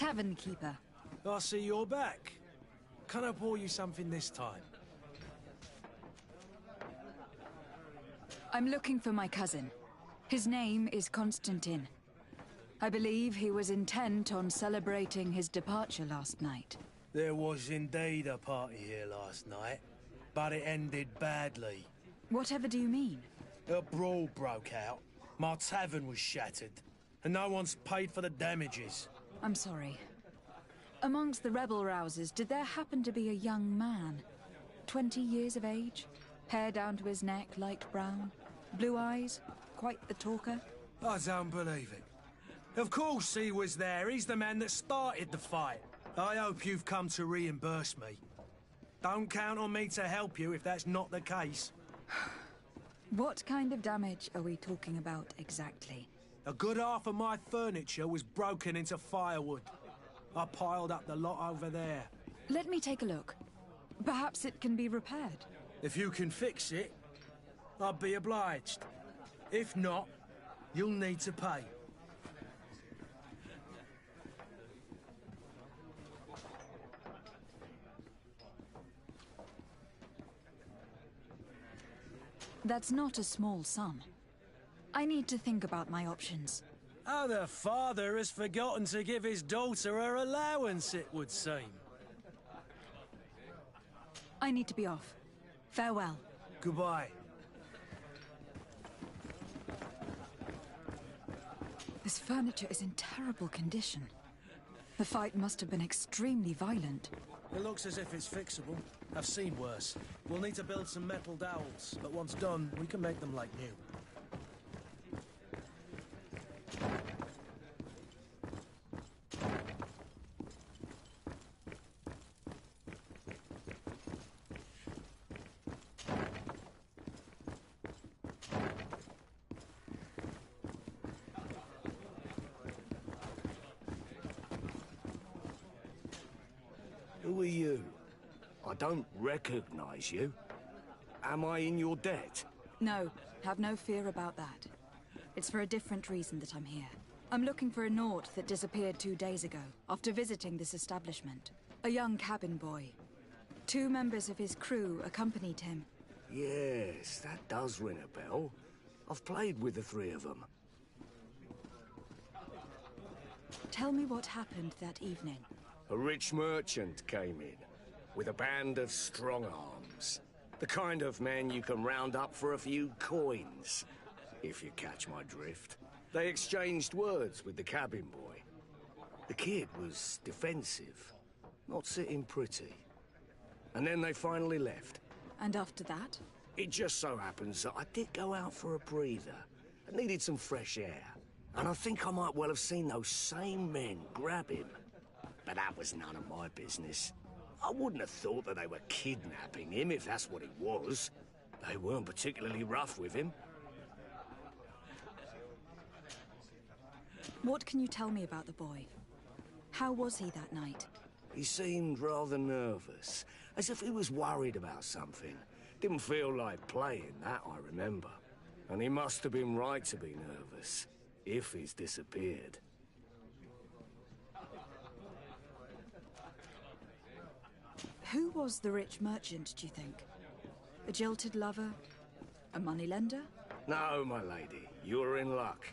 Tavern keeper. I see you're back. Can I pour you something this time? I'm looking for my cousin. His name is Constantine. I believe he was intent on celebrating his departure last night. There was indeed a party here last night, but it ended badly. Whatever do you mean? A brawl broke out. My tavern was shattered, and no one's paid for the damages. I'm sorry. Amongst the rebel rousers, did there happen to be a young man? 20 years of age? Hair down to his neck, light brown? Blue eyes? Quite the talker? I don't believe it. Of course he was there. He's the man that started the fight. I hope you've come to reimburse me. Don't count on me to help you if that's not the case. What kind of damage are we talking about exactly? A good half of my furniture was broken into firewood. I piled up the lot over there. Let me take a look. Perhaps it can be repaired. If you can fix it, I'd be obliged. If not, you'll need to pay. That's not a small sum. I need to think about my options. Oh, the father has forgotten to give his daughter her allowance, it would seem. I need to be off. Farewell. Goodbye. This furniture is in terrible condition. The fight must have been extremely violent. It looks as if it's fixable. I've seen worse. We'll need to build some metal dowels, but once done, we can make them like new. Who are you? I don't recognize you. Am I in your debt? No, have no fear about that. It's for a different reason that I'm here. I'm looking for a Naut that disappeared 2 days ago, after visiting this establishment. A young cabin boy. 2 members of his crew accompanied him. Yes, that does ring a bell. I've played with the 3 of them. Tell me what happened that evening. A rich merchant came in, with a band of strong arms. The kind of men you can round up for a few coins, if you catch my drift. They exchanged words with the cabin boy. The kid was defensive, not sitting pretty. And then they finally left. And after that? It just so happens that I did go out for a breather. I needed some fresh air. And I think I might well have seen those same men grab him. But that was none of my business. I wouldn't have thought that they were kidnapping him if that's what it was. They weren't particularly rough with him. What can you tell me about the boy? How was he that night? He seemed rather nervous, as if he was worried about something. Didn't feel like playing, that I remember. And he must have been right to be nervous, if he's disappeared. Who was the rich merchant, do you think? A jilted lover? A moneylender? No, my lady, you're in luck.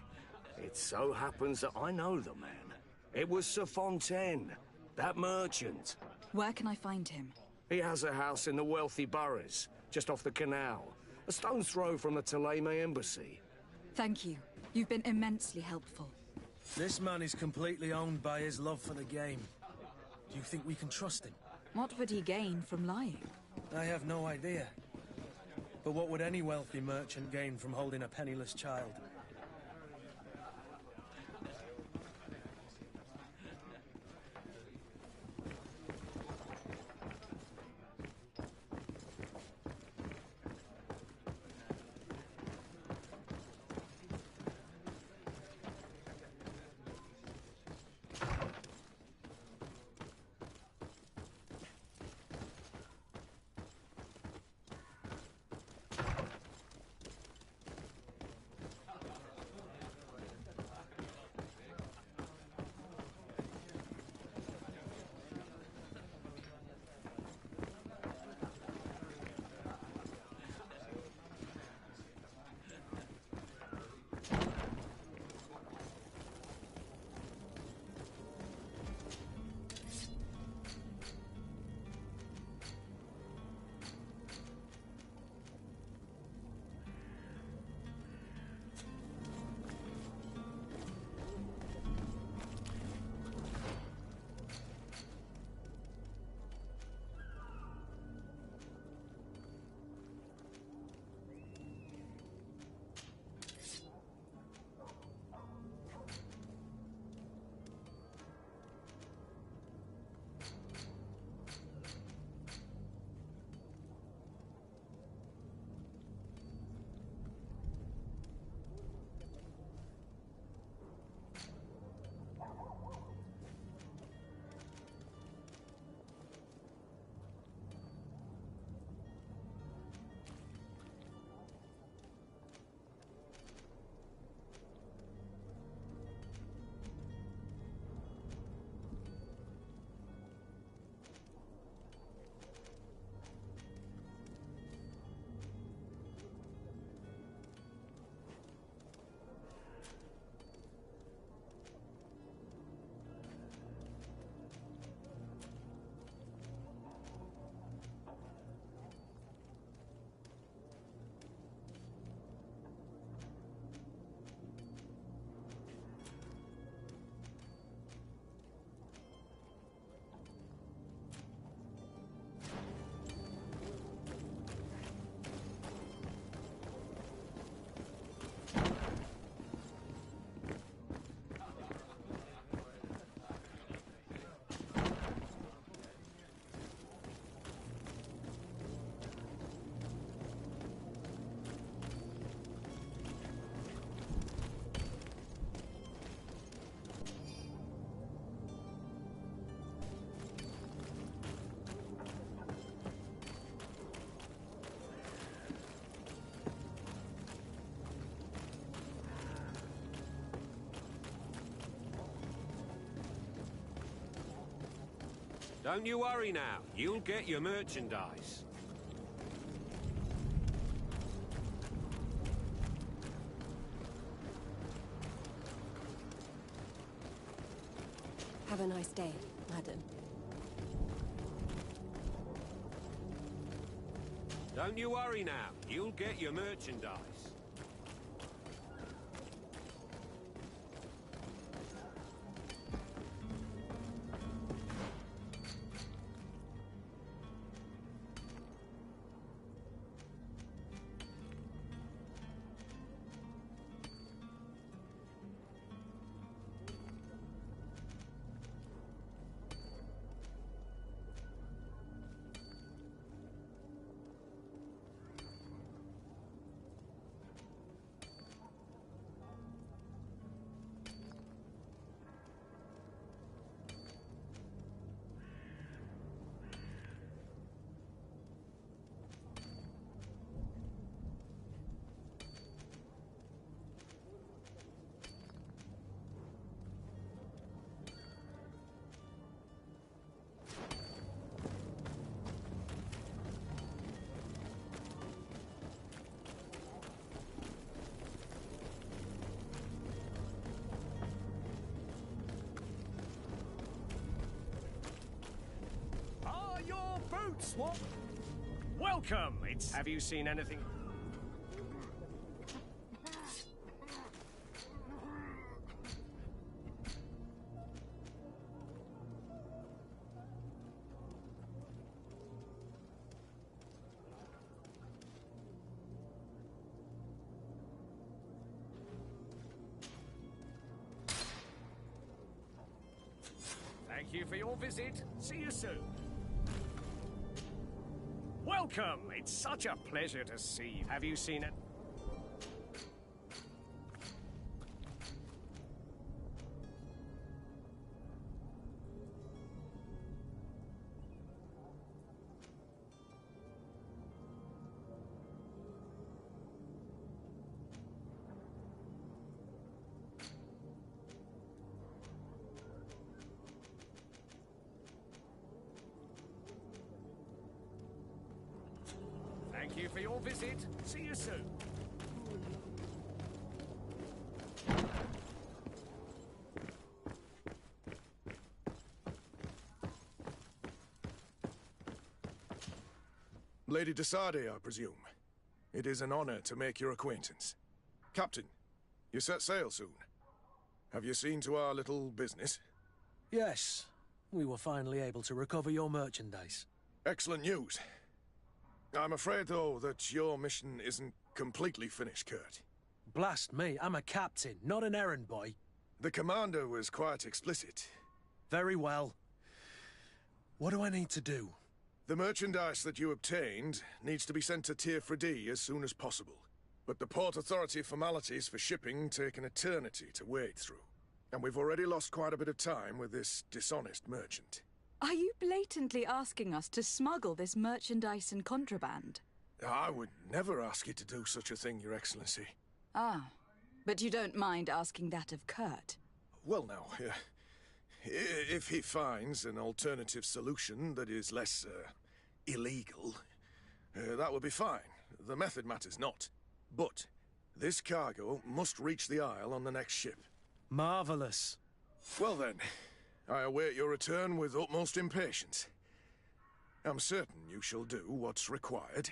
It so happens that I know the man. It was Sir Fontaine, that merchant. Where can I find him? He has a house in the wealthy boroughs, just off the canal. A stone's throw from the Theleme embassy. Thank you. You've been immensely helpful. This man is completely owned by his love for the game. Do you think we can trust him? What would he gain from lying? I have no idea. But what would any wealthy merchant gain from holding a penniless child? Don't you worry now. You'll get your merchandise. Have a nice day, madam. Don't you worry now. You'll get your merchandise. Boots, what? Welcome! Have you seen anything? Thank you for your visit. See you soon. Welcome! It's such a pleasure to see you. Have you seen it? Thank you for your visit. See you soon. Lady de Sardet, I presume. It is an honor to make your acquaintance. Captain, you set sail soon. Have you seen to our little business? Yes. We were finally able to recover your merchandise. Excellent news. I'm afraid, though, that your mission isn't completely finished, Kurt. Blast me, I'm a captain, not an errand boy. The commander was quite explicit. Very well. What do I need to do? The merchandise that you obtained needs to be sent to Tier D as soon as possible. But the Port Authority formalities for shipping take an eternity to wade through. And we've already lost quite a bit of time with this dishonest merchant. Are you blatantly asking us to smuggle this merchandise and contraband? I would never ask you to do such a thing, Your Excellency. Ah, but you don't mind asking that of Kurt? Well, now, if he finds an alternative solution that is less, illegal, that would be fine. The method matters not. But this cargo must reach the Isle on the next ship. Marvelous. Well then, I await your return with utmost impatience. I'm certain you shall do what's required.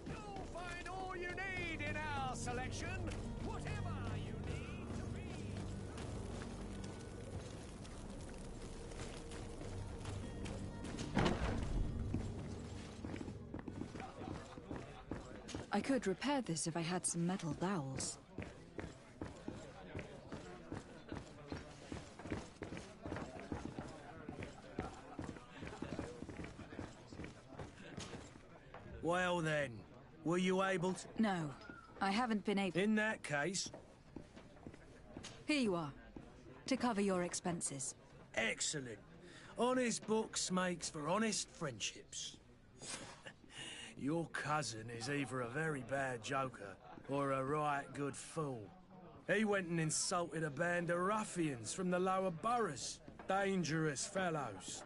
You'll find all you need in our selection. Whatever you need to read. I could repair this if I had some metal dowels. Well then, were you able to... No, I haven't been able... In that case... Here you are, to cover your expenses. Excellent. Honest books makes for honest friendships. Your cousin is either a very bad joker or a right good fool. He went and insulted a band of ruffians from the lower boroughs. Dangerous fellows.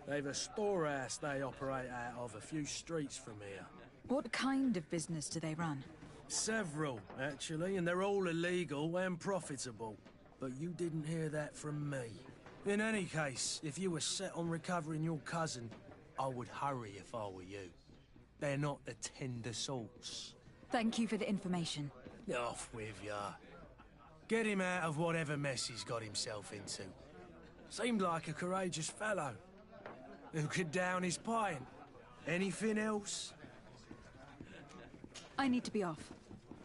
They've a storehouse they operate out of a few streets from here. What kind of business do they run? Several, actually, and they're all illegal and profitable. But you didn't hear that from me. In any case, if you were set on recovering your cousin, I would hurry if I were you. They're not the tender sorts. Thank you for the information. Off with ya. Get him out of whatever mess he's got himself into. Seemed like a courageous fellow. Who could down his pint? Anything else? I need to be off.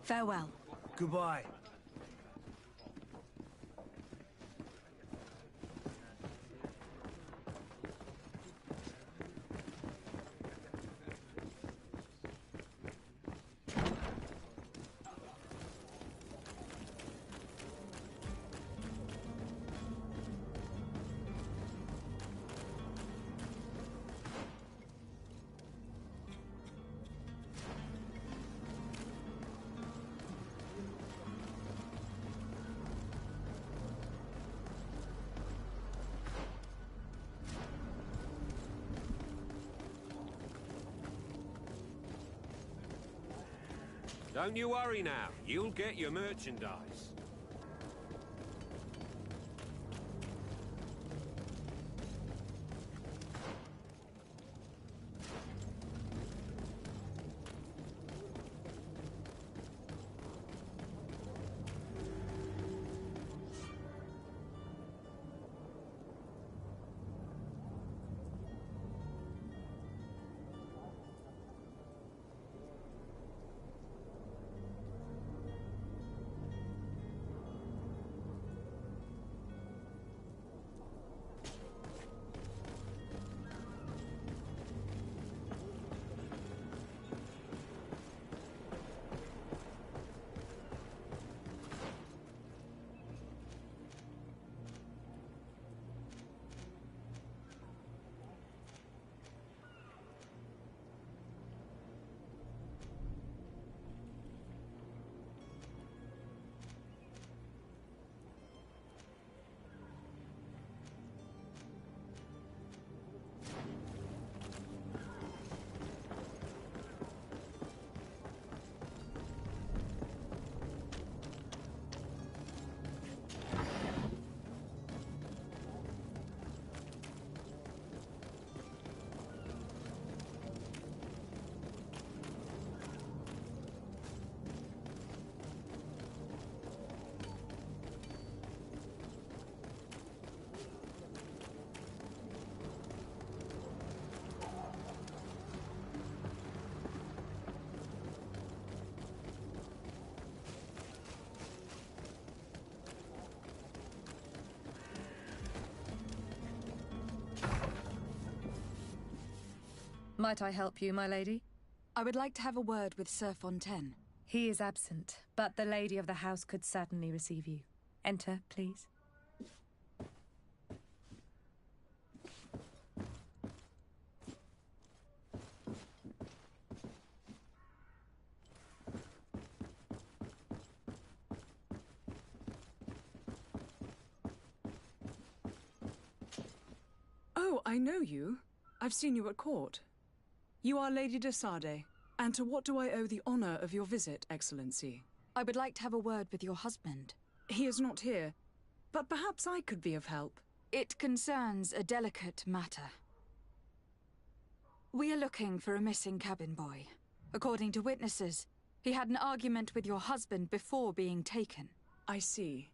Farewell. Goodbye. Don't you worry now. You'll get your merchandise. Might I help you, my lady? I would like to have a word with Sir Fontaine. He is absent, but the lady of the house could certainly receive you. Enter, please. Oh, I know you. I've seen you at court. You are Lady de Sade. And to what do I owe the honor of your visit, Excellency? I would like to have a word with your husband. He is not here, but perhaps I could be of help. It concerns a delicate matter. We are looking for a missing cabin boy. According to witnesses, he had an argument with your husband before being taken. I see.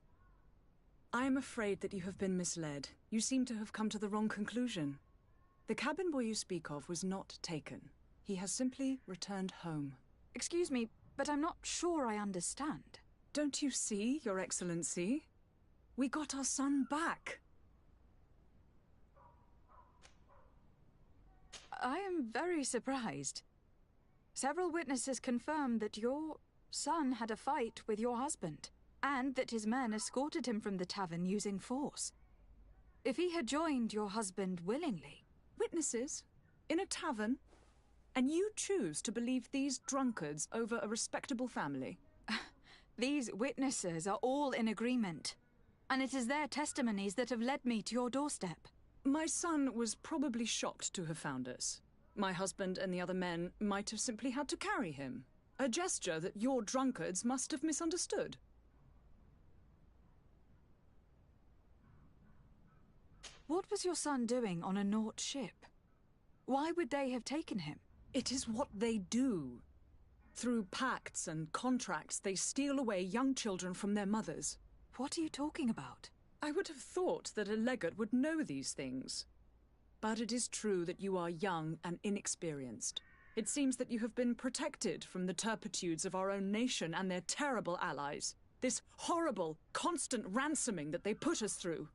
I am afraid that you have been misled. You seem to have come to the wrong conclusion. The cabin boy you speak of was not taken. He has simply returned home. Excuse me, but I'm not sure I understand. Don't you see, Your Excellency? We got our son back. I am very surprised. Several witnesses confirm that your son had a fight with your husband, and that his men escorted him from the tavern using force. If he had joined your husband willingly... Witnesses? In a tavern? And you choose to believe these drunkards over a respectable family? These witnesses are all in agreement. And it is their testimonies that have led me to your doorstep. My son was probably shocked to have found us. My husband and the other men might have simply had to carry him. A gesture that your drunkards must have misunderstood. What was your son doing on a Naut ship? Why would they have taken him? It is what they do. Through pacts and contracts, they steal away young children from their mothers. What are you talking about? I would have thought that a legate would know these things. But it is true that you are young and inexperienced. It seems that you have been protected from the turpitudes of our own nation and their terrible allies. This horrible, constant ransoming that they put us through.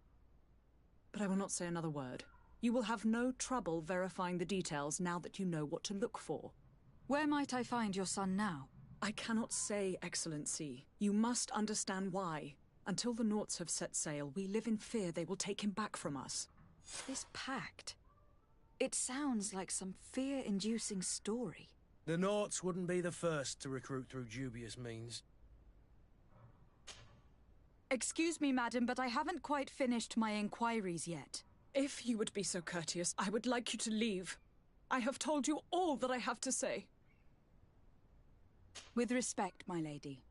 But I will not say another word. You will have no trouble verifying the details now that you know what to look for. Where might I find your son now? I cannot say, Excellency. You must understand why. Until the Nauts have set sail, we live in fear they will take him back from us. This pact. It sounds like some fear-inducing story. The Nauts wouldn't be the first to recruit through dubious means. Excuse me, madam, but I haven't quite finished my inquiries yet. If you would be so courteous, I would like you to leave. I have told you all that I have to say. With respect, my lady.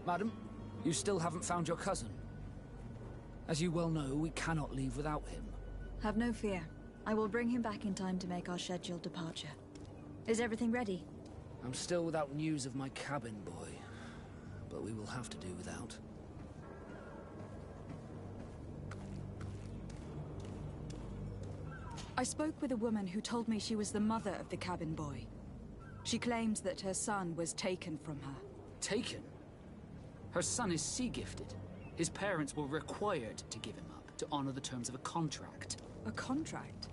Madam, you still haven't found your cousin. As you well know, we cannot leave without him. Have no fear. I will bring him back in time to make our scheduled departure. Is everything ready? I'm still without news of my cabin boy, but we will have to do without. I spoke with a woman who told me she was the mother of the cabin boy. She claims that her son was taken from her. Taken? Her son is sea-gifted. His parents were required to give him up to honor the terms of a contract. A contract?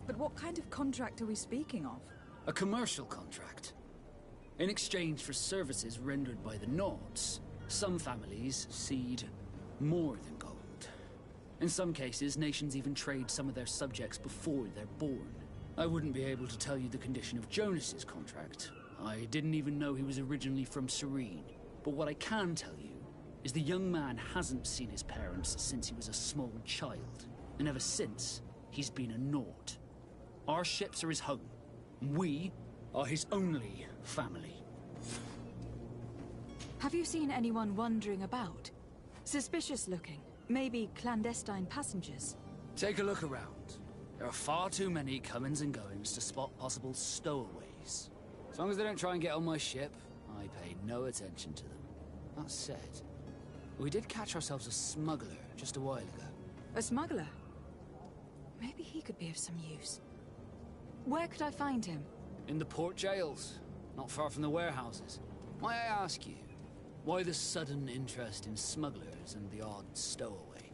But what kind of contract are we speaking of? A commercial contract. In exchange for services rendered by the Nauts, some families cede more than gold. In some cases, nations even trade some of their subjects before they're born. I wouldn't be able to tell you the condition of Jonas's contract. I didn't even know he was originally from Serene. But what I can tell you is the young man hasn't seen his parents since he was a small child. And ever since, he's been a Naut. Our ships are his home. We are his only family. Have you seen anyone wandering about? Suspicious looking. Maybe clandestine passengers? Take a look around. There are far too many comings and goings to spot possible stowaways. As long as they don't try and get on my ship, I pay no attention to them. That said, we did catch ourselves a smuggler just a while ago. A smuggler? Maybe he could be of some use. Where could I find him? In the port jails, not far from the warehouses. May I ask you, why the sudden interest in smugglers and the odd stowaway?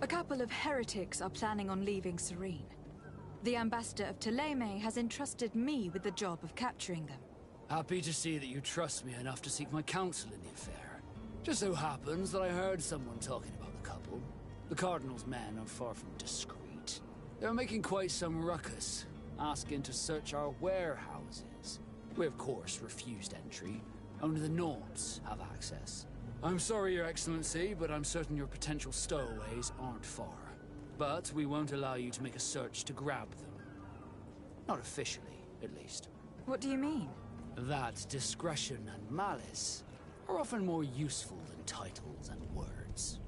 A couple of heretics are planning on leaving Serene. The ambassador of Ptolemy has entrusted me with the job of capturing them. Happy to see that you trust me enough to seek my counsel in the affair. Just so happens that I heard someone talking about the couple. The Cardinal's men are far from discreet. They're making quite some ruckus, asking to search our warehouses. We, of course, refused entry. Only the Nords have access. I'm sorry, Your Excellency, but I'm certain your potential stowaways aren't far. But we won't allow you to make a search to grab them. Not officially, at least. What do you mean? That discretion and malice are often more useful than titles and words.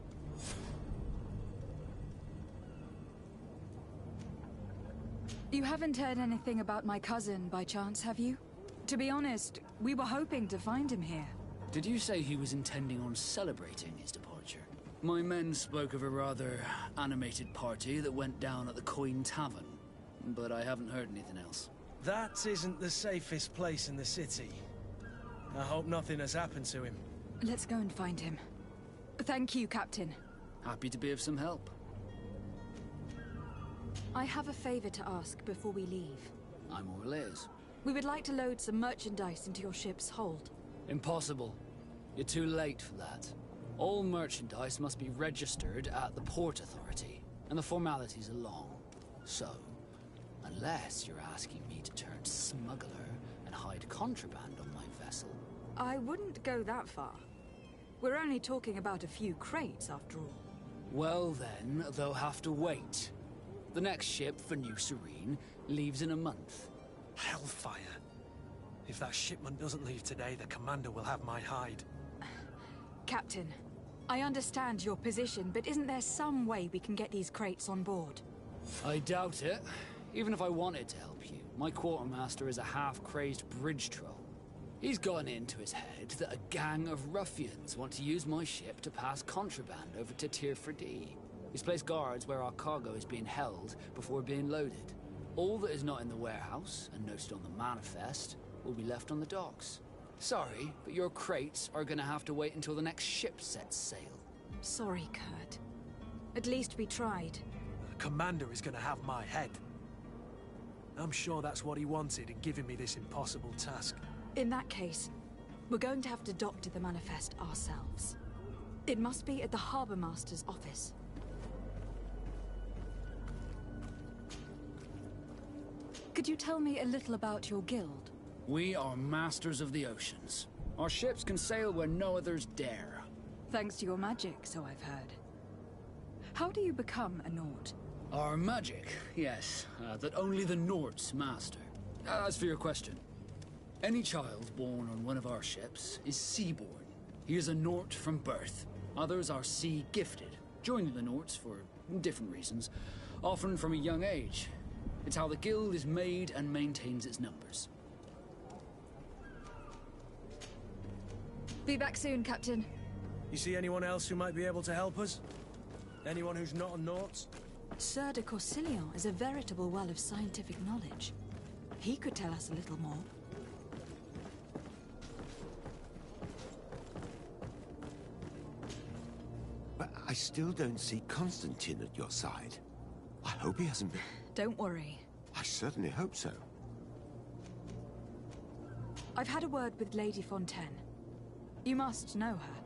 You haven't heard anything about my cousin by chance, have you? To be honest, we were hoping to find him here. Did you say he was intending on celebrating his departure? My men spoke of a rather animated party that went down at the Coin Tavern, but I haven't heard anything else. That isn't the safest place in the city. I hope nothing has happened to him. Let's go and find him. Thank you, Captain. Happy to be of some help. I have a favor to ask before we leave. I'm all ears. We would like to load some merchandise into your ship's hold. Impossible. You're too late for that. All merchandise must be registered at the Port Authority, and the formalities are long. So, unless you're asking me to turn smuggler and hide contraband on my vessel... I wouldn't go that far. We're only talking about a few crates, after all. Well then, they'll have to wait. The next ship for New Serene leaves in a month. Hellfire. If that shipment doesn't leave today, the commander will have my hide. Captain, I understand your position, but isn't there some way we can get these crates on board? I doubt it. Even if I wanted to help you, my quartermaster is a half-crazed bridge troll. He's gotten into his head that a gang of ruffians want to use my ship to pass contraband over to Tier 4D. He's placed guards where our cargo is being held before being loaded. All that is not in the warehouse, and noted on the manifest, will be left on the docks. Sorry, but your crates are gonna have to wait until the next ship sets sail. Sorry, Kurt. At least we tried. The commander is gonna have my head. I'm sure that's what he wanted in giving me this impossible task. In that case, we're going to have to doctor the manifest ourselves. It must be at the Harbour Master's office. Could you tell me a little about your guild? We are masters of the oceans. Our ships can sail where no others dare. Thanks to your magic, so I've heard. How do you become a Nord? Our magic, yes, that only the Nords master. As for your question, any child born on one of our ships is seaborn. He is a Nord from birth. Others are sea-gifted, joining the Nords for different reasons, often from a young age. It's how the guild is made and maintains its numbers. Be back soon, Captain. You see anyone else who might be able to help us? Anyone who's not a Naut? Sir de Corsilion is a veritable well of scientific knowledge. He could tell us a little more. But I still don't see Constantine at your side. I hope he hasn't been... Don't worry. I certainly hope so. I've had a word with Lady Fontaine. You must know her.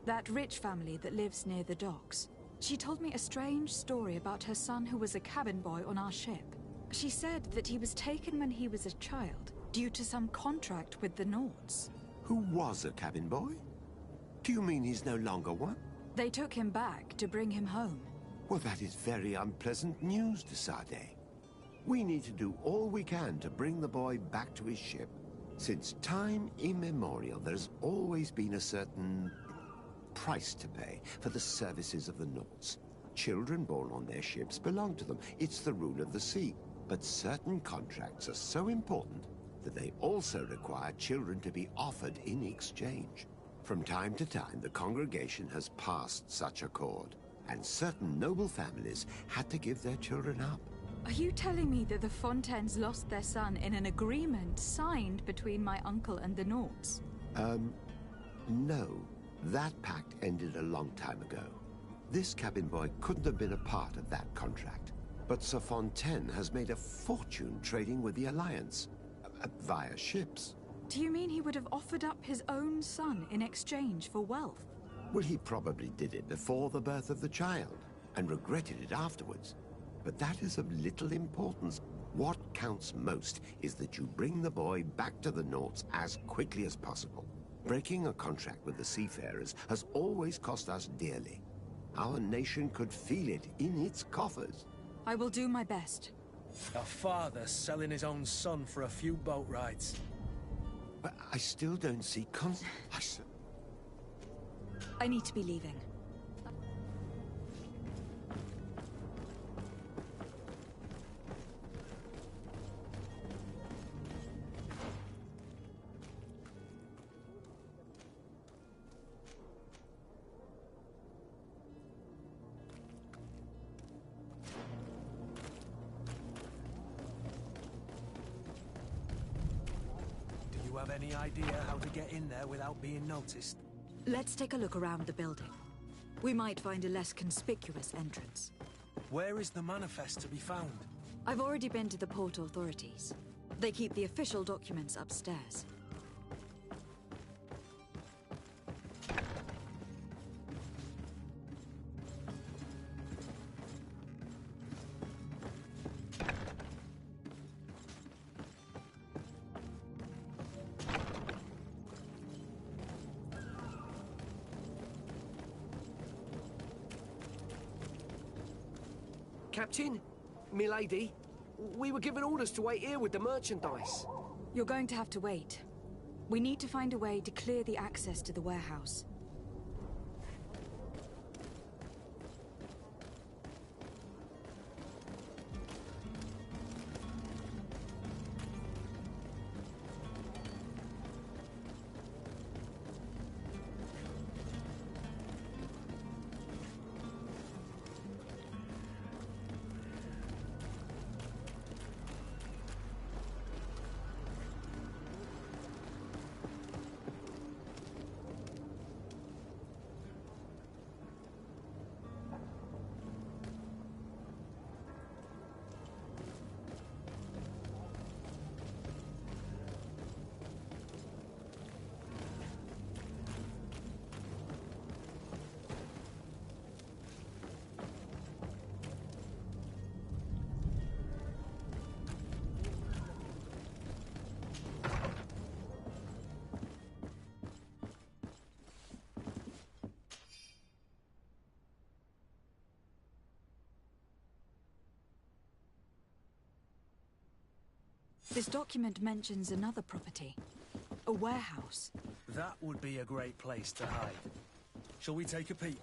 That rich family that lives near the docks. She told me a strange story about her son who was a cabin boy on our ship. She said that he was taken when he was a child, due to some contract with the Nords. Who was a cabin boy? Do you mean he's no longer one? They took him back to bring him home. Well, that is very unpleasant news, de Sade. We need to do all we can to bring the boy back to his ship. Since time immemorial, there's always been a certain price to pay for the services of the Nords. Children born on their ships belong to them. It's the rule of the sea. But certain contracts are so important that they also require children to be offered in exchange. From time to time, the congregation has passed such accord, and certain noble families had to give their children up. Are you telling me that the Fontaines lost their son in an agreement signed between my uncle and the Nords? No. That pact ended a long time ago. This cabin boy couldn't have been a part of that contract. But Sir Fontaine has made a fortune trading with the Alliance, via ships. Do you mean he would have offered up his own son in exchange for wealth? Well, he probably did it before the birth of the child, and regretted it afterwards. But that is of little importance. What counts most is that you bring the boy back to the Naughts as quickly as possible. Breaking a contract with the seafarers has always cost us dearly. Our nation could feel it in its coffers. I will do my best. A father selling his own son for a few boat rides. But I still don't see I need to be leaving. Do you have any idea how to get in there without being noticed? Let's take a look around the building. We might find a less conspicuous entrance. Where is the manifest to be found? I've already been to the port authorities. They keep the official documents upstairs. Captain, milady, we were given orders to wait here with the merchandise. You're going to have to wait. We need to find a way to clear the access to the warehouse. This document mentions another property. A warehouse. That would be a great place to hide. Shall we take a peek?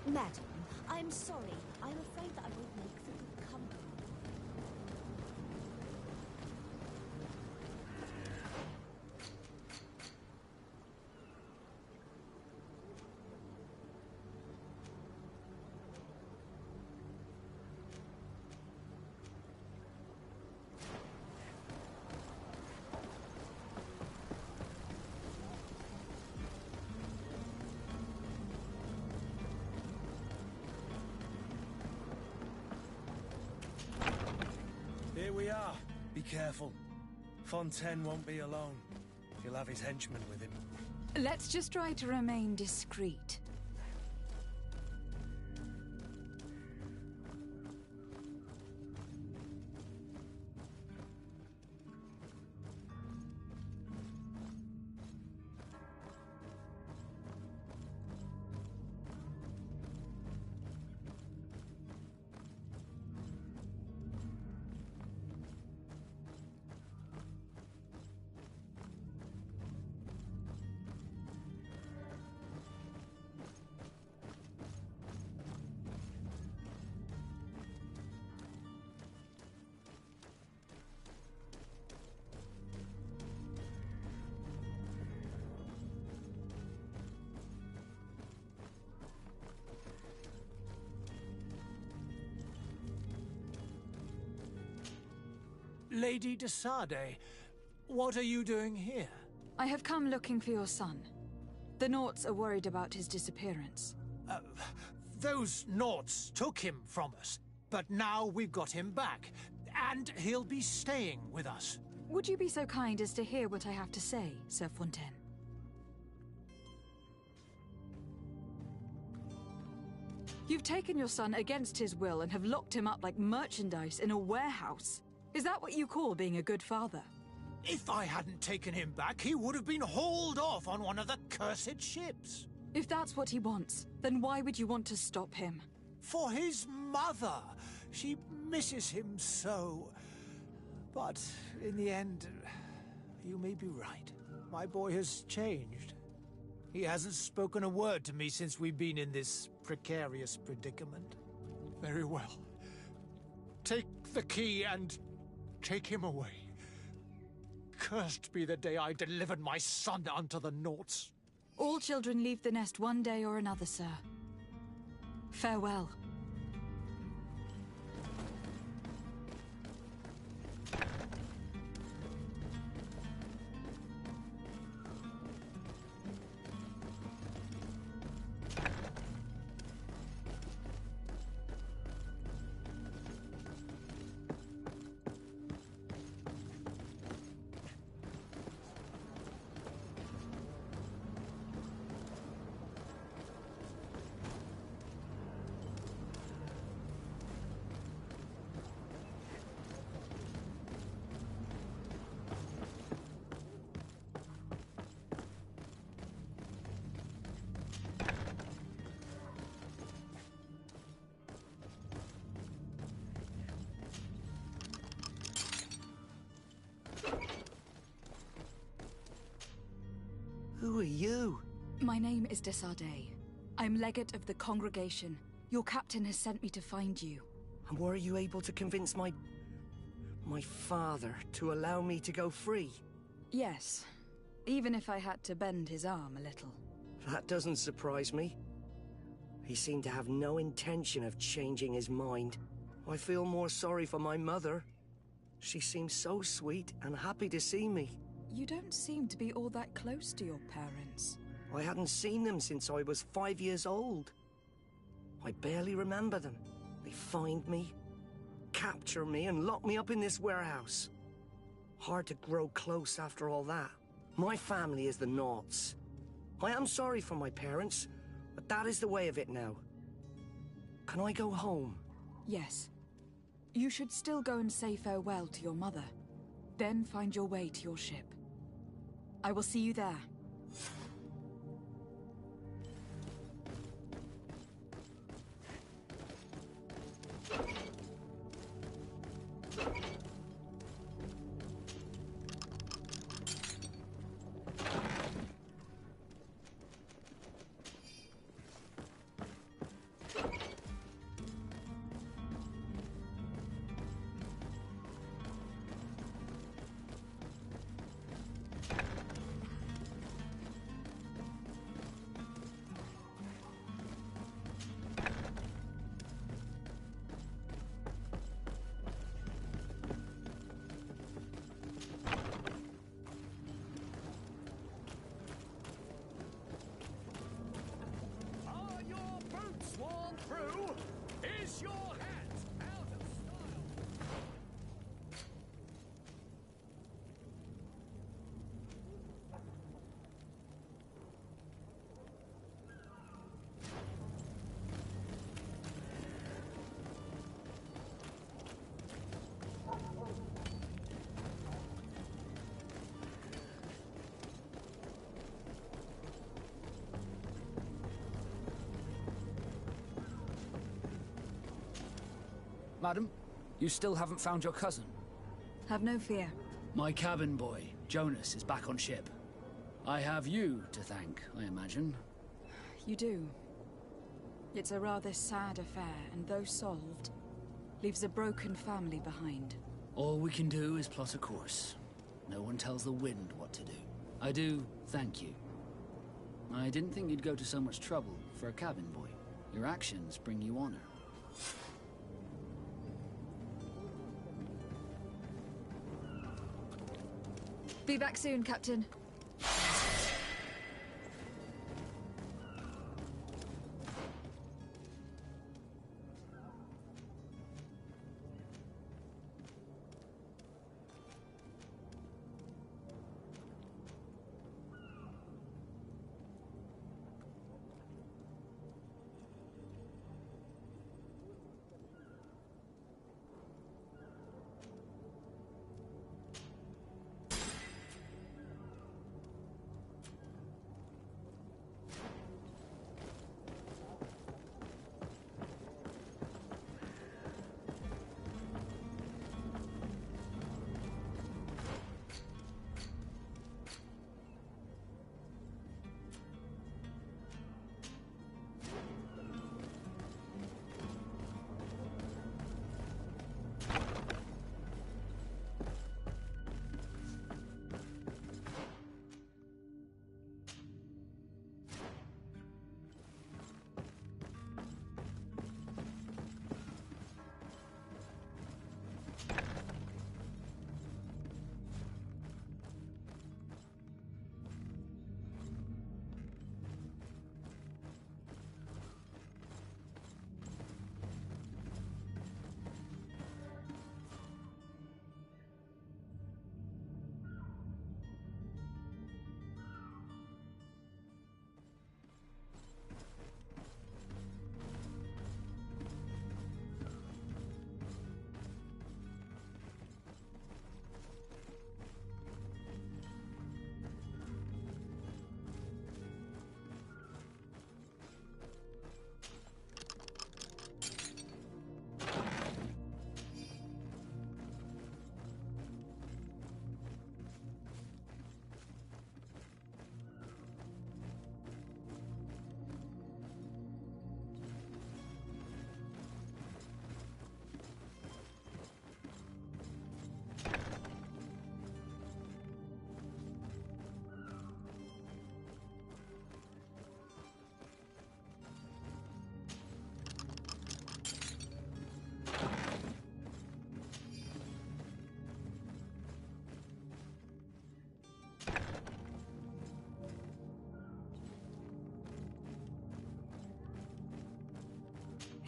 Madam, I'm sorry. I'm afraid that I won't make for good company. Here we are. Be careful. Fontaine won't be alone. He'll have his henchmen with him. Let's just try to remain discreet. Lady de Sade, what are you doing here? I have come looking for your son. The Naughts are worried about his disappearance. Those Naughts took him from us, but now we've got him back, and he'll be staying with us. Would you be so kind as to hear what I have to say, Sir Fontaine? You've taken your son against his will and have locked him up like merchandise in a warehouse. Is that what you call being a good father? If I hadn't taken him back, he would have been hauled off on one of the cursed ships. If that's what he wants, then why would you want to stop him? For his mother. She misses him so. But in the end, you may be right. My boy has changed. He hasn't spoken a word to me since we've been in this precarious predicament. Very well. Take the key and take him away. Cursed be the day I delivered my son unto the Naughts. All children leave the nest one day or another, sir. Farewell. Who are you? My name is de Sade. I'm legate of the congregation. Your captain has sent me to find you. And were you able to convince my father to allow me to go free? Yes. Even if I had to bend his arm a little. That doesn't surprise me. He seemed to have no intention of changing his mind. I feel more sorry for my mother. She seemed so sweet and happy to see me. You don't seem to be all that close to your parents. I hadn't seen them since I was 5 years old. I barely remember them. They find me, capture me, and lock me up in this warehouse. Hard to grow close after all that. My family is the Naughts. I am sorry for my parents, but that is the way of it now. Can I go home? Yes. You should still go and say farewell to your mother. Then find your way to your ship. I will see you there. Is your hat out of style? Madam, you still haven't found your cousin? Have no fear. My cabin boy, Jonas, is back on ship. I have you to thank, I imagine. You do. It's a rather sad affair, and though solved, leaves a broken family behind. All we can do is plot a course. No one tells the wind what to do. I do thank you. I didn't think you'd go to so much trouble for a cabin boy. Your actions bring you honor. Be back soon, Captain.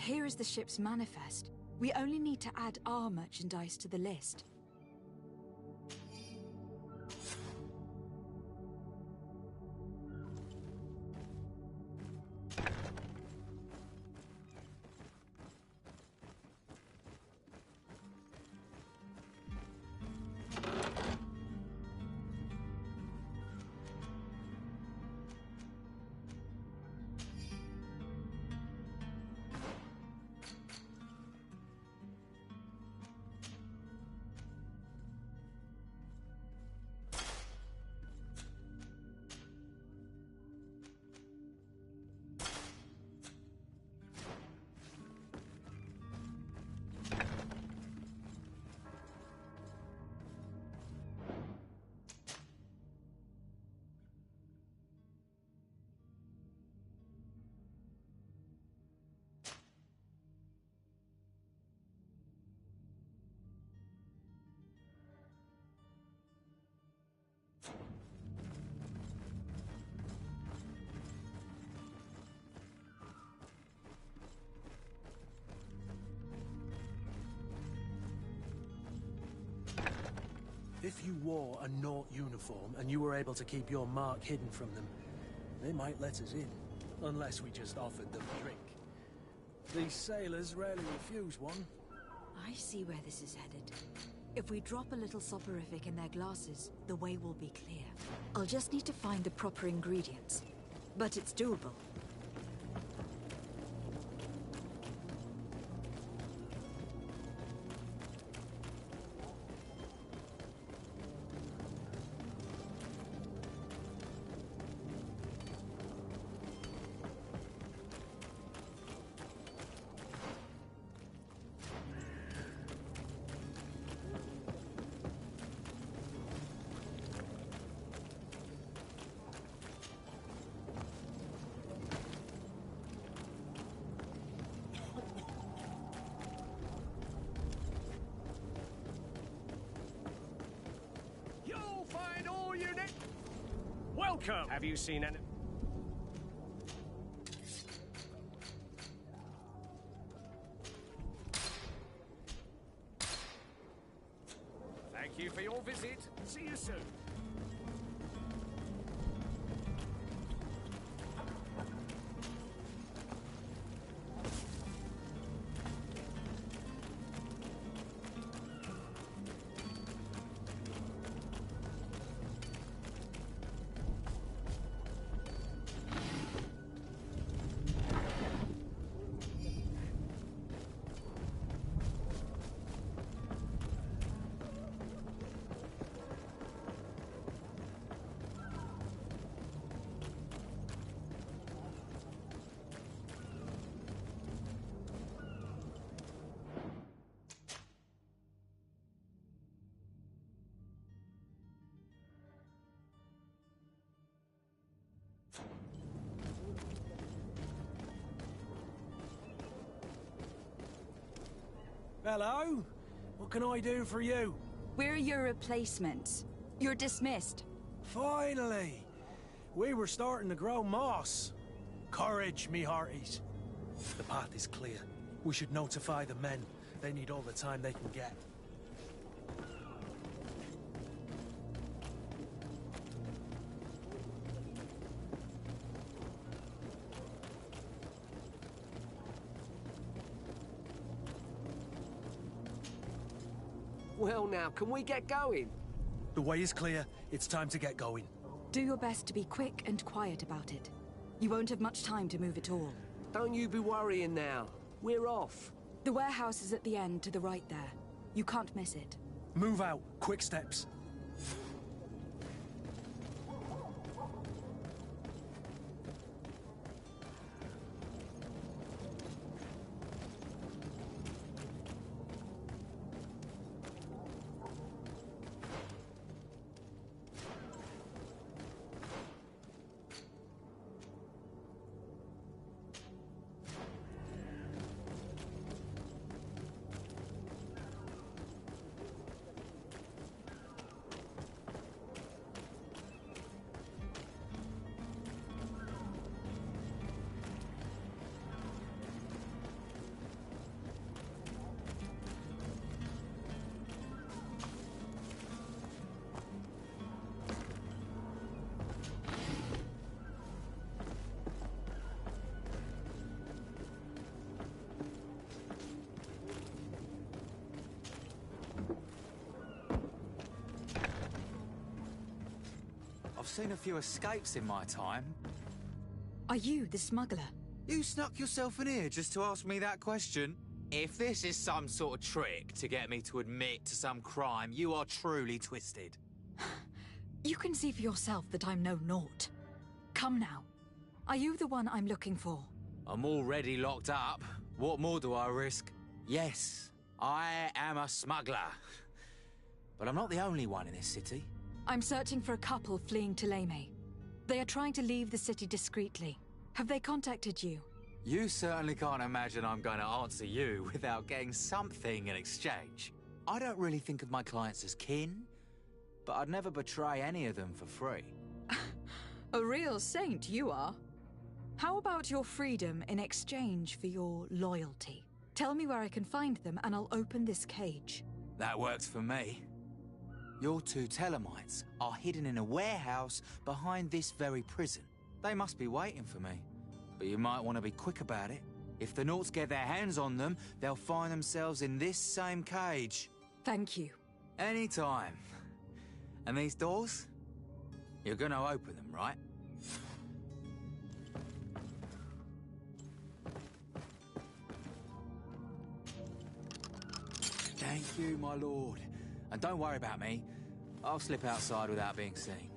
Here is the ship's manifest. We only need to add our merchandise to the list. If you wore a Naut uniform and you were able to keep your mark hidden from them, they might let us in. Unless we just offered them a drink. These sailors rarely refuse one. I see where this is headed. If we drop a little soporific in their glasses, the way will be clear. I'll just need to find the proper ingredients. But it's doable. come. Have you seen any... Thank you for your visit. See you soon. Hello? What can I do for you? We're your replacements. You're dismissed. Finally! We were starting to grow moss. Courage, me hearties. The path is clear. We should notify the men. They need all the time they can get. Well now, can we get going? The way is clear. It's time to get going. Do your best to be quick and quiet about it. You won't have much time to move at all. Don't you be worrying now. We're off. The warehouse is at the end to the right there. You can't miss it. Move out. Quick steps. I've seen a few escapes in my time. Are you the smuggler? You snuck yourself in here just to ask me that question? If this is some sort of trick to get me to admit to some crime, you are truly twisted. You can see for yourself that I'm no naught. Come now. Are you the one I'm looking for? I'm already locked up. What more do I risk? Yes, I am a smuggler. But I'm not the only one in this city. I'm searching for a couple fleeing to Leme. They are trying to leave the city discreetly. Have they contacted you? You certainly can't imagine I'm going to answer you without getting something in exchange. I don't really think of my clients as kin, but I'd never betray any of them for free. A real saint you are. How about your freedom in exchange for your loyalty? Tell me where I can find them and I'll open this cage. That works for me. Your two Telemites are hidden in a warehouse behind this very prison. They must be waiting for me. But you might want to be quick about it. If the Nauts get their hands on them, they'll find themselves in this same cage. Thank you. Anytime. And these doors? You're gonna open them, right? Thank you, my lord. And don't worry about me. I'll slip outside without being seen.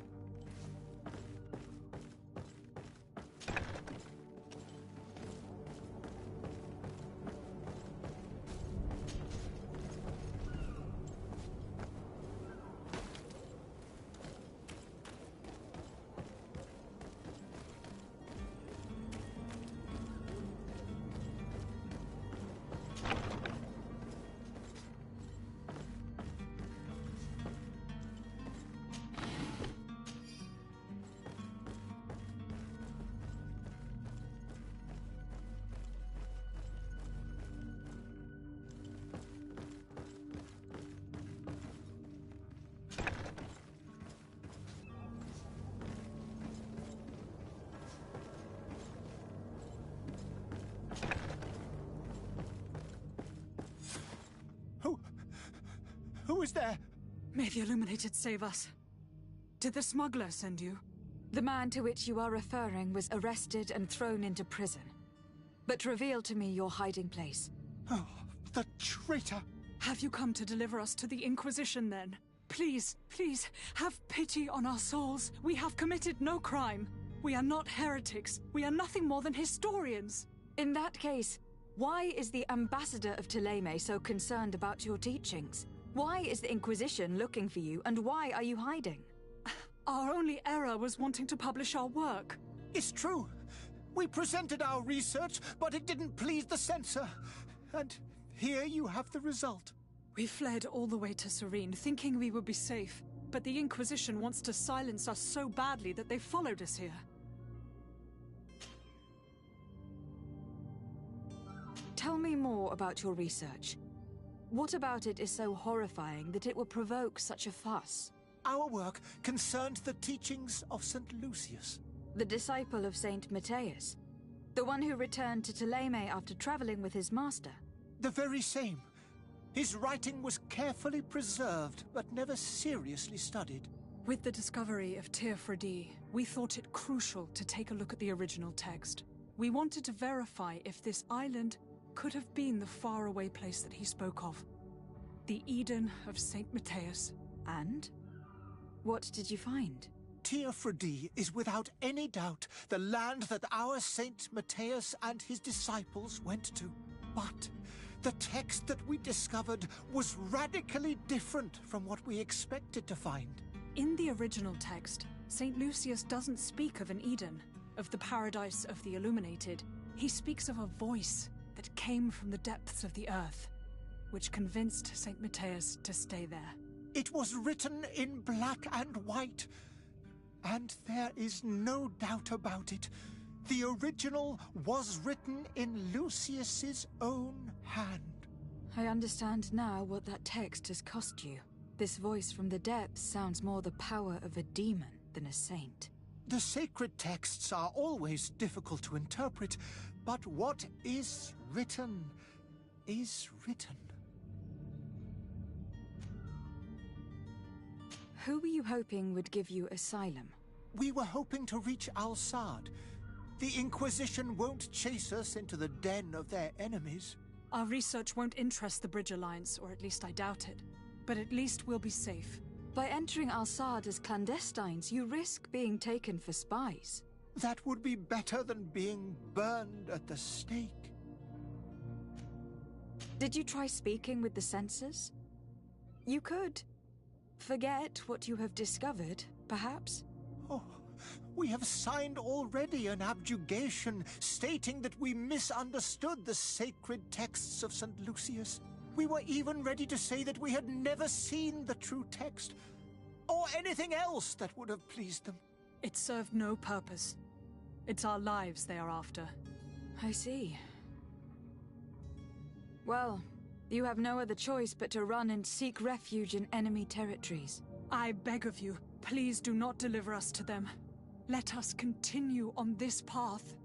is there? May the Illuminated save us. Did the smuggler send you? The man to which you are referring was arrested and thrown into prison. But reveal to me your hiding place. Oh, the traitor! Have you come to deliver us to the Inquisition, then? Please, please, have pity on our souls. We have committed no crime. We are not heretics. We are nothing more than historians. In that case, why is the ambassador of Thélème so concerned about your teachings? Why is the Inquisition looking for you, and why are you hiding? Our only error was wanting to publish our work. It's true. We presented our research, but it didn't please the censor. And here you have the result. We fled all the way to Serene, thinking we would be safe. But the Inquisition wants to silence us so badly that they followed us here. Tell me more about your research. What about it is so horrifying that it will provoke such a fuss? Our work concerned the teachings of St. Lucius. The disciple of Saint Matthias? The one who returned to Thélème after traveling with his master? The very same. His writing was carefully preserved, but never seriously studied. With the discovery of Teofredi, we thought it crucial to take a look at the original text. We wanted to verify if this island could have been the faraway place that he spoke of. The Eden of Saint Matthias. And? What did you find? Teofredi is without any doubt the land that our Saint Matthias and his disciples went to. But the text that we discovered was radically different from what we expected to find. In the original text, St. Lucius doesn't speak of an Eden, of the paradise of the Illuminated. He speaks of a voice that came from the depths of the earth, which convinced St. Matthias to stay there. It was written in black and white, and there is no doubt about it. The original was written in Lucius's own hand. I understand now what that text has cost you. This voice from the depths sounds more the power of a demon than a saint. The sacred texts are always difficult to interpret, but what is written is written. Who were you hoping would give you asylum? We were hoping to reach Al-Sad. The Inquisition won't chase us into the den of their enemies. Our research won't interest the Bridge Alliance, or at least I doubt it. But at least we'll be safe. By entering Al-Sad as clandestines, you risk being taken for spies. That would be better than being burned at the stake. Did you try speaking with the censors? You could. Forget what you have discovered, perhaps? Oh, we have signed already an abjugation stating that we misunderstood the sacred texts of St. Lucius. We were even ready to say that we had never seen the true text, or anything else that would have pleased them. It served no purpose. It's our lives they are after. I see. Well, you have no other choice but to run and seek refuge in enemy territories. I beg of you, please do not deliver us to them. Let us continue on this path.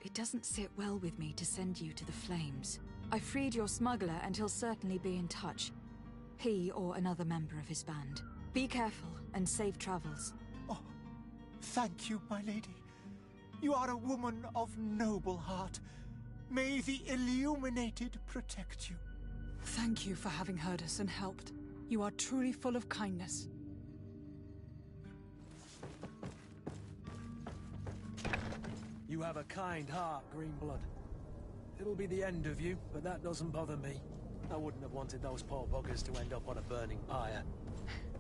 It doesn't sit well with me to send you to the flames. I freed your smuggler and he'll certainly be in touch. He or another member of his band. Be careful and safe travels. Oh, thank you, my lady. You are a woman of noble heart. May the Illuminated protect you. Thank you for having heard us and helped. You are truly full of kindness. You have a kind heart, Greenblood. It'll be the end of you, but that doesn't bother me. I wouldn't have wanted those poor buggers to end up on a burning pyre.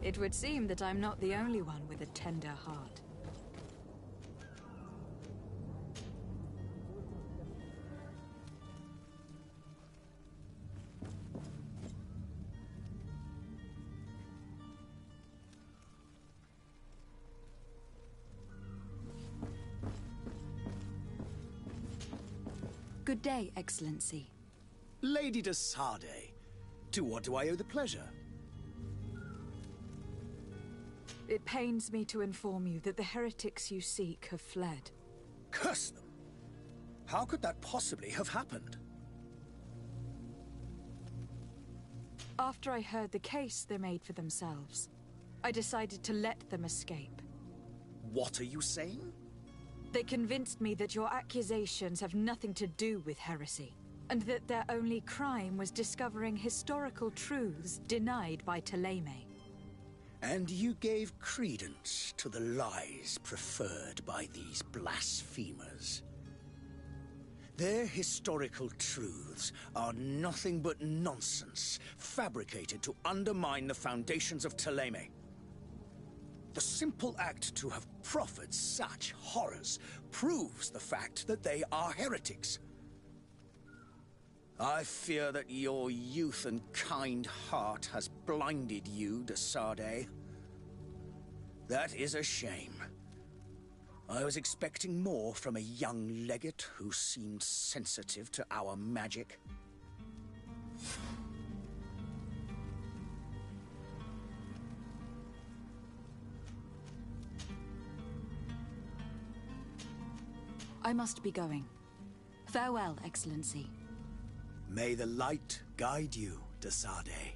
It would seem that I'm not the only one with a tender heart. Good day, Excellency. Lady de Sardet, to what do I owe the pleasure? It pains me to inform you that the heretics you seek have fled. Curse them! How could that possibly have happened? After I heard the case they made for themselves, I decided to let them escape. What are you saying? They convinced me that your accusations have nothing to do with heresy, and that their only crime was discovering historical truths denied by Ptolemy. And you gave credence to the lies preferred by these blasphemers. Their historical truths are nothing but nonsense, fabricated to undermine the foundations of Ptolemy. The simple act to have proffered such horrors proves the fact that they are heretics. I fear that your youth and kind heart has blinded you, de Sardet. That is a shame. I was expecting more from a young legate who seemed sensitive to our magic. I must be going. Farewell, Excellency. May the light guide you, de Sardet.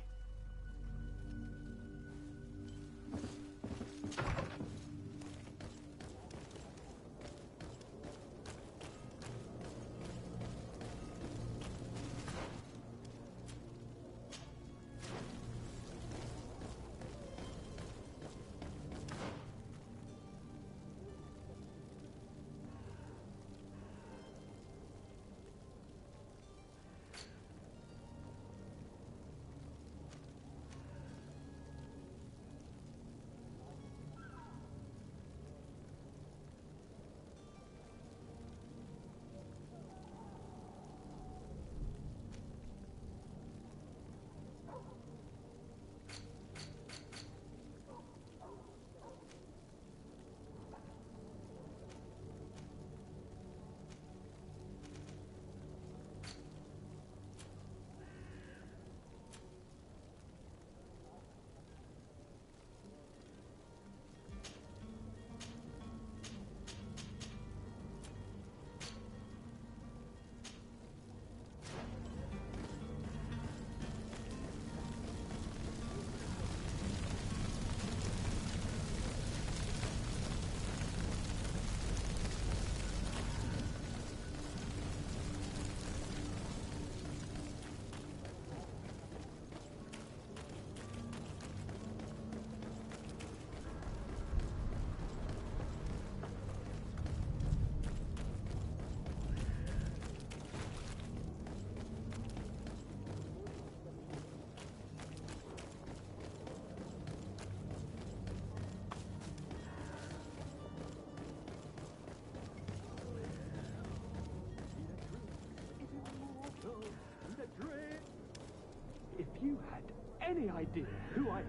If you had any idea who I am...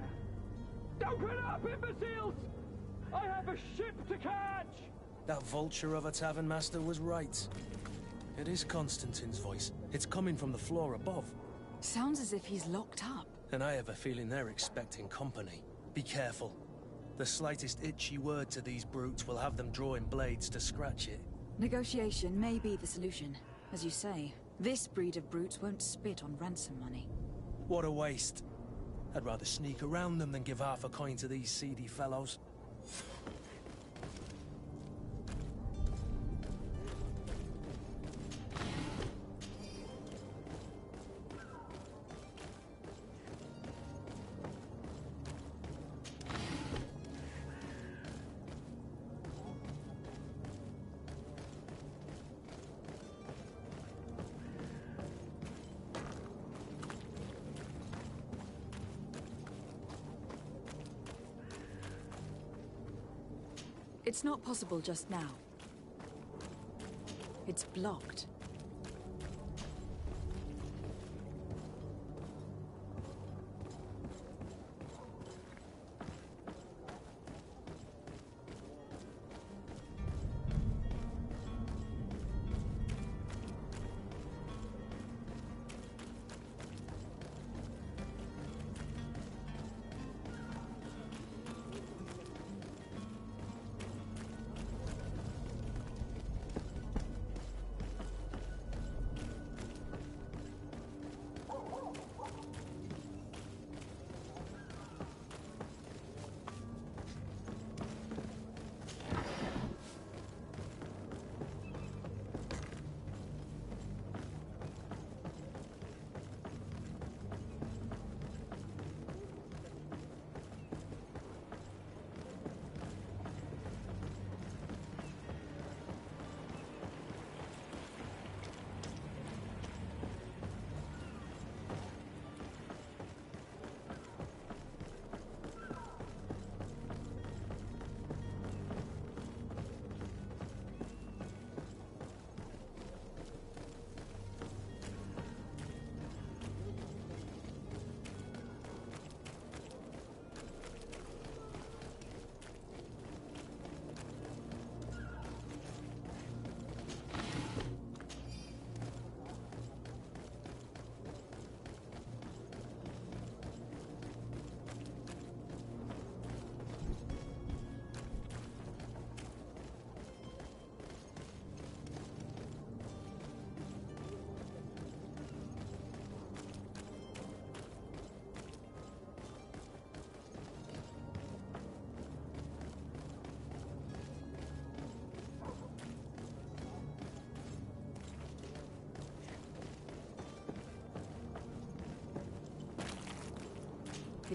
Open up, imbeciles! I have a ship to catch! That vulture of a tavern master was right. It is Constantine's voice. It's coming from the floor above. Sounds as if he's locked up. And I have a feeling they're expecting company. Be careful. The slightest itchy word to these brutes will have them drawing blades to scratch it. Negotiation may be the solution. As you say, this breed of brutes won't spit on ransom money. What a waste. I'd rather sneak around them than give half a coin to these seedy fellows. It's not possible just now. It's blocked.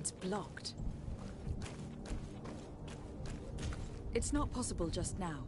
It's blocked. It's not possible just now.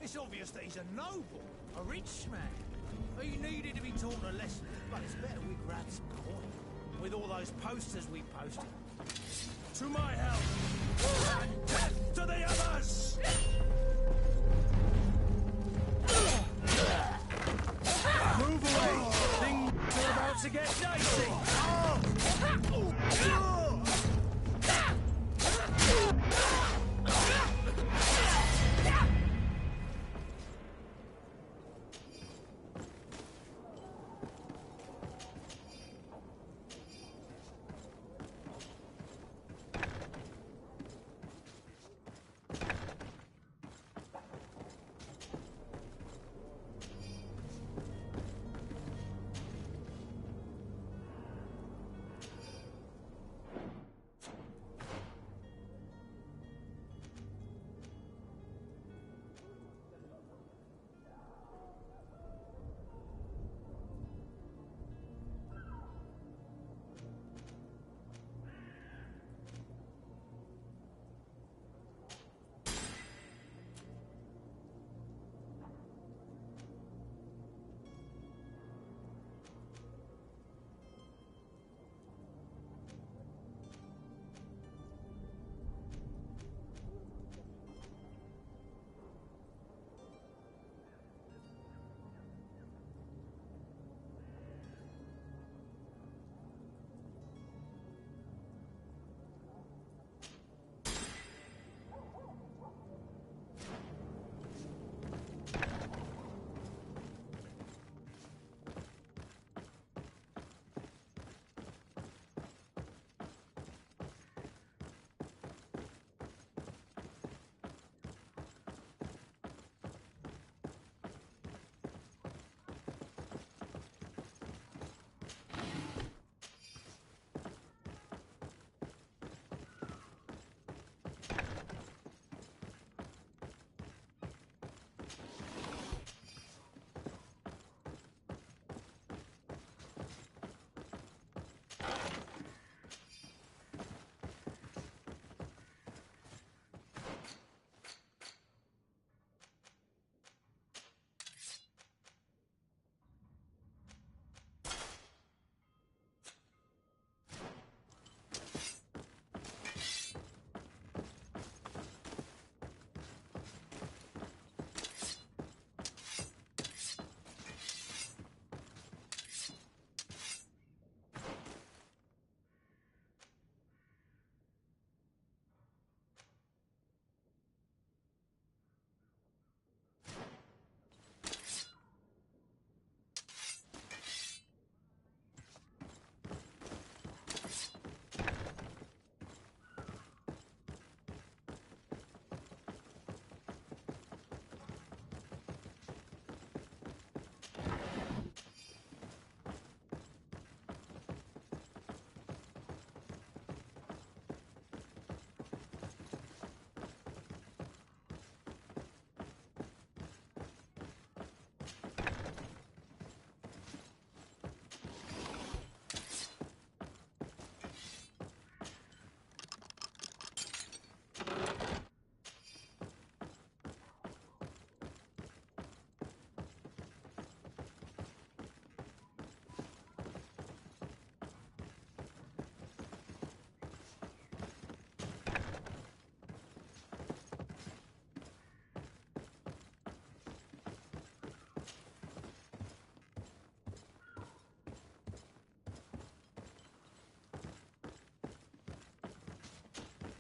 It's obvious that he's a noble, a rich man. He needed to be taught a lesson, but it's better we grab some coin. With all those posters we posted. To my help! And death to the others! Move away! Things are about to get dicey!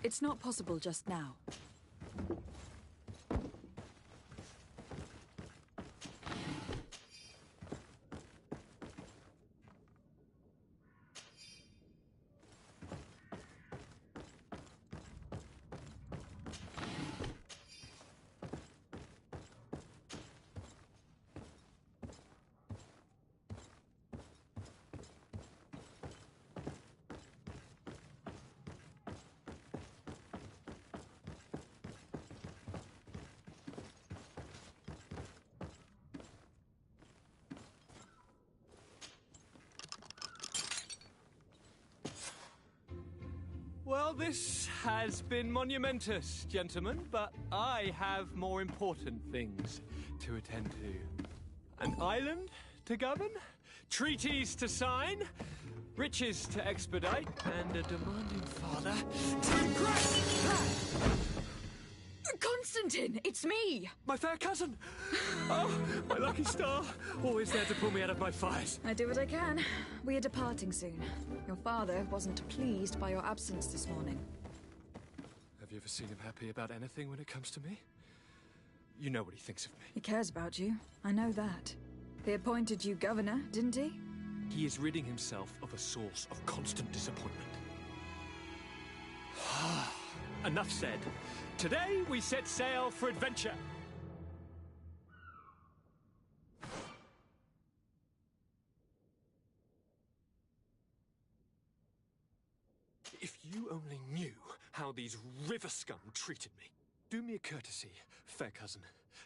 It's not possible just now. Well, this has been monumentous, gentlemen, but I have more important things to attend to. An island to govern, treaties to sign, riches to expedite, and a demanding father to impress! Constantine, it's me! My fair cousin! Oh, my lucky star! Always there to pull me out of my fires. I do what I can. We are departing soon. Your father wasn't pleased by your absence this morning. Have you ever seen him happy about anything when it comes to me? You know what he thinks of me. He cares about you. I know that. He appointed you governor, didn't he? He is ridding himself of a source of constant disappointment. Enough said. Today we set sail for adventure. If you only knew how these river scum treated me. Do me a courtesy, fair cousin.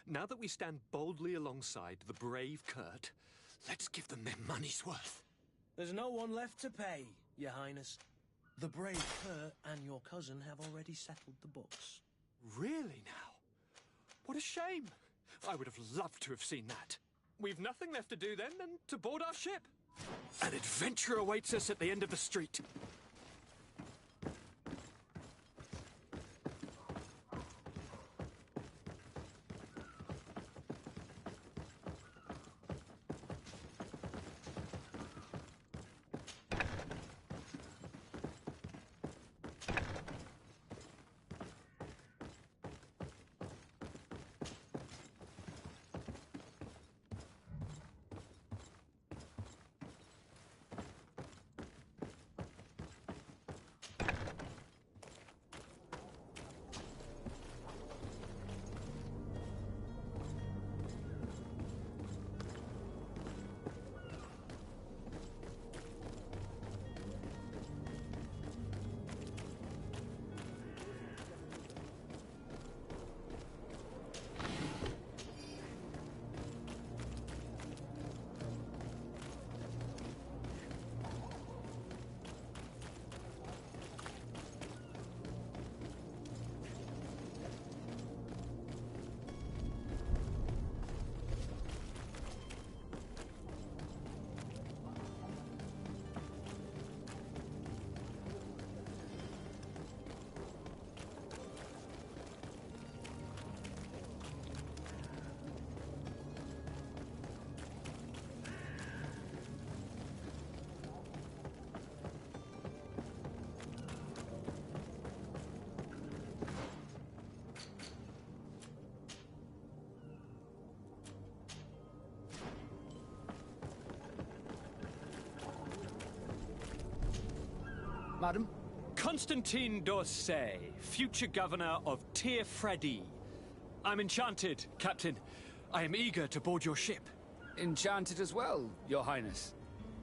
Now that we stand boldly alongside the brave Kurt, let's give them their money's worth. There's no one left to pay, Your Highness. The brave Kurt and your cousin have already settled the books. Really now? What a shame. I would have loved to have seen that. We've nothing left to do then than to board our ship. An adventure awaits us at the end of the street. Madam? Constantine d'Orsay, future governor of Tir-Freddy. I'm enchanted, Captain. I am eager to board your ship. Enchanted as well, Your Highness.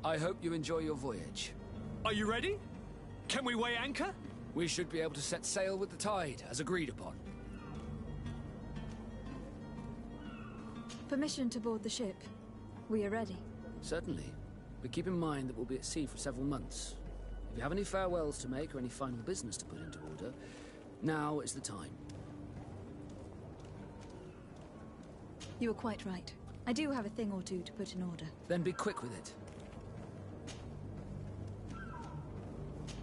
I hope you enjoy your voyage. Are you ready? Can we weigh anchor? We should be able to set sail with the tide, as agreed upon. Permission to board the ship. We are ready. Certainly. But keep in mind that we'll be at sea for several months. If you have any farewells to make or any final business to put into order, now is the time. You are quite right. I do have a thing or two to put in order. Then be quick with it.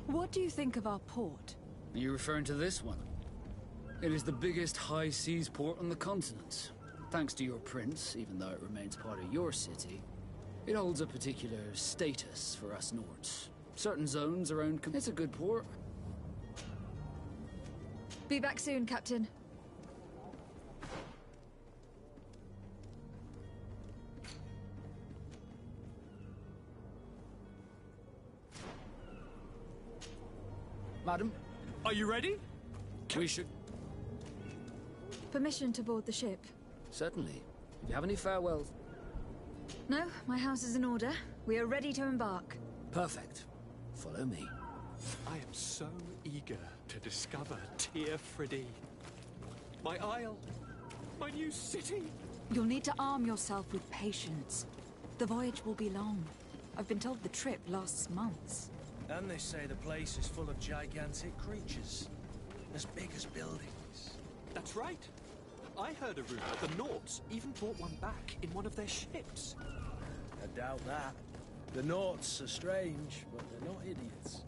What do you think of our port? Are you referring to this one? It is the biggest high seas port on the continent. Thanks to your prince, even though it remains part of your city, it holds a particular status for us Nords. Certain zones are owned... It's a good port. Be back soon, Captain. Madam, Are you ready? we should... Permission to board the ship? Certainly. Do you have any farewells? No, my house is in order. We are ready to embark. Perfect. Follow me. I am so eager to discover Tear Friddy. My isle. My new city. You'll need to arm yourself with patience. The voyage will be long. I've been told the trip lasts months. And they say the place is full of gigantic creatures. As big as buildings. That's right. I heard a rumor the Nauts even brought one back in one of their ships. I doubt that. The Nauts are strange, but they're not idiots.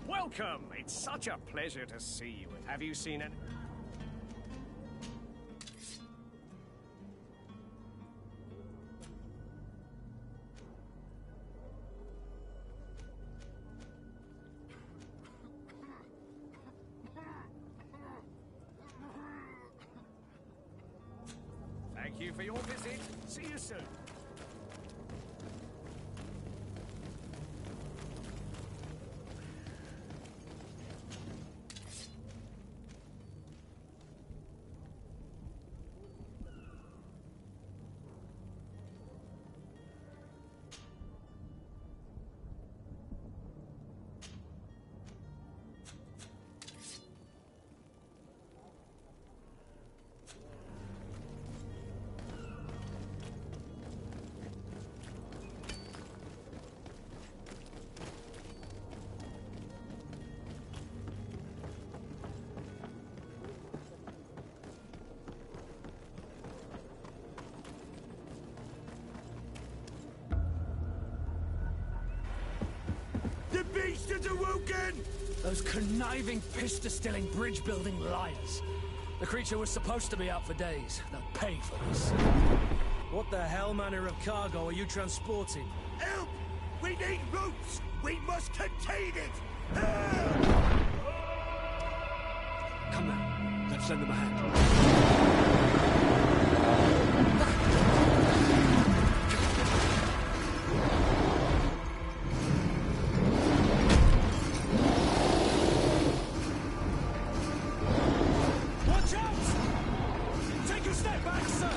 Welcome! It's such a pleasure to see you. Have you seen it? Thank you for your visit. See you soon. The beast is awoken! Those conniving, pista-stilling, bridge-building liars. The creature was supposed to be out for days. They'll pay for this. What the hell manner of cargo are you transporting? Help! We need routes! We must contain it! Help! Come now. Let's lend them a hand. Watch out! Take a step back, sir!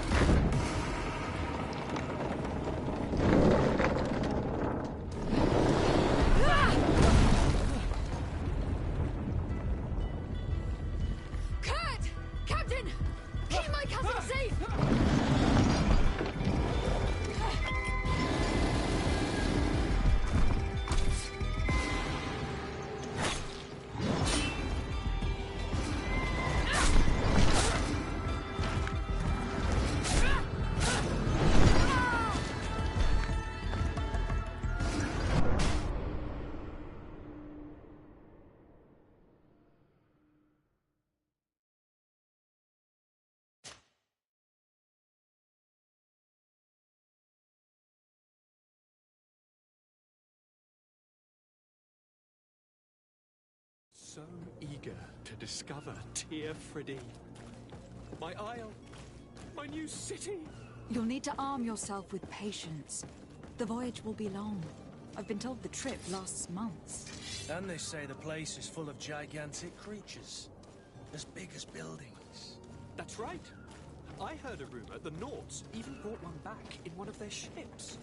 Kurt! Captain! Keep my cousin safe! So eager to discover Tear Friddy. My isle. My new city. You'll need to arm yourself with patience. The voyage will be long. I've been told the trip lasts months. And they say the place is full of gigantic creatures. As big as buildings. That's right. I heard a rumor the Nauts even brought one back in one of their ships.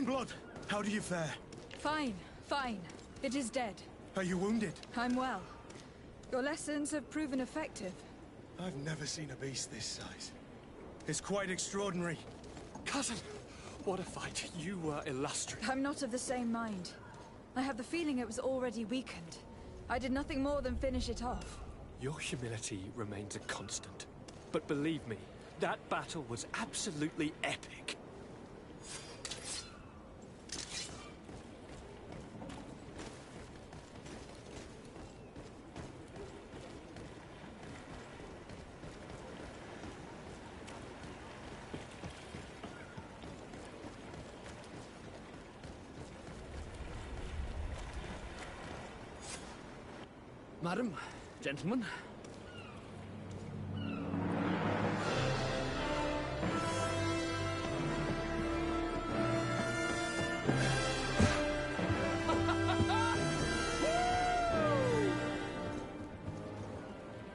Blood, how do you fare? Fine, fine. It is dead. Are you wounded? I'm well. Your lessons have proven effective. I've never seen a beast this size. It's quite extraordinary. Cousin, what a fight. You were illustrious. I'm not of the same mind. I have the feeling it was already weakened. I did nothing more than finish it off. Your humility remains a constant. But believe me, that battle was absolutely epic. Madam, gentlemen.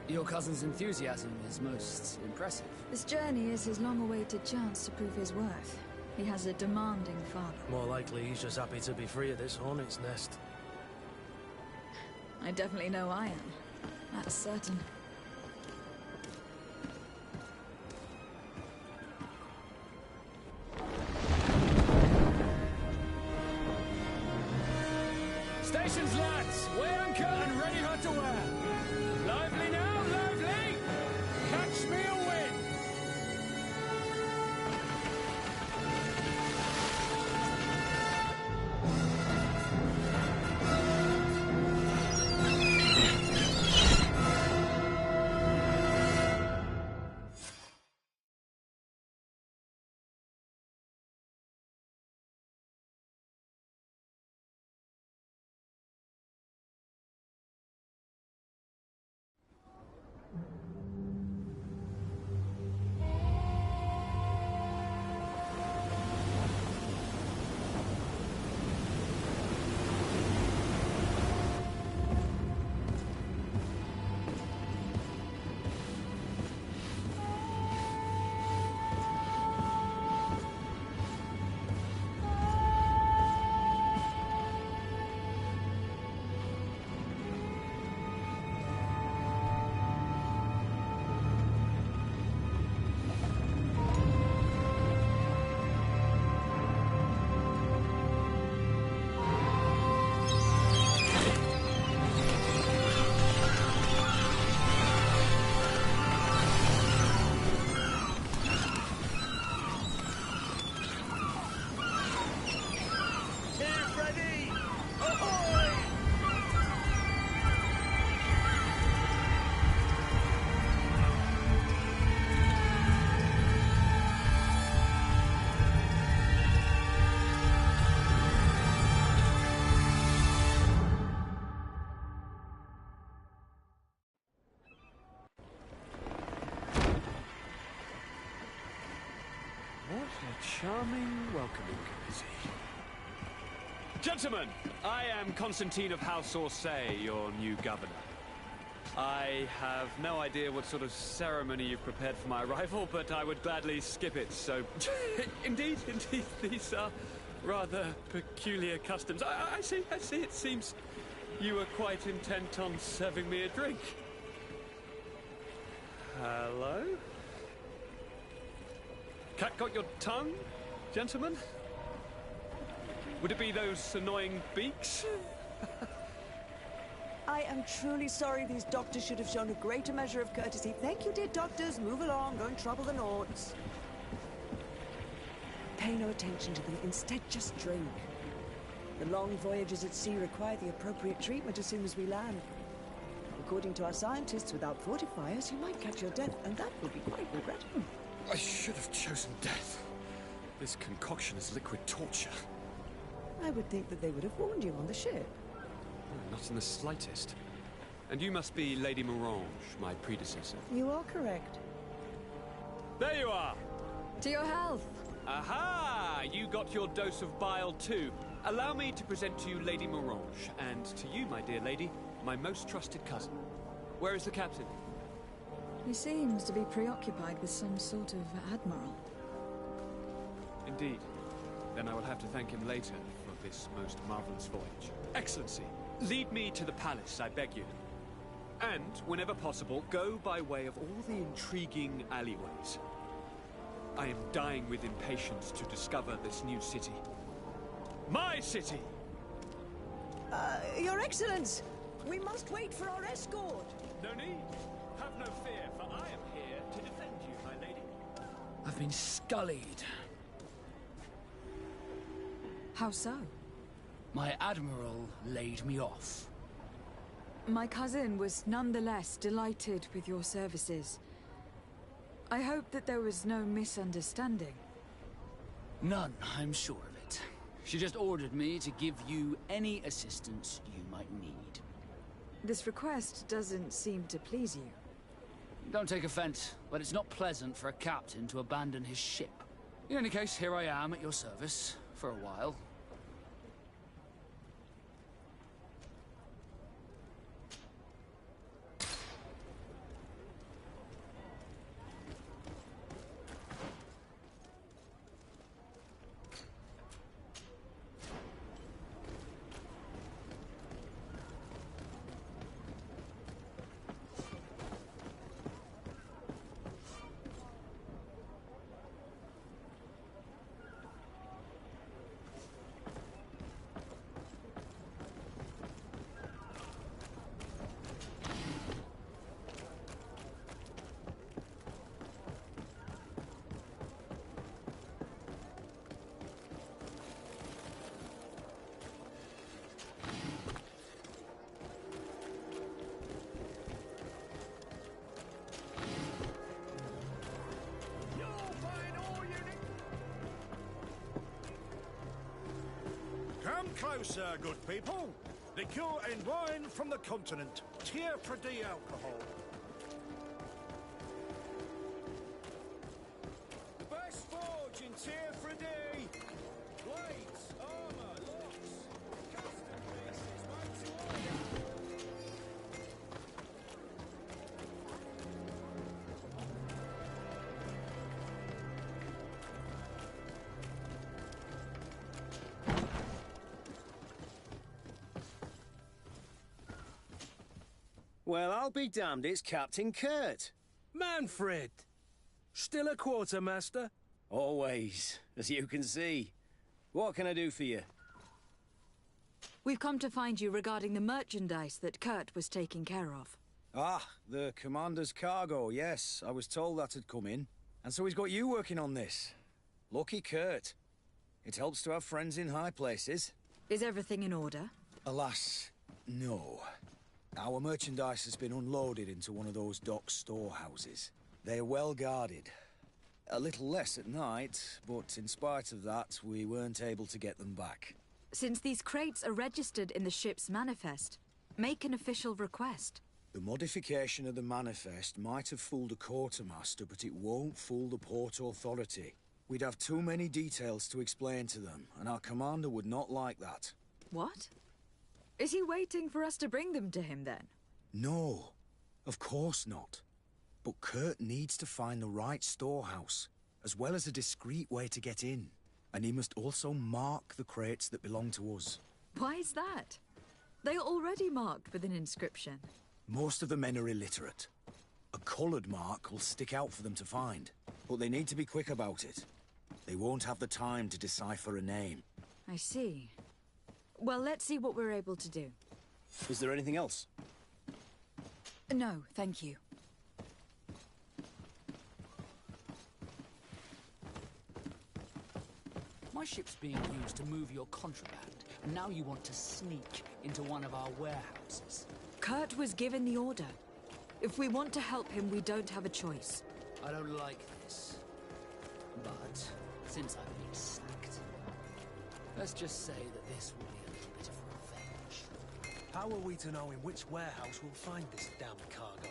Your cousin's enthusiasm is most impressive. This journey is his long-awaited chance to prove his worth. He has a demanding father. More likely he's just happy to be free of this hornet's nest. I definitely know I am. That's certain. Stations, lads! Weigh anchor and ready her to wear. Lively now, lively! Catch me a wind! Charming welcoming committee. Gentlemen, I am Constantine of House Orsay, your new governor. I have no idea what sort of ceremony you've prepared for my arrival, but I would gladly skip it, so... indeed, these are rather peculiar customs. I see, it seems you were quite intent on serving me a drink. Hello? Cat got your tongue, gentlemen? Would it be those annoying beaks? I am truly sorry. These doctors should have shown a greater measure of courtesy. Thank you, dear doctors. Move along. Don't trouble the Nords. Pay no attention to them. Instead, just drink. The long voyages at sea require the appropriate treatment as soon as we land. According to our scientists, without fortifiers, you might catch your death, and that would be quite regrettable. I should have chosen death. This concoction is liquid torture. I would think that they would have warned you on the ship. Not in the slightest. And you must be Lady Morange, my predecessor. You are correct. There you are! To your health! Aha! You got your dose of bile too. Allow me to present to you Lady Morange, and to you, my dear lady, my most trusted cousin. Where is the captain? He seems to be preoccupied with some sort of admiral. Indeed. then I will have to thank him later for this most marvelous voyage. Excellency, lead me to the palace, I beg you. And, whenever possible, go by way of all the intriguing alleyways. I am dying with impatience to discover this new city. My city! Your Excellence! We must wait for our escort! No need. Have no fear, for I am here to defend you, my lady. I've been scullied. How so? My admiral laid me off. My cousin was nonetheless delighted with your services. I hope that there was no misunderstanding. None, I'm sure of it. She just ordered me to give you any assistance you might need. This request doesn't seem to please you. Don't take offense, but it's not pleasant for a captain to abandon his ship. In any case, here I am at your service, for a while. Come closer, good people. Liqueur and wine from the continent. Tier for the alcohol. The best forge in Tier for D. Blades, armor, locks, custom pieces made to order. Well, I'll be damned, it's Captain Kurt. Manfred! Still a quartermaster? Always, as you can see. What can I do for you? We've come to find you regarding the merchandise that Kurt was taking care of. Ah, the commander's cargo, yes. I was told that had come in. And so he's got you working on this. Lucky Kurt. It helps to have friends in high places. Is everything in order? Alas, no. Our merchandise has been unloaded into one of those dock storehouses. They are well guarded. A little less at night, but in spite of that, we weren't able to get them back. Since these crates are registered in the ship's manifest, make an official request. The modification of the manifest might have fooled a quartermaster, but it won't fool the Port Authority. We'd have too many details to explain to them, and our commander would not like that. What? Is he waiting for us to bring them to him, then? No, of course not. But Kurt needs to find the right storehouse, as well as a discreet way to get in. And he must also mark the crates that belong to us. Why is that? They are already marked with an inscription. Most of the men are illiterate. A coloured mark will stick out for them to find, but they need to be quick about it. They won't have the time to decipher a name. I see. Well, let's see what we're able to do. Is there anything else? No, thank you. My ship's being used to move your contraband, and now you want to sneak into one of our warehouses. Kurt was given the order. If we want to help him, we don't have a choice. I don't like this. But, since I've been sacked, let's just say that this will be a little bit of revenge. How are we to know in which warehouse we'll find this damned cargo?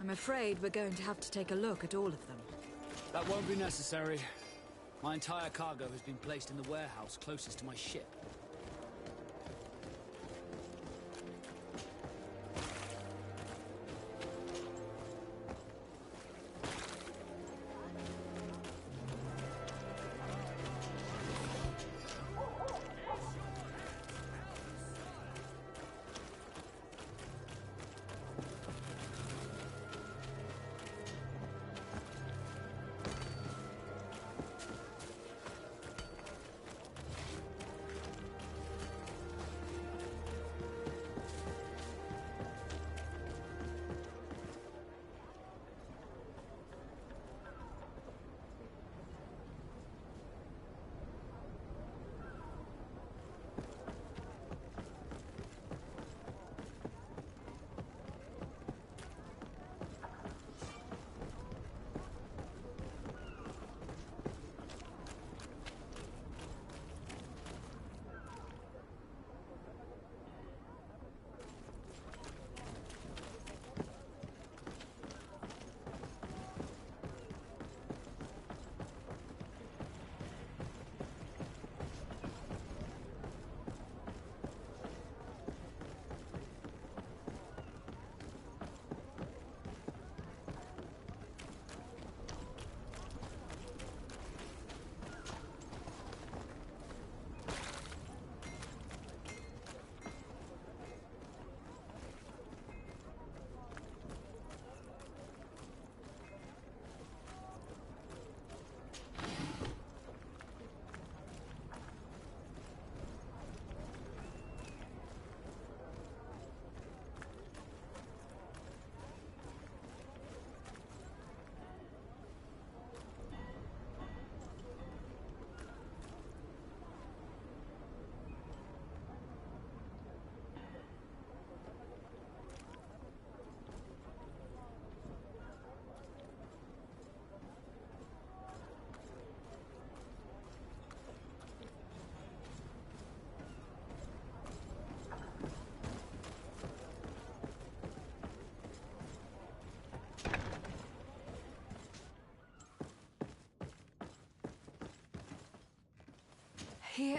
I'm afraid we're going to have to take a look at all of them. That won't be necessary. My entire cargo has been placed in the warehouse closest to my ship.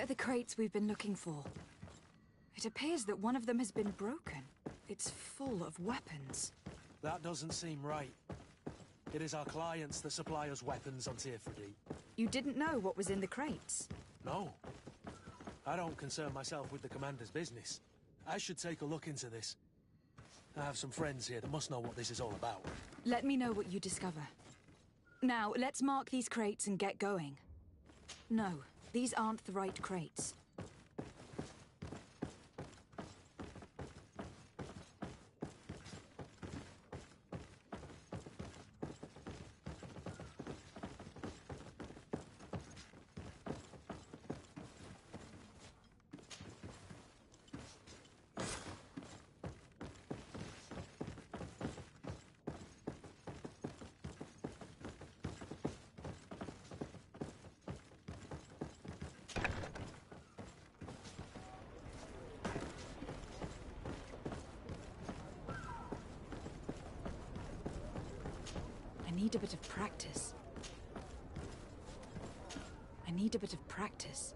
are the crates we've been looking for. It appears that one of them has been broken. It's full of weapons. That doesn't seem right. It is our clients that supply us weapons on Tirfredi. You didn't know what was in the crates? No. I don't concern myself with the commander's business. I should take a look into this. I have some friends here that must know what this is all about. Let me know what you discover. Now, let's mark these crates and get going. No, these aren't the right crates. I need a bit of practice. I need a bit of practice.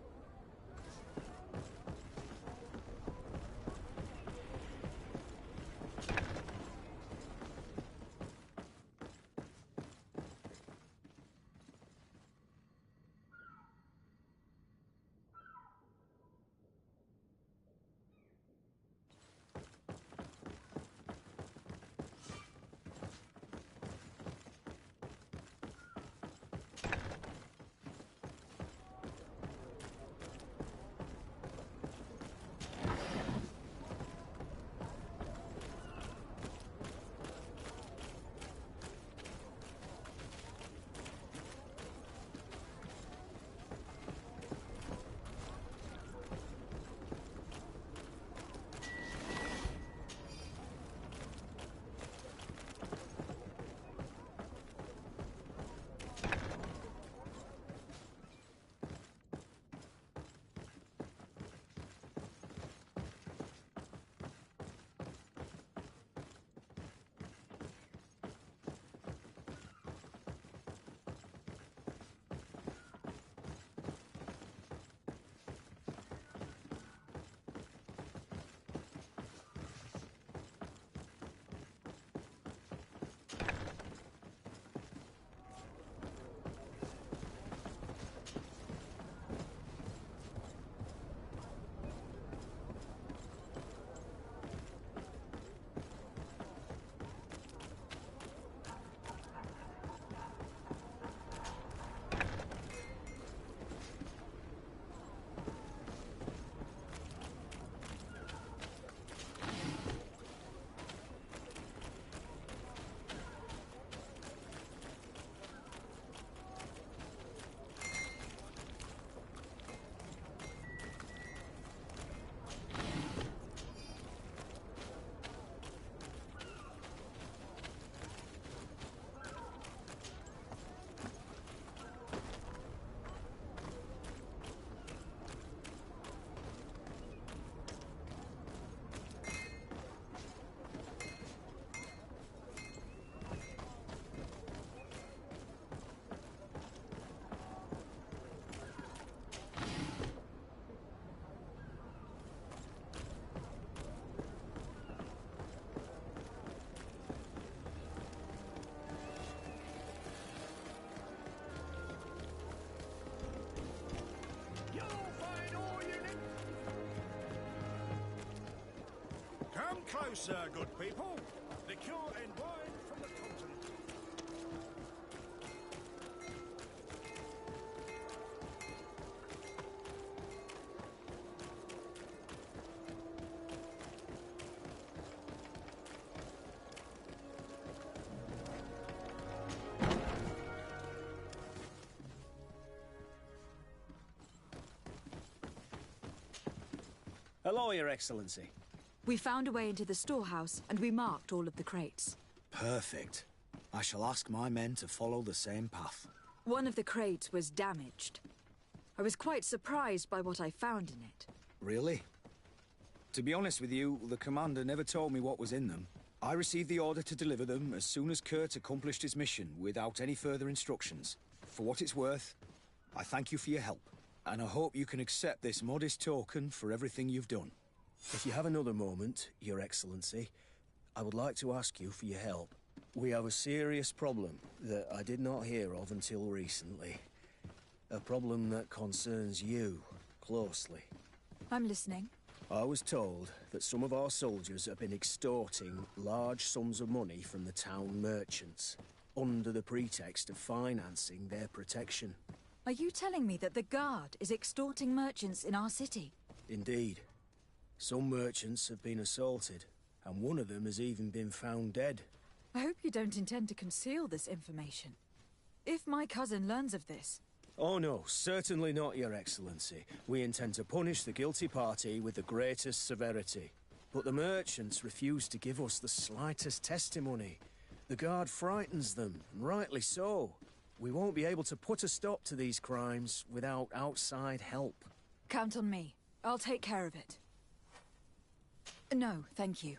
Come closer, good people. Liqueur and wine from the continent. Hello, Your Excellency. We found a way into the storehouse, and we marked all of the crates. Perfect. I shall ask my men to follow the same path. One of the crates was damaged. I was quite surprised by what I found in it. Really? To be honest with you, the commander never told me what was in them. I received the order to deliver them as soon as Kurt accomplished his mission, without any further instructions. For what it's worth, I thank you for your help. And I hope you can accept this modest token for everything you've done. If you have another moment, Your Excellency, I would like to ask you for your help. We have a serious problem that I did not hear of until recently. A problem that concerns you closely. I'm listening. I was told that some of our soldiers have been extorting large sums of money from the town merchants, under the pretext of financing their protection. Are you telling me that the Guard is extorting merchants in our city? Indeed. Some merchants have been assaulted, and one of them has even been found dead. I hope you don't intend to conceal this information. If my cousin learns of this... Oh no, certainly not, Your Excellency. We intend to punish the guilty party with the greatest severity. But the merchants refuse to give us the slightest testimony. The Guard frightens them, and rightly so. We won't be able to put a stop to these crimes without outside help. Count on me. I'll take care of it. No, thank you.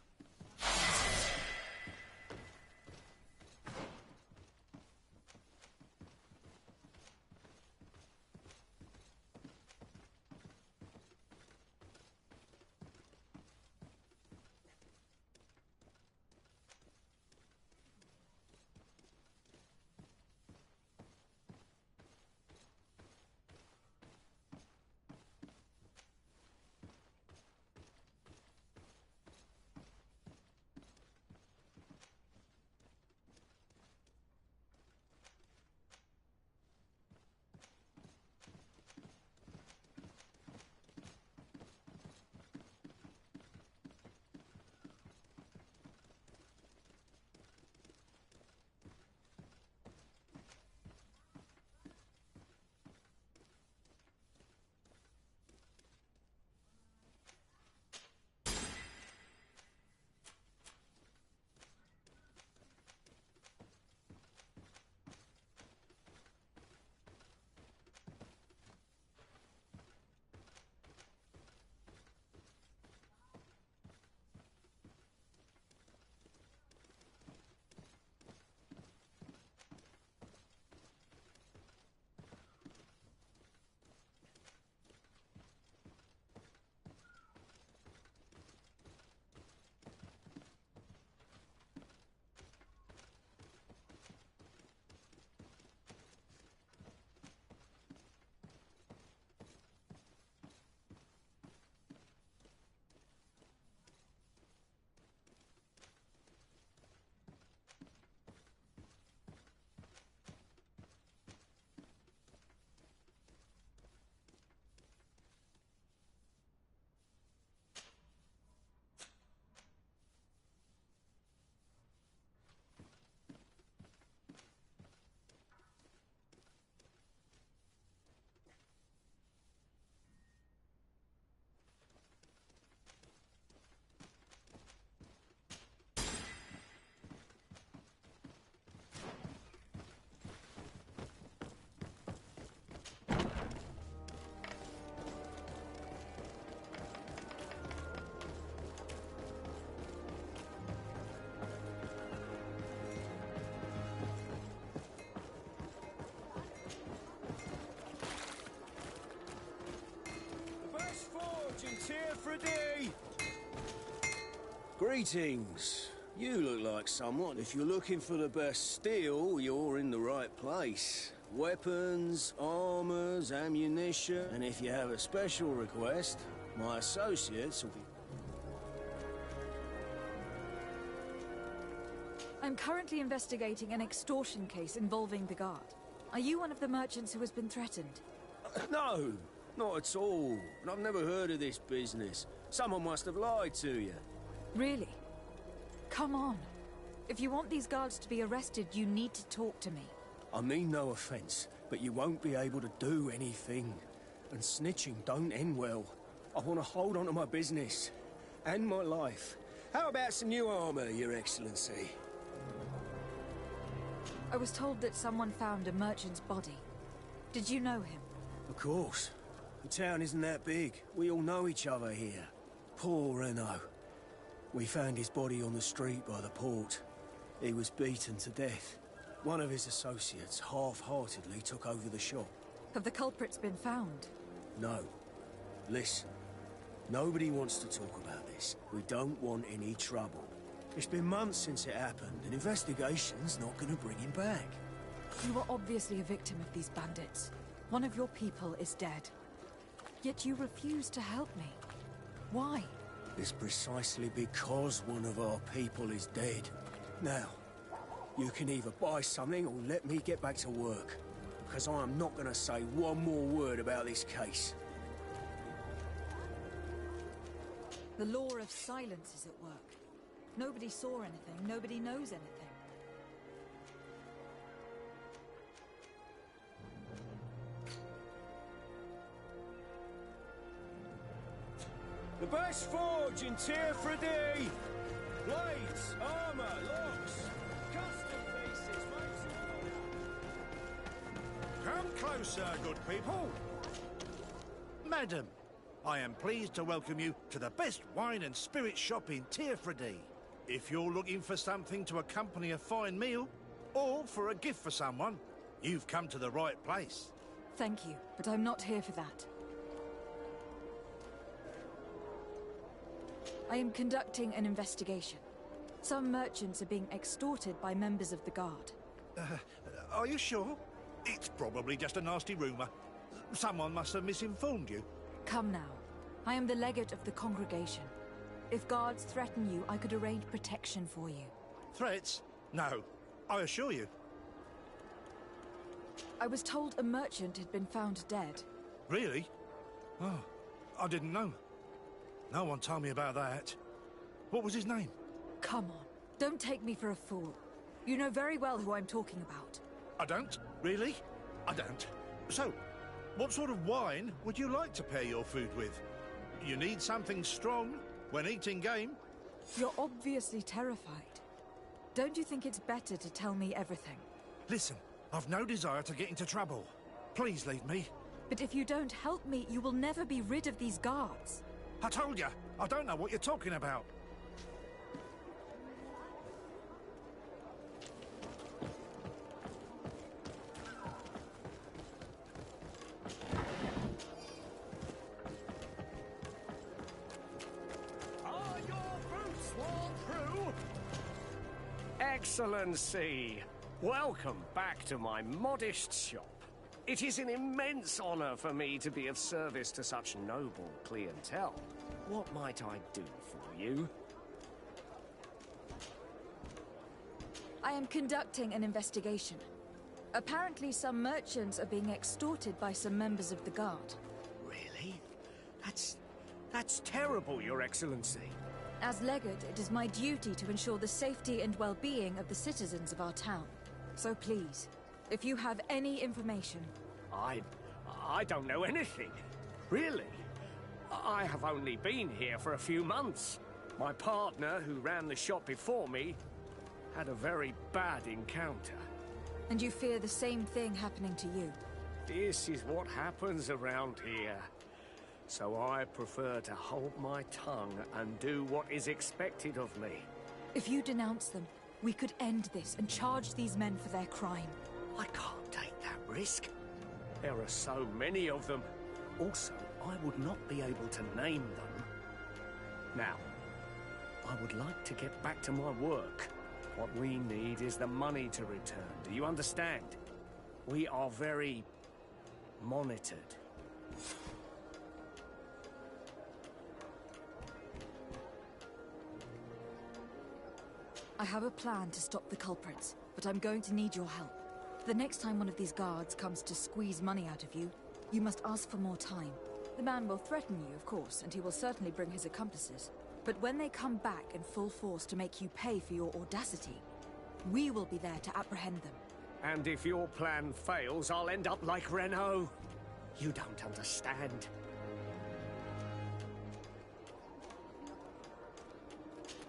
Here for a day. Greetings. You look like someone. If you're looking for the best steel, you're in the right place. Weapons, armors, ammunition, and if you have a special request, my associates will be... I'm currently investigating an extortion case involving the Guard. Are you one of the merchants who has been threatened? No, not at all. I've never heard of this business. Someone must have lied to you. Really? Come on. If you want these guards to be arrested, you need to talk to me. I mean no offense, but you won't be able to do anything. And snitching don't end well. I want to hold on to my business. And my life. How about some new armor, Your Excellency? I was told that someone found a merchant's body. Did you know him? Of course. The town isn't that big. We all know each other here. Poor Renault. We found his body on the street by the port. He was beaten to death. One of his associates half-heartedly took over the shop. Have the culprits been found? No. Listen. Nobody wants to talk about this. We don't want any trouble. It's been months since it happened. An investigation's not gonna bring him back. You were obviously a victim of these bandits. One of your people is dead. Yet you refuse to help me. Why? It's precisely because one of our people is dead. Now, you can either buy something or let me get back to work. Because I am not gonna say one more word about this case. The law of silence is at work. Nobody saw anything, nobody knows anything. The best forge in Tier 3D! Blades, armor, locks, custom pieces, made to order. Come closer, good people. Madam, I am pleased to welcome you to the best wine and spirit shop in Tier 3D. If you're looking for something to accompany a fine meal, or for a gift for someone, you've come to the right place. Thank you, but I'm not here for that. I am conducting an investigation. Some merchants are being extorted by members of the Guard. Are you sure? It's probably just a nasty rumour. Someone must have misinformed you. Come now. I am the legate of the congregation. If guards threaten you, I could arrange protection for you. Threats? No, I assure you. I was told a merchant had been found dead. Really? Oh, I didn't know. No one told me about that. What was his name? Come on, don't take me for a fool. You know very well who I'm talking about. I don't? Really? I don't. So, what sort of wine would you like to pair your food with? You need something strong when eating game? You're obviously terrified. Don't you think it's better to tell me everything? Listen, I've no desire to get into trouble. Please leave me. But if you don't help me, you will never be rid of these guards. I told you, I don't know what you're talking about. Are your boots worn through? Excellency, welcome back to my modest shop. It is an immense honor for me to be of service to such noble clientele. What might I do for you? I am conducting an investigation. Apparently some merchants are being extorted by some members of the Guard. Really? That's terrible, Your Excellency. As legate, it is my duty to ensure the safety and well-being of the citizens of our town. So please, if you have any information... I don't know anything. Really? I have only been here for a few months. My partner, who ran the shop before me, had a very bad encounter. And you fear the same thing happening to you? This is what happens around here. So I prefer to hold my tongue and do what is expected of me. If you denounce them, we could end this and charge these men for their crime. I can't take that risk. There are so many of them. Also, I would not be able to name them. Now, I would like to get back to my work. What we need is the money to return. Do you understand? We are very monitored. I have a plan to stop the culprits, but I'm going to need your help. The next time one of these guards comes to squeeze money out of you, you must ask for more time. The man will threaten you, of course, and he will certainly bring his accomplices. But when they come back in full force to make you pay for your audacity, we will be there to apprehend them. And if your plan fails, I'll end up like Renault. You don't understand.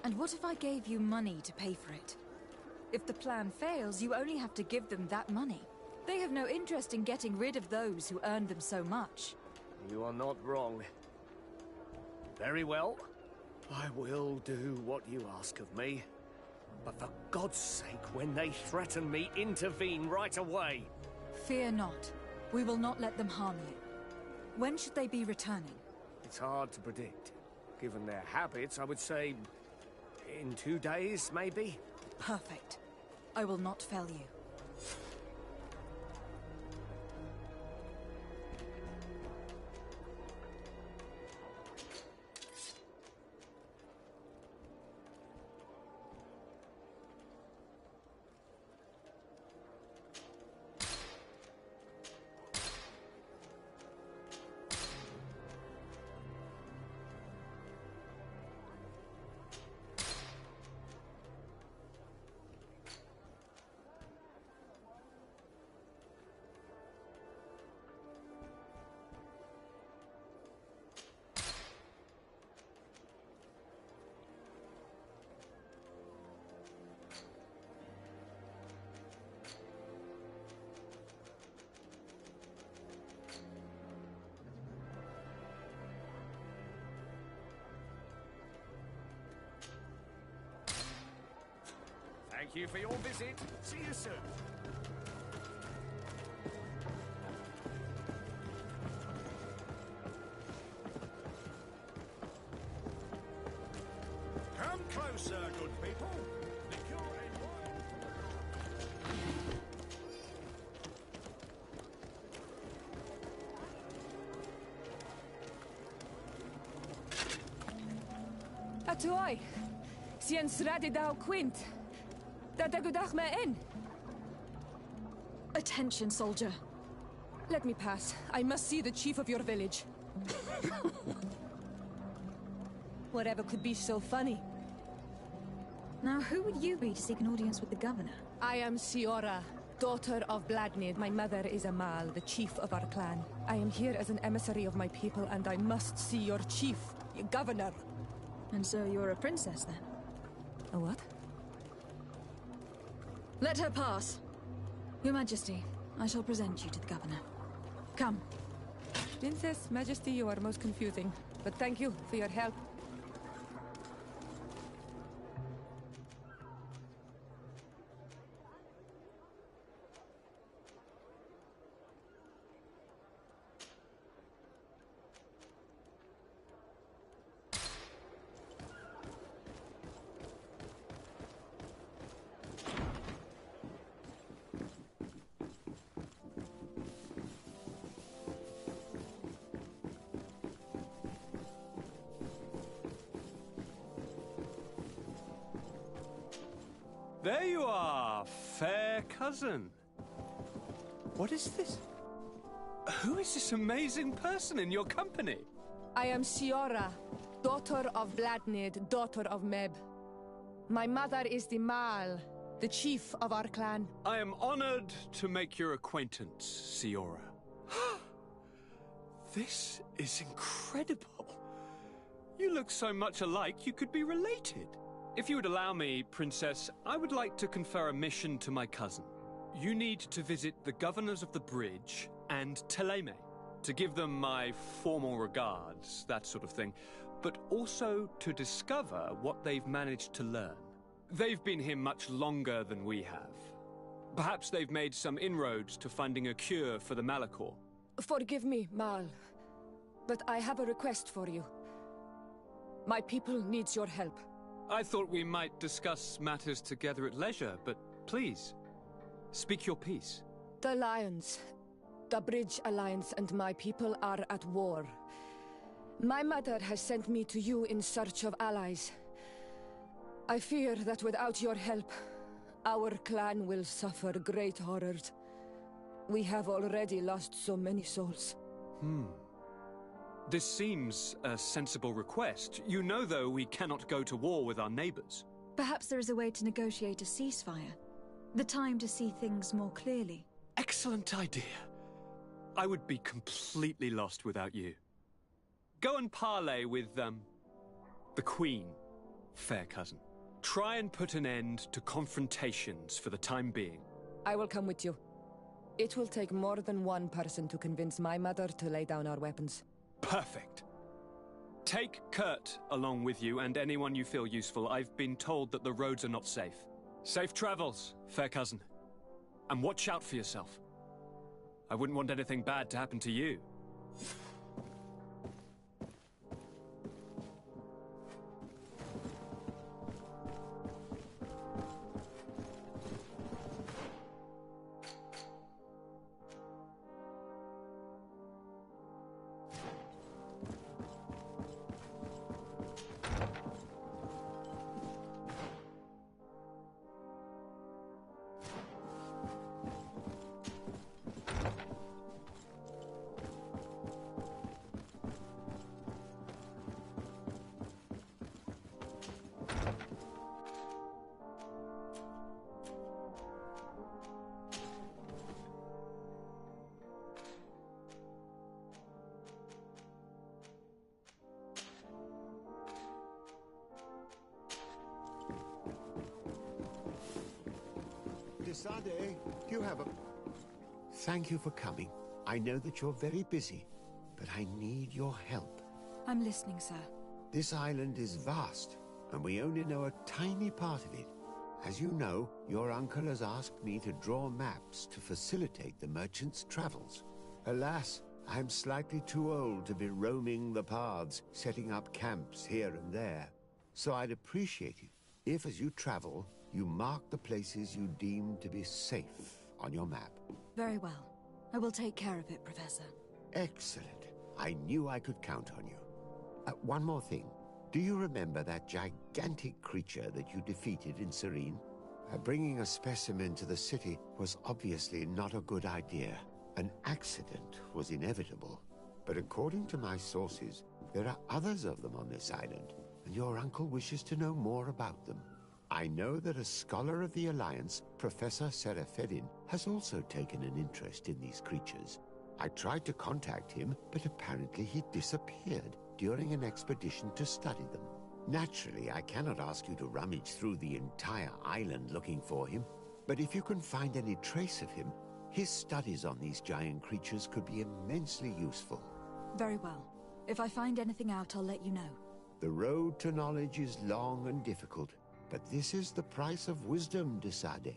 And what if I gave you money to pay for it? If the plan fails, you only have to give them that money. They have no interest in getting rid of those who earned them so much. You are not wrong. Very well. I will do what you ask of me. But for God's sake, when they threaten me, intervene right away. Fear not. We will not let them harm you. When should they be returning? It's hard to predict. Given their habits, I would say in 2 days, maybe? Perfect. I will not fail you. Thank you for your visit. See you soon. Come closer, good people. Liquor and wine. Atuai, sien sradi dau quint. Dadagudach me in. Attention, soldier. Let me pass. I must see the chief of your village. Whatever could be so funny. Now, who would you be to seek an audience with the governor? I am Siora, daughter of Bladnid. My mother is Amal, the chief of our clan. I am here as an emissary of my people, and I must see your chief, your governor. And so you're a princess, then? A what? Let her pass. Your Majesty, I shall present you to the governor. Come. Princess, Majesty, you are most confusing. But thank you for your help. There you are, fair cousin. What is this? Who is this amazing person in your company? I am Siora, daughter of Bladnid, daughter of Meb. My mother is the Mal, the chief of our clan. I am honored to make your acquaintance, Siora. This is incredible. You look so much alike you could be related. If you would allow me, Princess, I would like to confer a mission to my cousin. You need to visit the governors of the bridge and Teleme to give them my formal regards, that sort of thing, but also to discover what they've managed to learn. They've been here much longer than we have. Perhaps they've made some inroads to finding a cure for the Malachor. Forgive me, Mal, but I have a request for you. My people needs your help. I thought we might discuss matters together at leisure, but please, speak your piece. The Lions, the Bridge Alliance and my people are at war. My mother has sent me to you in search of allies. I fear that without your help, our clan will suffer great horrors. We have already lost so many souls. This seems a sensible request. You know, though, we cannot go to war with our neighbors. Perhaps there is a way to negotiate a ceasefire. The time to see things more clearly. Excellent idea. I would be completely lost without you. Go and parley with, the Queen, fair cousin. Try and put an end to confrontations for the time being. I will come with you. It will take more than one person to convince my mother to lay down our weapons. Perfect. Take Kurt along with you and anyone you feel useful. I've been told that the roads are not safe. Safe travels, fair cousin. And watch out for yourself. I wouldn't want anything bad to happen to you. Sade, you have a... Thank you for coming. I know that you're very busy, but I need your help. I'm listening, sir. This island is vast, and we only know a tiny part of it. As you know, your uncle has asked me to draw maps to facilitate the merchant's travels. Alas, I'm slightly too old to be roaming the paths, setting up camps here and there. So I'd appreciate it if, as you travel, you mark the places you deem to be safe on your map. Very well. I will take care of it, Professor. Excellent. I knew I could count on you. One more thing. Do you remember that gigantic creature that you defeated in Serene? Bringing a specimen to the city was obviously not a good idea. An accident was inevitable. But according to my sources, there are others of them on this island, and your uncle wishes to know more about them. I know that a scholar of the Alliance, Professor Serafedin, has also taken an interest in these creatures. I tried to contact him, but apparently he disappeared during an expedition to study them. Naturally, I cannot ask you to rummage through the entire island looking for him, but if you can find any trace of him, his studies on these giant creatures could be immensely useful. Very well. If I find anything out, I'll let you know. The road to knowledge is long and difficult, but this is the price of wisdom, de Sade.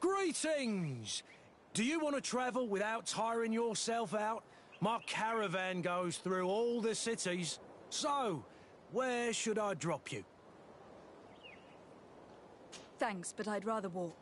Greetings! Do you want to travel without tiring yourself out? My caravan goes through all the cities. So, where should I drop you? Thanks, but I'd rather walk.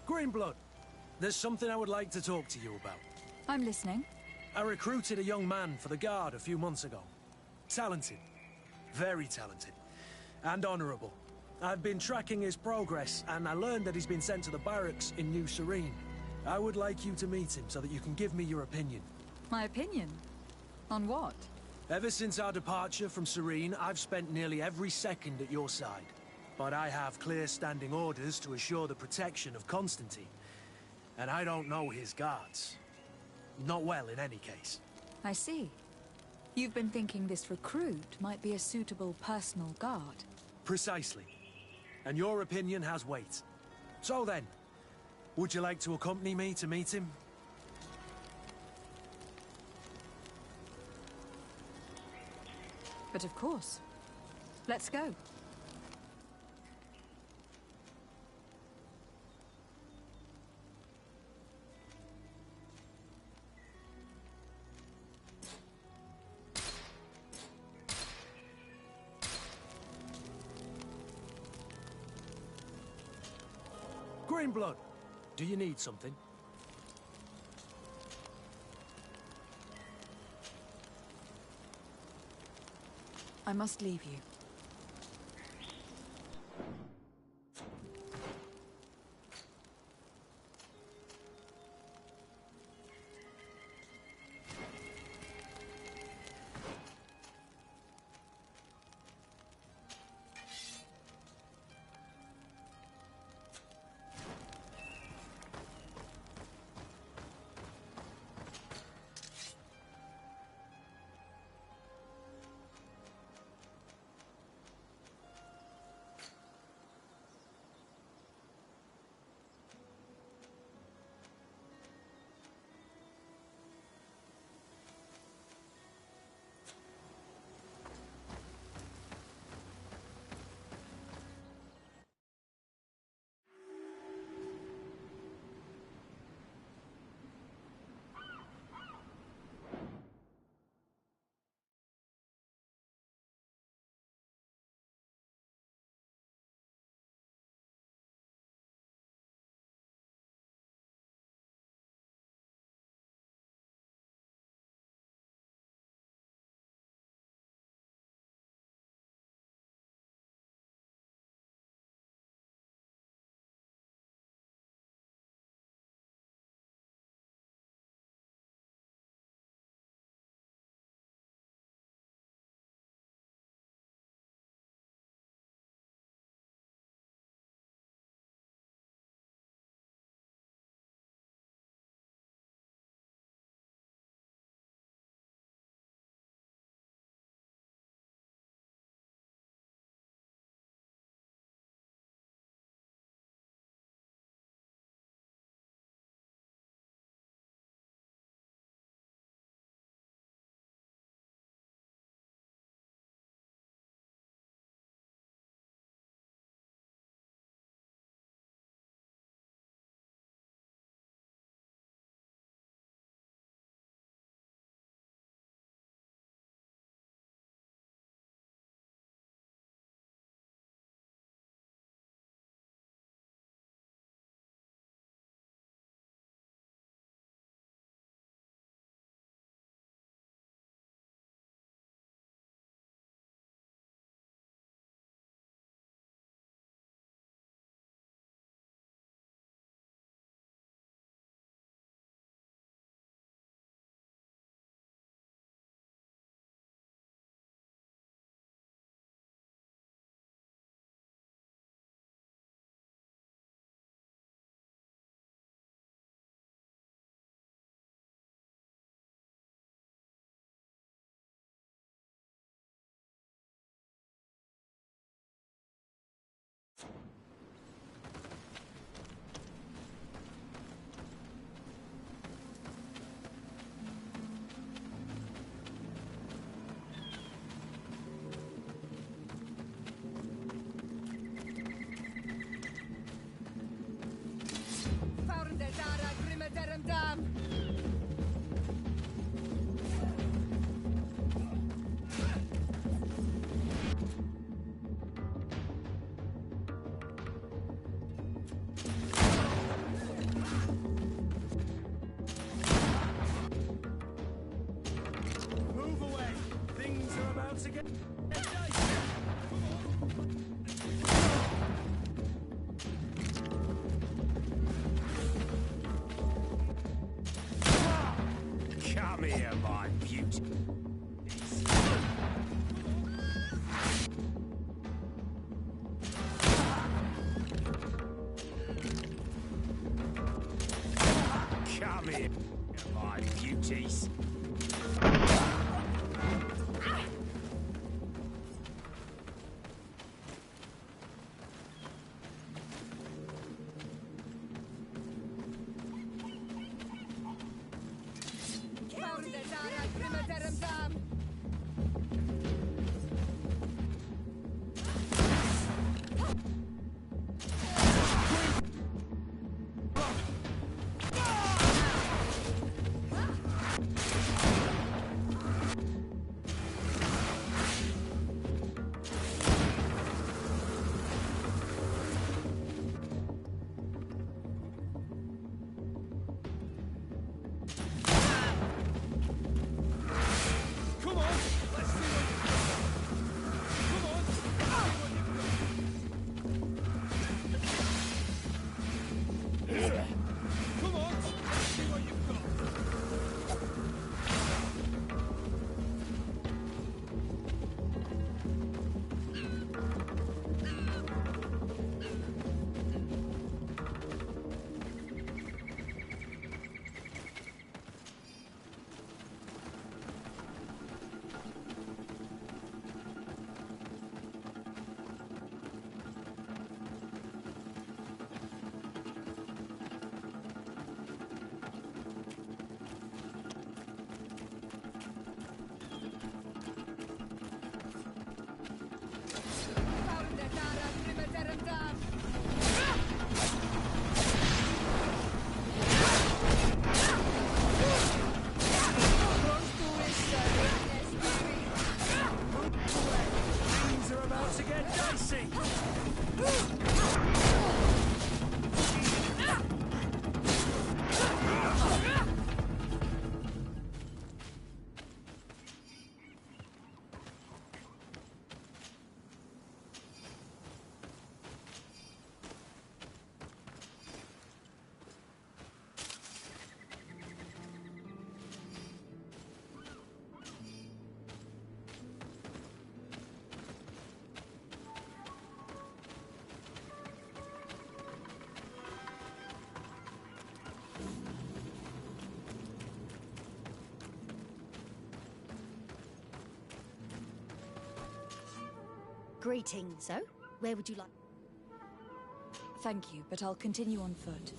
Greenblood, there's something I would like to talk to you about. I'm listening. I recruited a young man for the Guard a few months ago. Talented. Very talented. And honourable. I've been tracking his progress, and I learned that he's been sent to the barracks in New Serene. I would like you to meet him so that you can give me your opinion. My opinion? On what? Ever since our departure from Serene, I've spent nearly every second at your side. But I have clear standing orders to assure the protection of Constantine. And I don't know his guards. Not well, in any case. I see. You've been thinking this recruit might be a suitable personal guard. Precisely. And your opinion has weight. So then, would you like to accompany me to meet him? But of course. Let's go. Greenblood, do you need something? I must leave you. Move away! Things are about to get dicey! Come here, my beauty. Come here, my beauties. Greetings. So, where would you like? Thank you, but I'll continue on foot.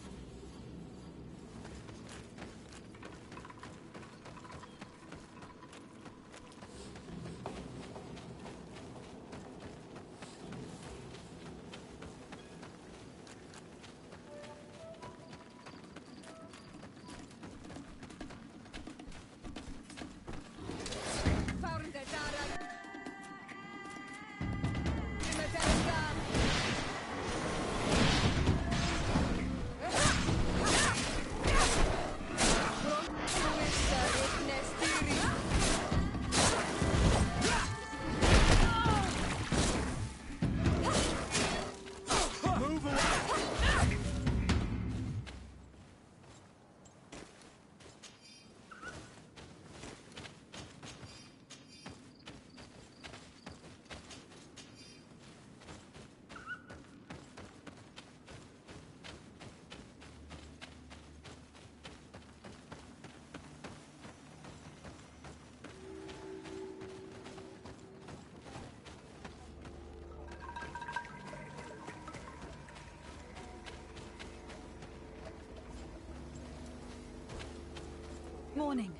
Morning.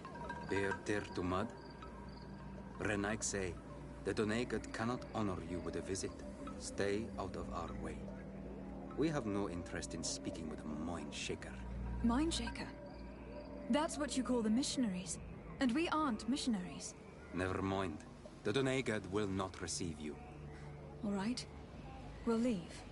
Bear there to mud? Renaik say, the Donegat cannot honor you with a visit. Stay out of our way. We have no interest in speaking with a mind shaker. Mind shaker? That's what you call the missionaries. And we aren't missionaries. Never mind. The Donegat will not receive you. All right. We'll leave.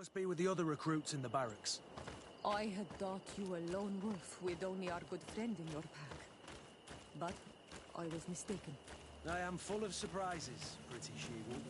must be with the other recruits in the barracks. I had thought you a lone wolf with only our good friend in your pack. But I was mistaken. I am full of surprises, pretty she-wolf.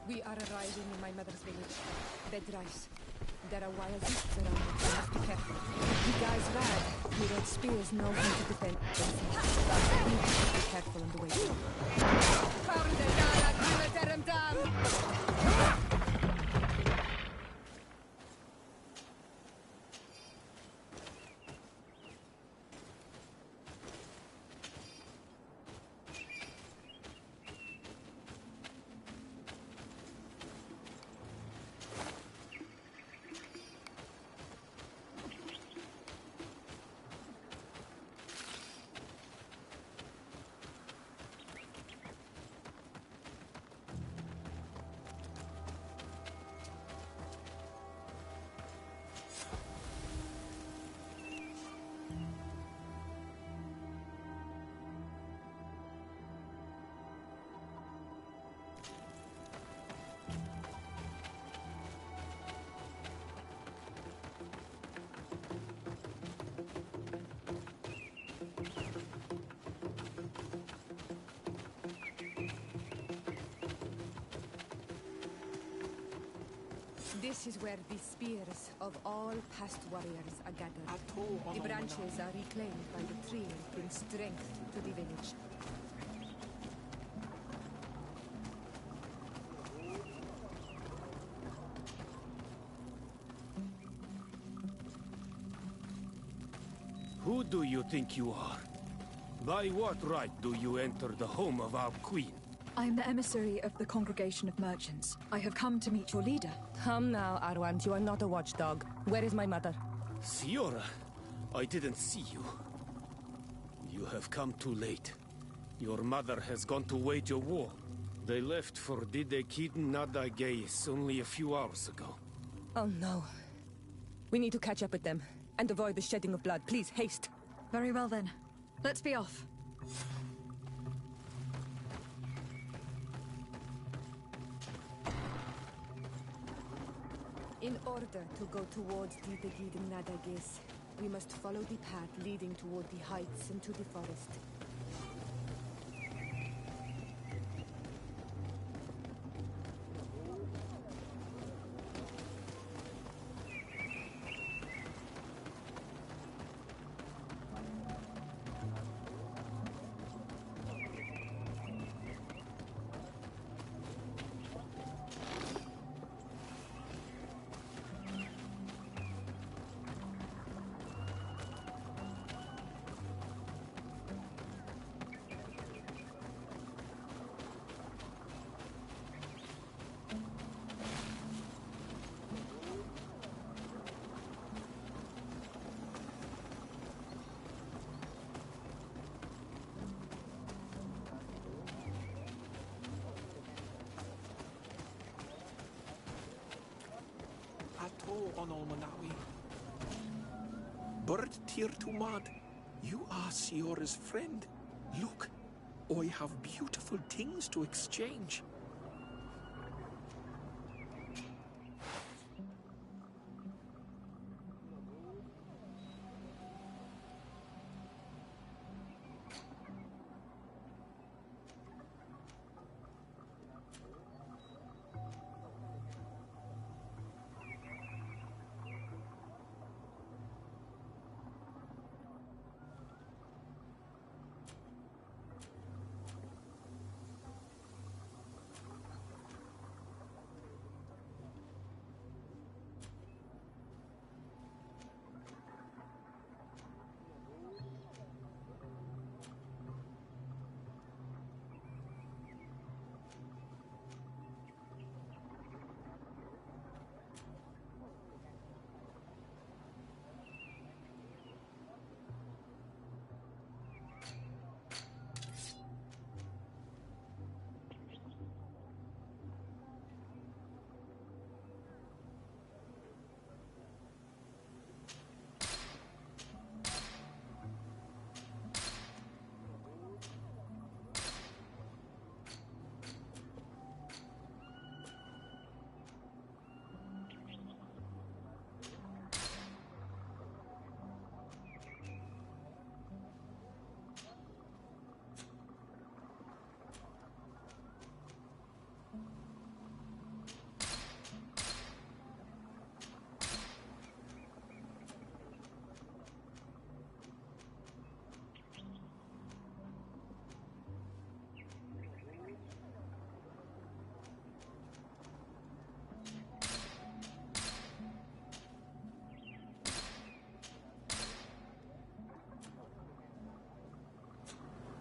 We are arriving in my mother's village, Bedrice. There are wild beasts around, we must be careful. The guy's bad. He red spears know how to defend themselves. But we have to be careful on the way through. This is where the spears of all past warriors are gathered. The branches are reclaimed by the tree and bring strength to the village. Who do you think you are? By what right do you enter the home of our queen? I'm the emissary of the Congregation of Merchants. I have come to meet your leader. Come now, Arwant. You are not a watchdog. Where is my mother? Siora, I didn't see you. You have come too late. Your mother has gone to wage a war. They left for Didekid Nadagais only a few hours ago. Oh no. We need to catch up with them and avoid the shedding of blood. Please, haste. Very well then. Let's be off. In order to go towards Didekid Nadagais, we must follow the path leading toward the heights and to the forest. On Olmanawi. Bird Tirtumad, you are Siora's friend. Look, I have beautiful things to exchange.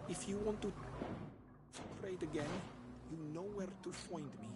If you want to trade again, you know where to find me.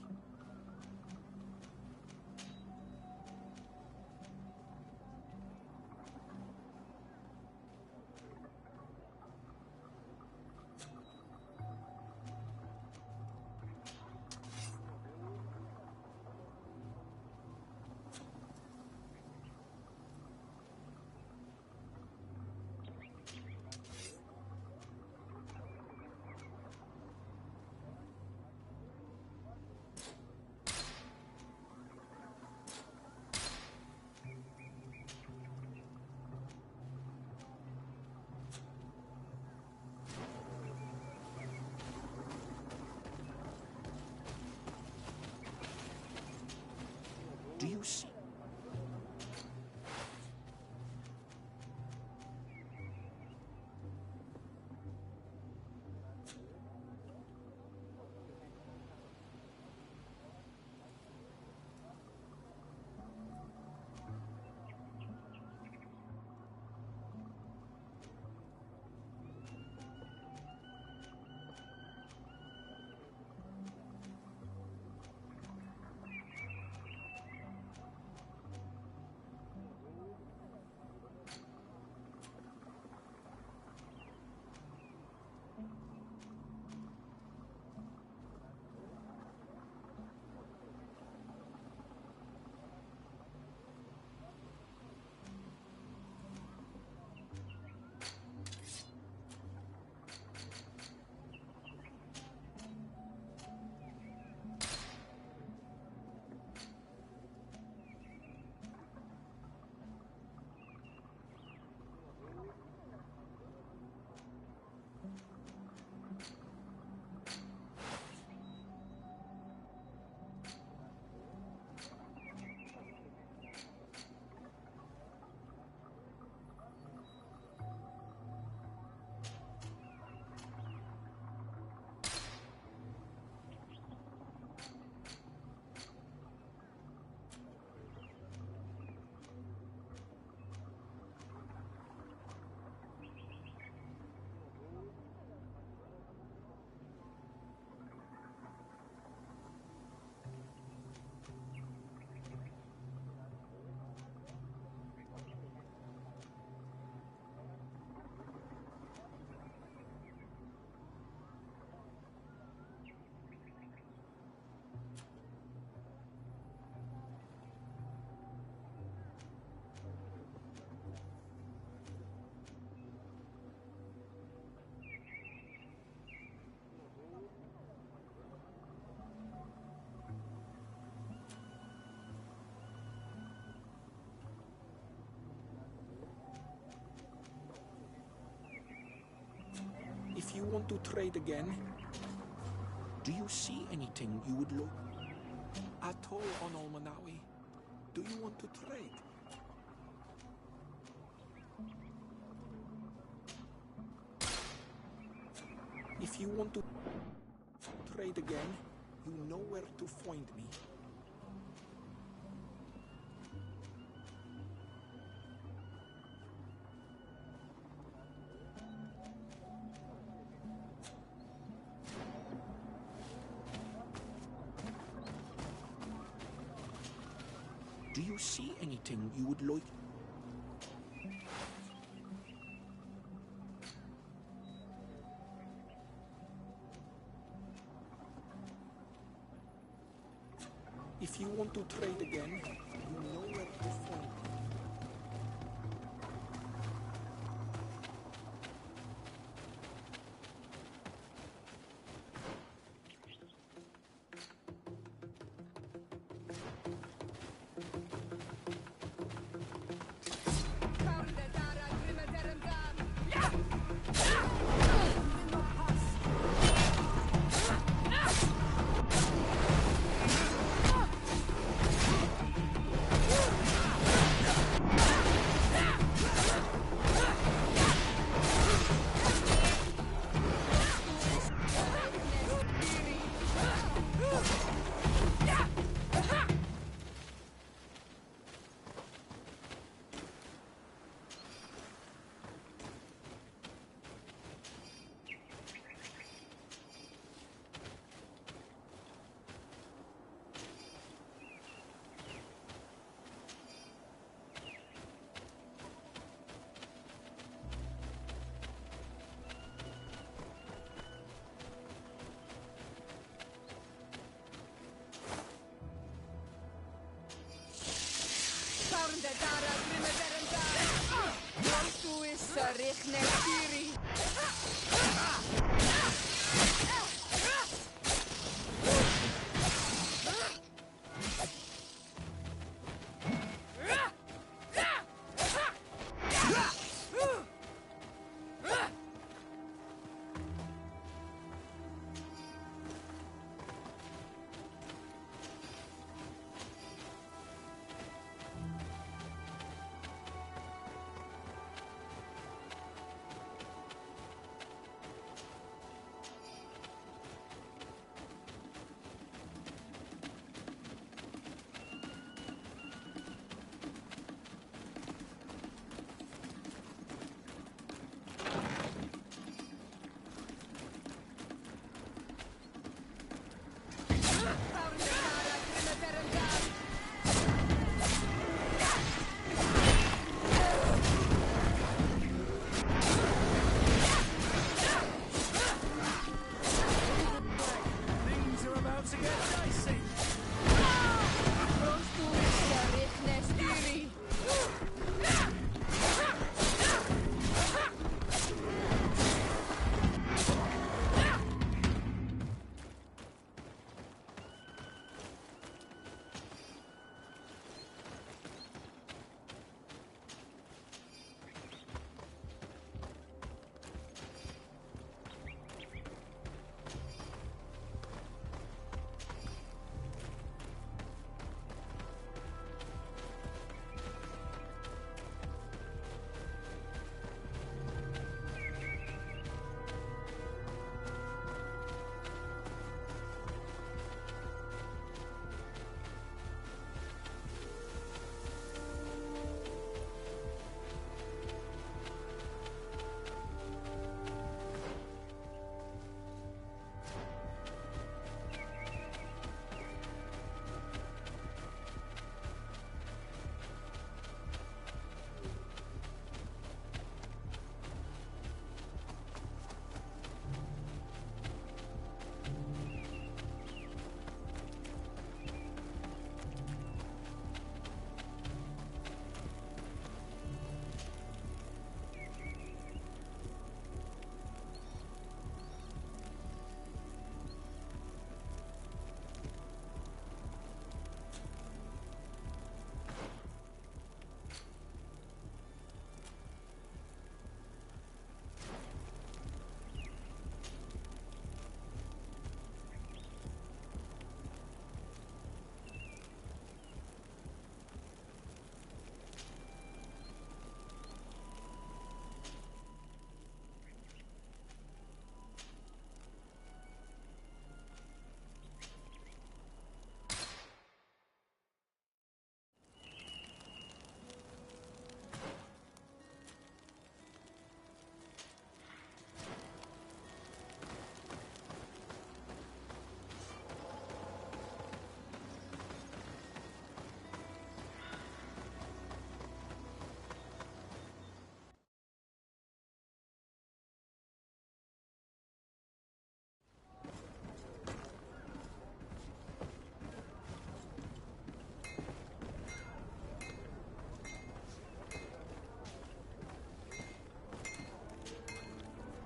Do you see? want to trade again, do you see anything you would look at all on Almanawi? Do you want to trade? If you want to trade again, you know where to find me. Do you see anything you would like? If you want to trade again, you know where to find me.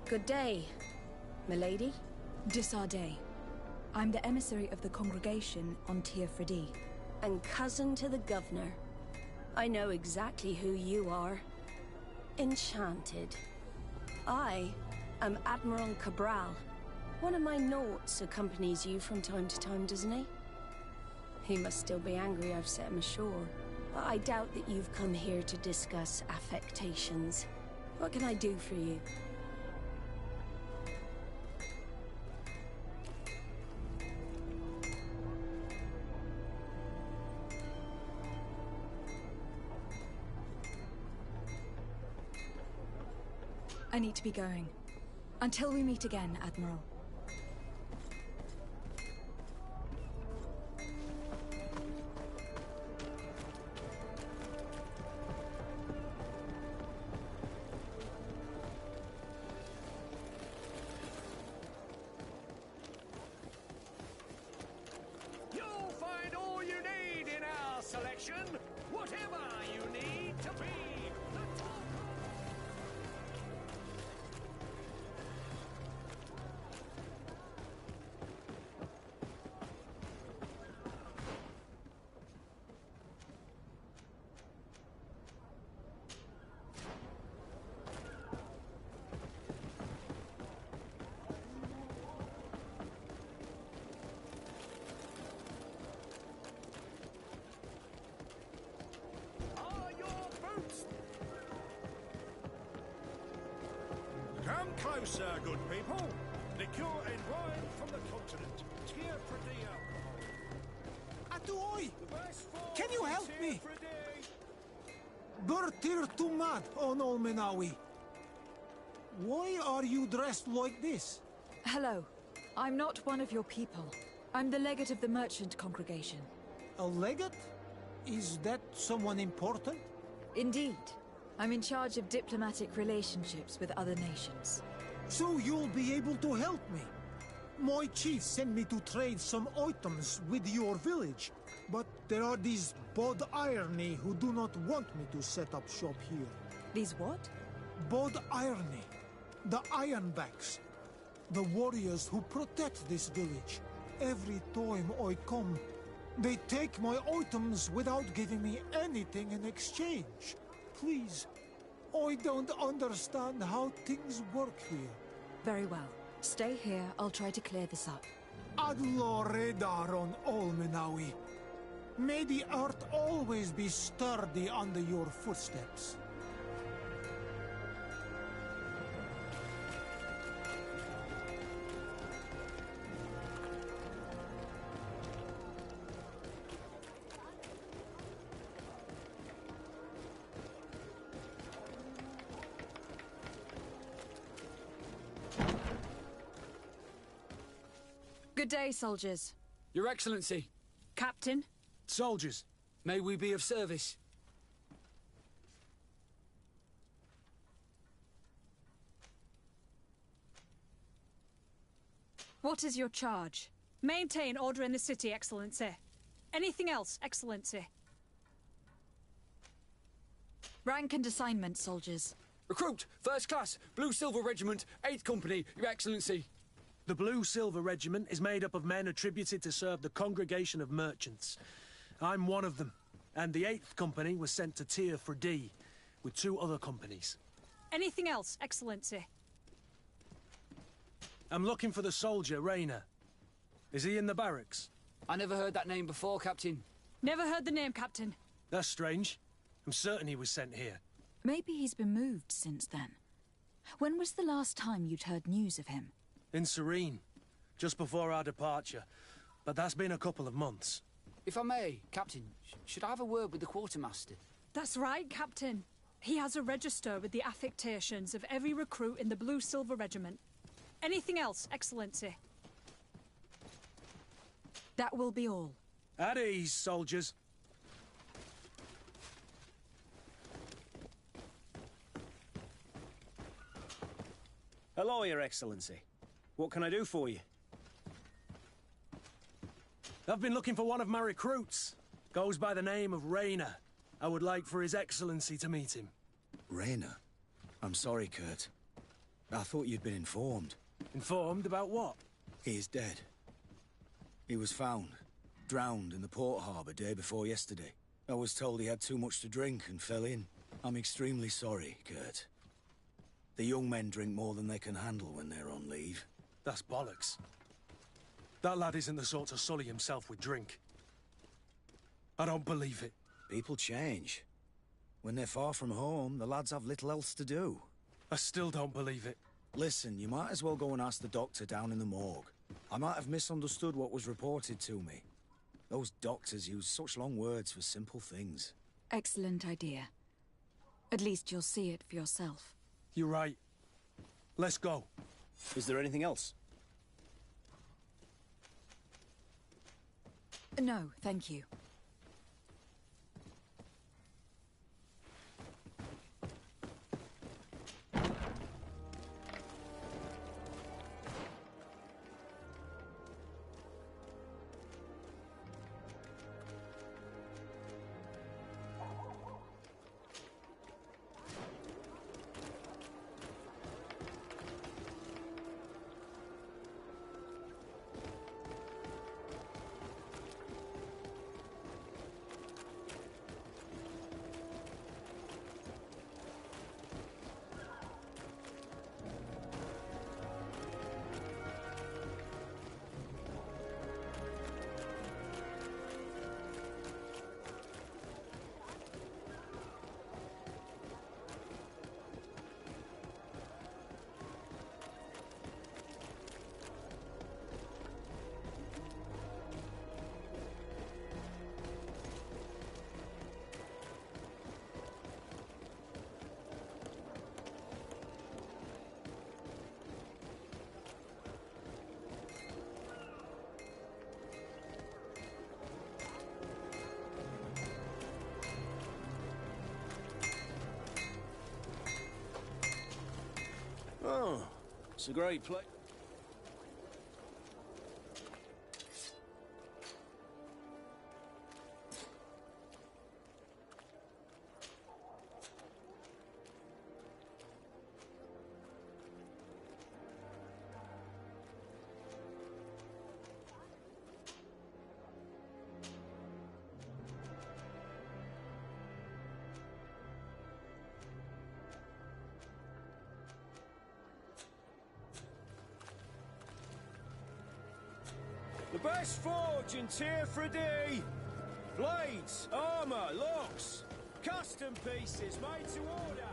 Good day, milady. Disarday. I'm the emissary of the congregation on Tir Fredi. And cousin to the governor. I know exactly who you are. Enchanted. I am Admiral Cabral. One of my Naughts accompanies you from time to time, doesn't he? He must still be angry I've set him ashore. But I doubt that you've come here to discuss affectations. What can I do for you? I need to be going. Until we meet again, Admiral. You'll find all you need in our selection, whatever you need to be. The top. Come closer, good people. Liqueur and wine from the continent. Tir Fredi alcohol. Atuoi! Can you help me? Bertir Tumad on Olmenawi. Why are you dressed like this? Hello. I'm not one of your people. I'm the legate of the merchant congregation. A legate? Is that someone important? Indeed. I'm in charge of diplomatic relationships with other nations. So you'll be able to help me. My chief sent me to trade some items with your village, but there are these Bod Irony who do not want me to set up shop here. These what? Bod Irony. The Ironbacks. The warriors who protect this village. Every time I come, they take my items without giving me anything in exchange. Please, I don't understand how things work here. Very well. Stay here, I'll try to clear this up. Adlo Redar on Olmenawi. May the earth always be sturdy under your footsteps. Good day, soldiers. Your Excellency. Captain. Soldiers. May we be of service? What is your charge? Maintain order in the city, Excellency. Anything else, Excellency? Rank and assignment, soldiers. Recruit, first class, Blue Silver Regiment, 8th Company, Your Excellency. The Blue Silver Regiment is made up of men attributed to serve the Congregation of Merchants. I'm one of them, and the 8th Company was sent to Tir Fredi with 2 other companies. Anything else, Excellency? I'm looking for the soldier, Rayner. Is he in the barracks? I never heard that name before, Captain. Never heard the name, Captain. That's strange. I'm certain he was sent here. Maybe he's been moved since then. When was the last time you'd heard news of him? In Serene, just before our departure. But that's been a couple of months. If I may, Captain, should I have a word with the quartermaster? That's right, Captain. He has a register with the affectations of every recruit in the Blue Silver Regiment. Anything else, Excellency? That will be all. At ease, soldiers. Hello, Your Excellency. What can I do for you? I've been looking for one of my recruits. Goes by the name of Rayner. I would like for His Excellency to meet him. Rayner? I'm sorry, Kurt. I thought you'd been informed. Informed about what? He is dead. He was found, drowned in the port harbour day before yesterday. I was told he had too much to drink and fell in. I'm extremely sorry, Kurt. The young men drink more than they can handle when they're on leave. That's bollocks. That lad isn't the sort to sully himself with drink. I don't believe it. People change. When they're far from home, the lads have little else to do. I still don't believe it. Listen, you might as well go and ask the doctor down in the morgue. I might have misunderstood what was reported to me. Those doctors use such long words for simple things. Excellent idea. At least you'll see it for yourself. You're right. Let's go. Is there anything else? No, thank you. Oh, it's a great place. The best forge in Tier 3D. Blades, armour, locks, custom pieces made to order.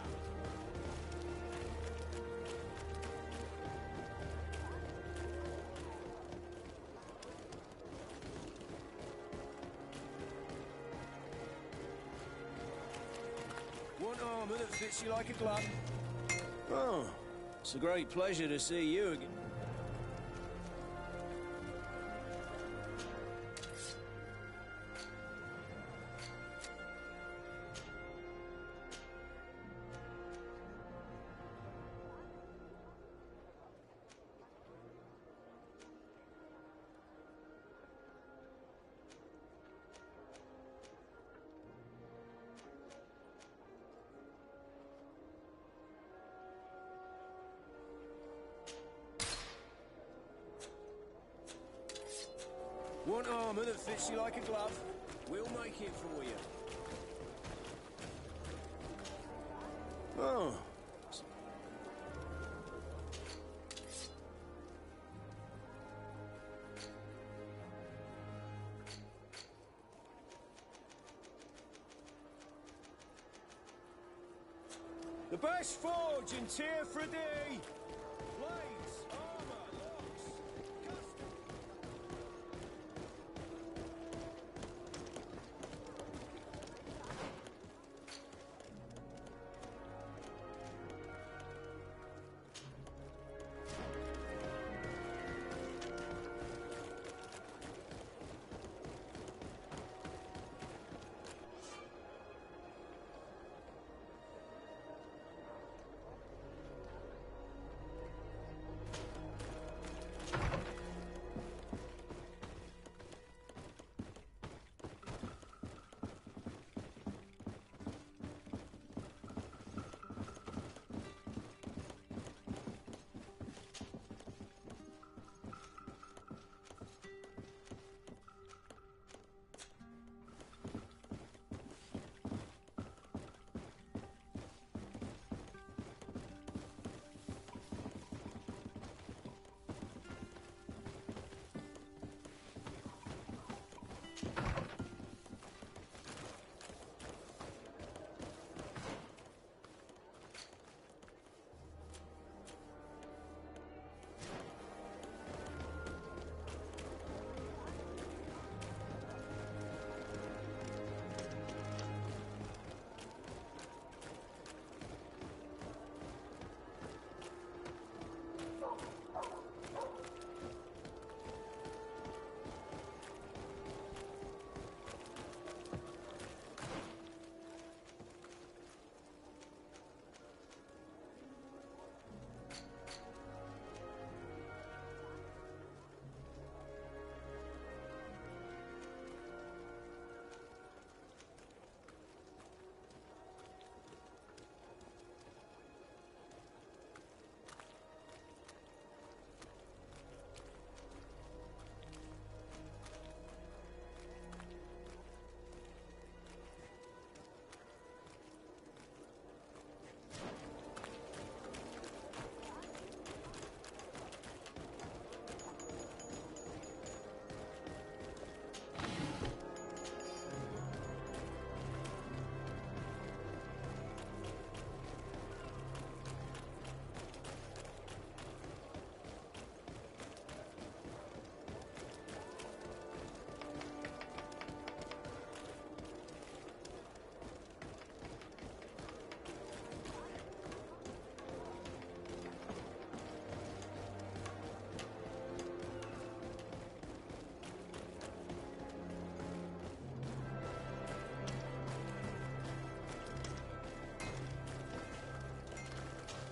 Want armour that fits you like a glove? Oh, it's a great pleasure to see you again. Want armour that fits you like a glove? We'll make it for you. Oh. The best forge in Tier 3D. Blades, armour, locks, custom.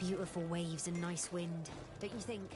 Beautiful waves and nice wind, don't you think?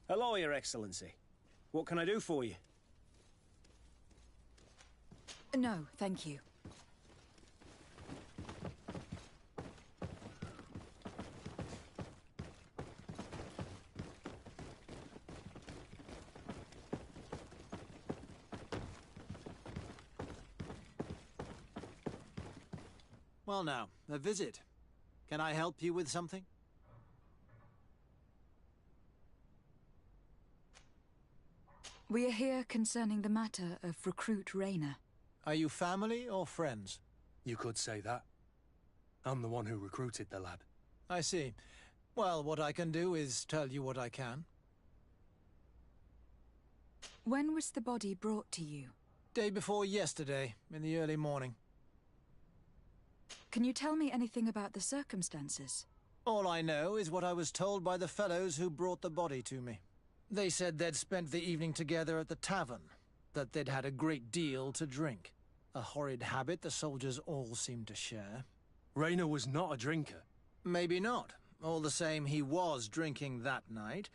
Hello, Your Excellency. What can I do for you? No, thank you. Well now, a visit. Can I help you with something? We are here concerning the matter of Recruit Rayner. Are you family or friends? You could say that. I'm the one who recruited the lad. I see. Well, what I can do is tell you what I can. When was the body brought to you? Day before yesterday, in the early morning. Can you tell me anything about the circumstances? All I know is what I was told by the fellows who brought the body to me. They said they'd spent the evening together at the tavern, that they'd had a great deal to drink. A horrid habit the soldiers all seemed to share. Rayner was not a drinker. Maybe not. All the same, he was drinking that night.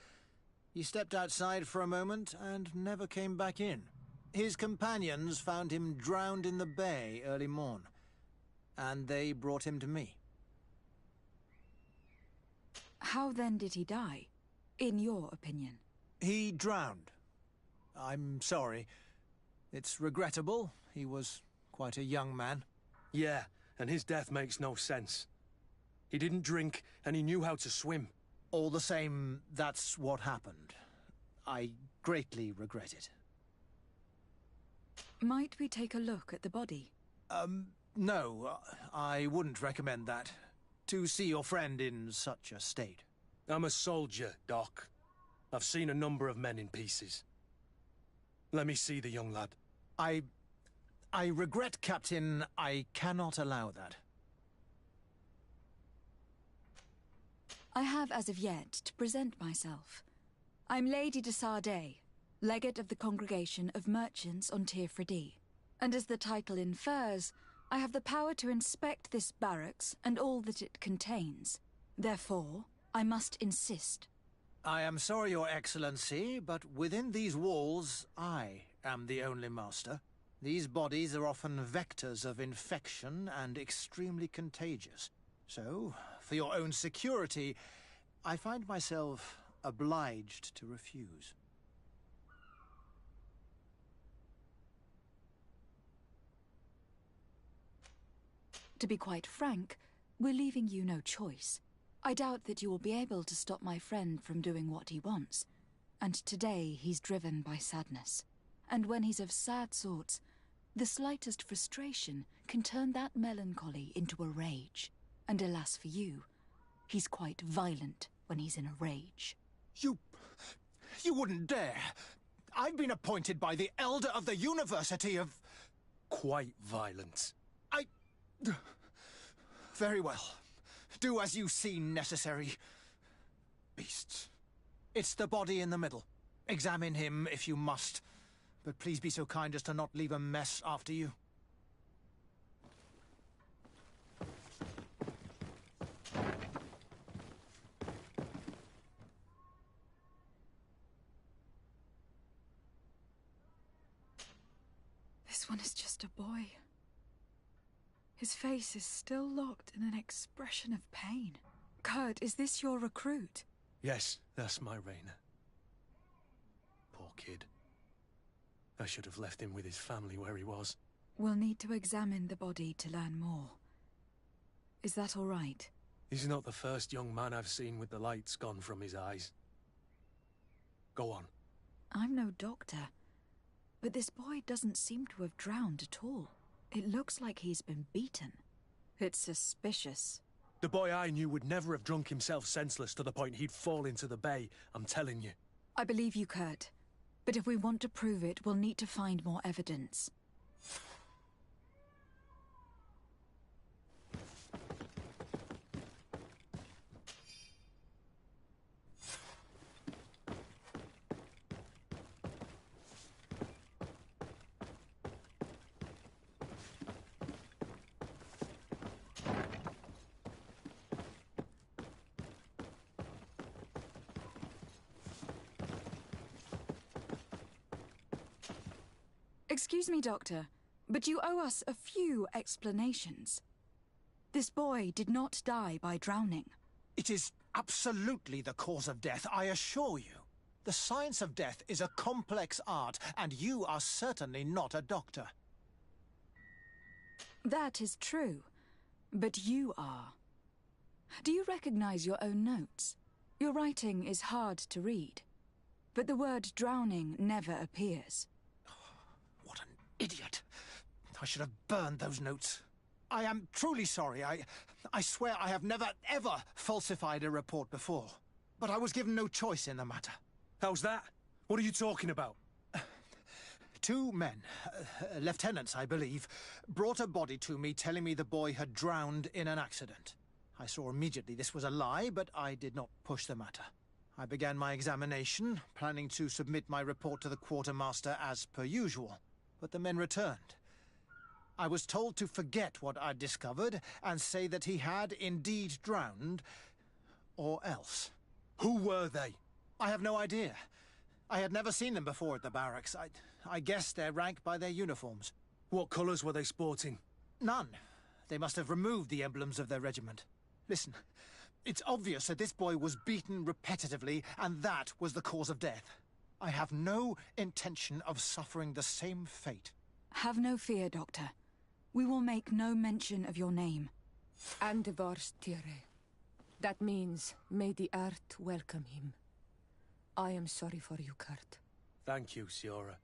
He stepped outside for a moment and never came back in. His companions found him drowned in the bay early morn, and they brought him to me. How then did he die, in your opinion? He drowned. I'm sorry. It's regrettable. He was quite a young man. Yeah, and his death makes no sense. He didn't drink, and he knew how to swim. All the same, that's what happened. I greatly regret it. Might we take a look at the body? No, I wouldn't recommend that. To see your friend in such a state. I'm a soldier, Doc. I've seen a number of men in pieces. Let me see the young lad. I regret, Captain. I cannot allow that. I have, as of yet, to present myself. I'm Lady de Sardet, Legate of the Congregation of Merchants on Tir-Freddy. And as the title infers, I have the power to inspect this barracks and all that it contains. Therefore, I must insist. I am sorry, Your Excellency, but within these walls, I am the only master. These bodies are often vectors of infection and extremely contagious. So, for your own security, I find myself obliged to refuse. To be quite frank, we're leaving you no choice. I doubt that you will be able to stop my friend from doing what he wants. And today he's driven by sadness. And when he's of sad sorts, the slightest frustration can turn that melancholy into a rage. And alas for you, he's quite violent when he's in a rage. You wouldn't dare! I've been appointed by the Elder of the University of... Quite violent. Very well. Do as you see necessary. Beasts. It's the body in the middle. Examine him if you must. But please be so kind as to not leave a mess after you. one is just a boy. His face is still locked in an expression of pain. Kurt, is this your recruit? Yes, that's my Raina. Poor kid. I should have left him with his family where he was. We'll need to examine the body to learn more. Is that all right? He's not the first young man I've seen with the lights gone from his eyes. Go on. I'm no doctor, but this boy doesn't seem to have drowned at all. It looks like he's been beaten. It's suspicious. The boy I knew would never have drunk himself senseless to the point he'd fall into the bay, I'm telling you. I believe you, Kurt. But if we want to prove it, we'll need to find more evidence. Excuse me, Doctor, but you owe us a few explanations. This boy did not die by drowning. It is absolutely the cause of death, I assure you. The science of death is a complex art, and you are certainly not a doctor. That is true, but you are. Do you recognize your own notes? Your writing is hard to read, but the word drowning never appears. What an idiot. I should have burned those notes. I am truly sorry. I swear I have never, ever falsified a report before. But I was given no choice in the matter. How's that? What are you talking about? Two men, lieutenants, I believe, brought a body to me telling me the boy had drowned in an accident. I saw immediately this was a lie, but I did not push the matter. I began my examination, planning to submit my report to the quartermaster as per usual. But the men returned. I was told to forget what I'd discovered and say that he had indeed drowned, or else. Who were they? I have no idea. I had never seen them before at the barracks. I guessed their rank by their uniforms. What colours were they sporting? None. They must have removed the emblems of their regiment. Listen, it's obvious that this boy was beaten repetitively, and that was the cause of death. I have no intention of suffering the same fate. Have no fear, Doctor. We will make no mention of your name. Andevars Tire. That means, may the earth welcome him. I am sorry for you, Kurt. Thank you, Siora.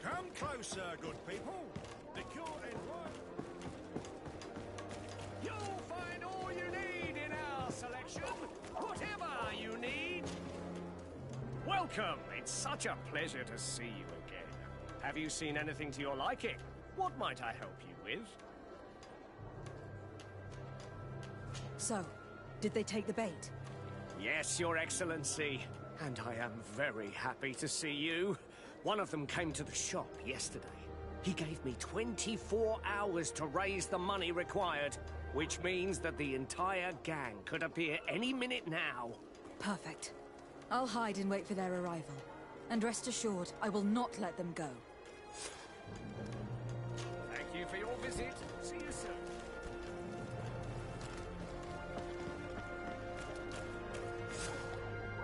Come closer, good people. The court is right. You'll find all you need in our selection, whatever you need. Welcome! It's such a pleasure to see you again. Have you seen anything to your liking? What might I help you with? So, did they take the bait? Yes, Your Excellency. And I am very happy to see you. One of them came to the shop yesterday. He gave me 24 hours to raise the money required, which means that the entire gang could appear any minute now. Perfect. I'll hide and wait for their arrival. And rest assured, I will not let them go. Thank you for your visit. See you soon.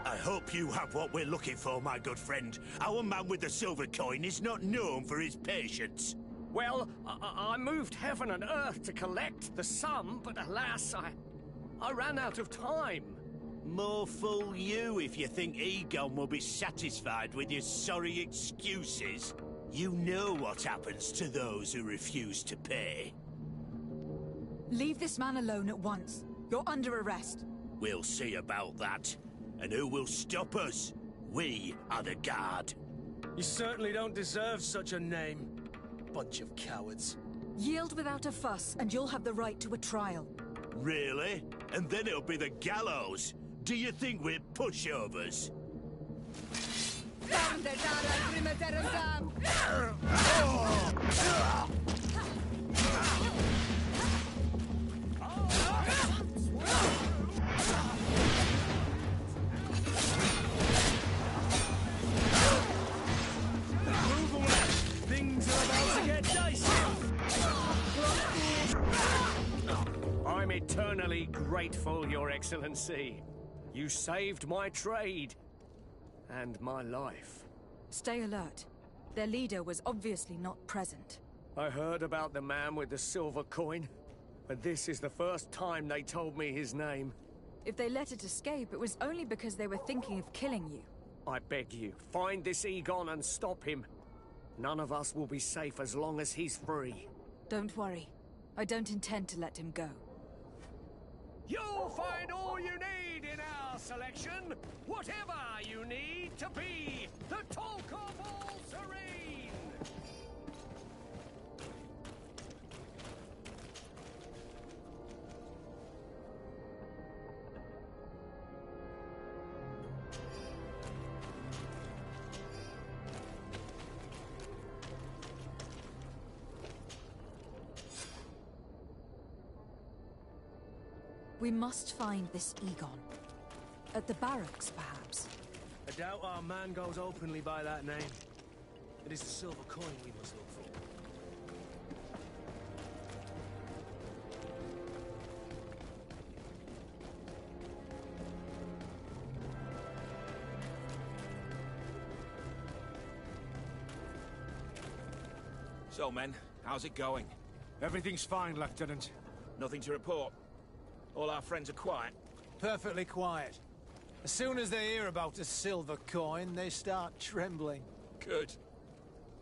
I hope you have what we're looking for, my good friend. Our man with the silver coin is not known for his patience. Well, I moved heaven and earth to collect the sum, but alas, I ran out of time. More fool you if you think Egon will be satisfied with your sorry excuses. You know what happens to those who refuse to pay. Leave this man alone at once. You're under arrest. We'll see about that. And who will stop us? We are the guard. You certainly don't deserve such a name. Bunch of cowards. Yield without a fuss, and you'll have the right to a trial. Really? And then it'll be the gallows. Do you think we're pushovers? Things are about to get dicey. I'm eternally grateful, Your Excellency. You saved my trade. And my life. Stay alert. Their leader was obviously not present. I heard about the man with the silver coin, but this is the first time they told me his name. If they let it escape, it was only because they were thinking of killing you. I beg you, find this Egon and stop him. None of us will be safe as long as he's free. Don't worry. I don't intend to let him go. You'll find all you need in our selection. Whatever you need to be the talk of all serene. We must find this Egon. At the barracks, perhaps. I doubt our man goes openly by that name. It is the silver coin we must look for. So, men, how's it going? Everything's fine, Lieutenant. Nothing to report? All our friends are quiet? Perfectly quiet. As soon as they hear about a silver coin, they start trembling. Good.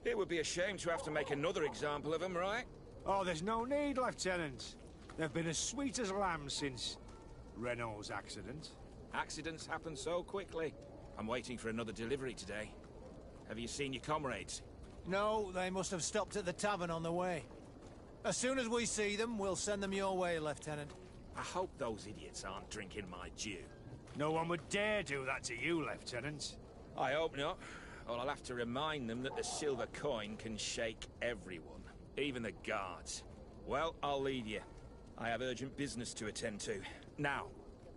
It would be a shame to have to make another example of them, right? Oh, there's no need, Lieutenant. They've been as sweet as lambs since Renault's accident. Accidents happen so quickly. I'm waiting for another delivery today. Have you seen your comrades? No, they must have stopped at the tavern on the way. As soon as we see them, we'll send them your way, Lieutenant. I hope those idiots aren't drinking my dew. No one would dare do that to you, Lieutenant. I hope not. Or I'll have to remind them that the silver coin can shake everyone, even the guards. Well, I'll leave you. I have urgent business to attend to. Now,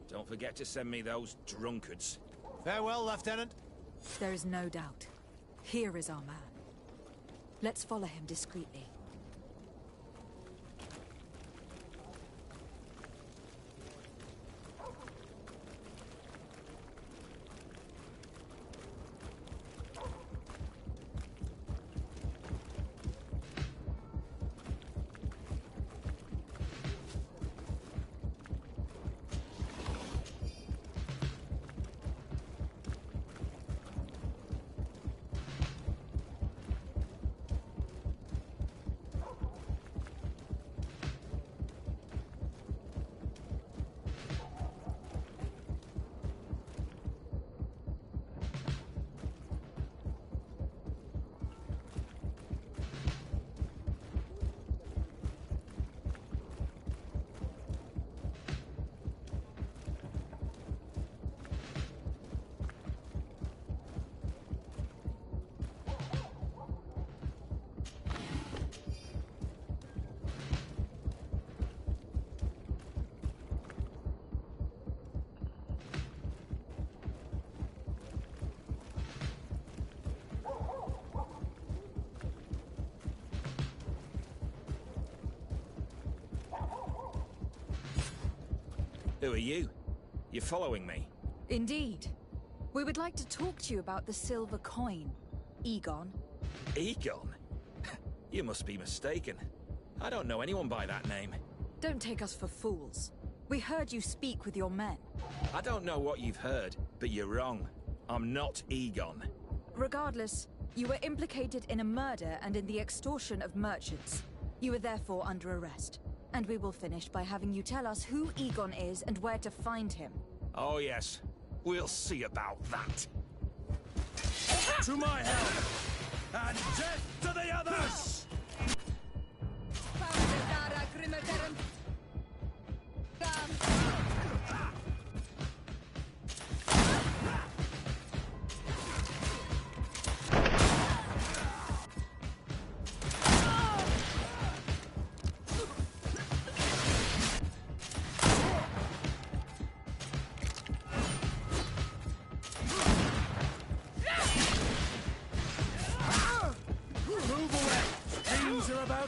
don't forget to send me those drunkards. Farewell, Lieutenant. There is no doubt. Here is our man. Let's follow him discreetly. Who are you? You're following me? Indeed. We would like to talk to you about the silver coin, Egon. Egon? You must be mistaken. I don't know anyone by that name. Don't take us for fools. We heard you speak with your men. I don't know what you've heard, but you're wrong. I'm not Egon. Regardless, you were implicated in a murder and in the extortion of merchants. You are therefore under arrest. And we will finish by having you tell us who Egon is and where to find him. Oh yes, we'll see about that. To my help! And death to the others!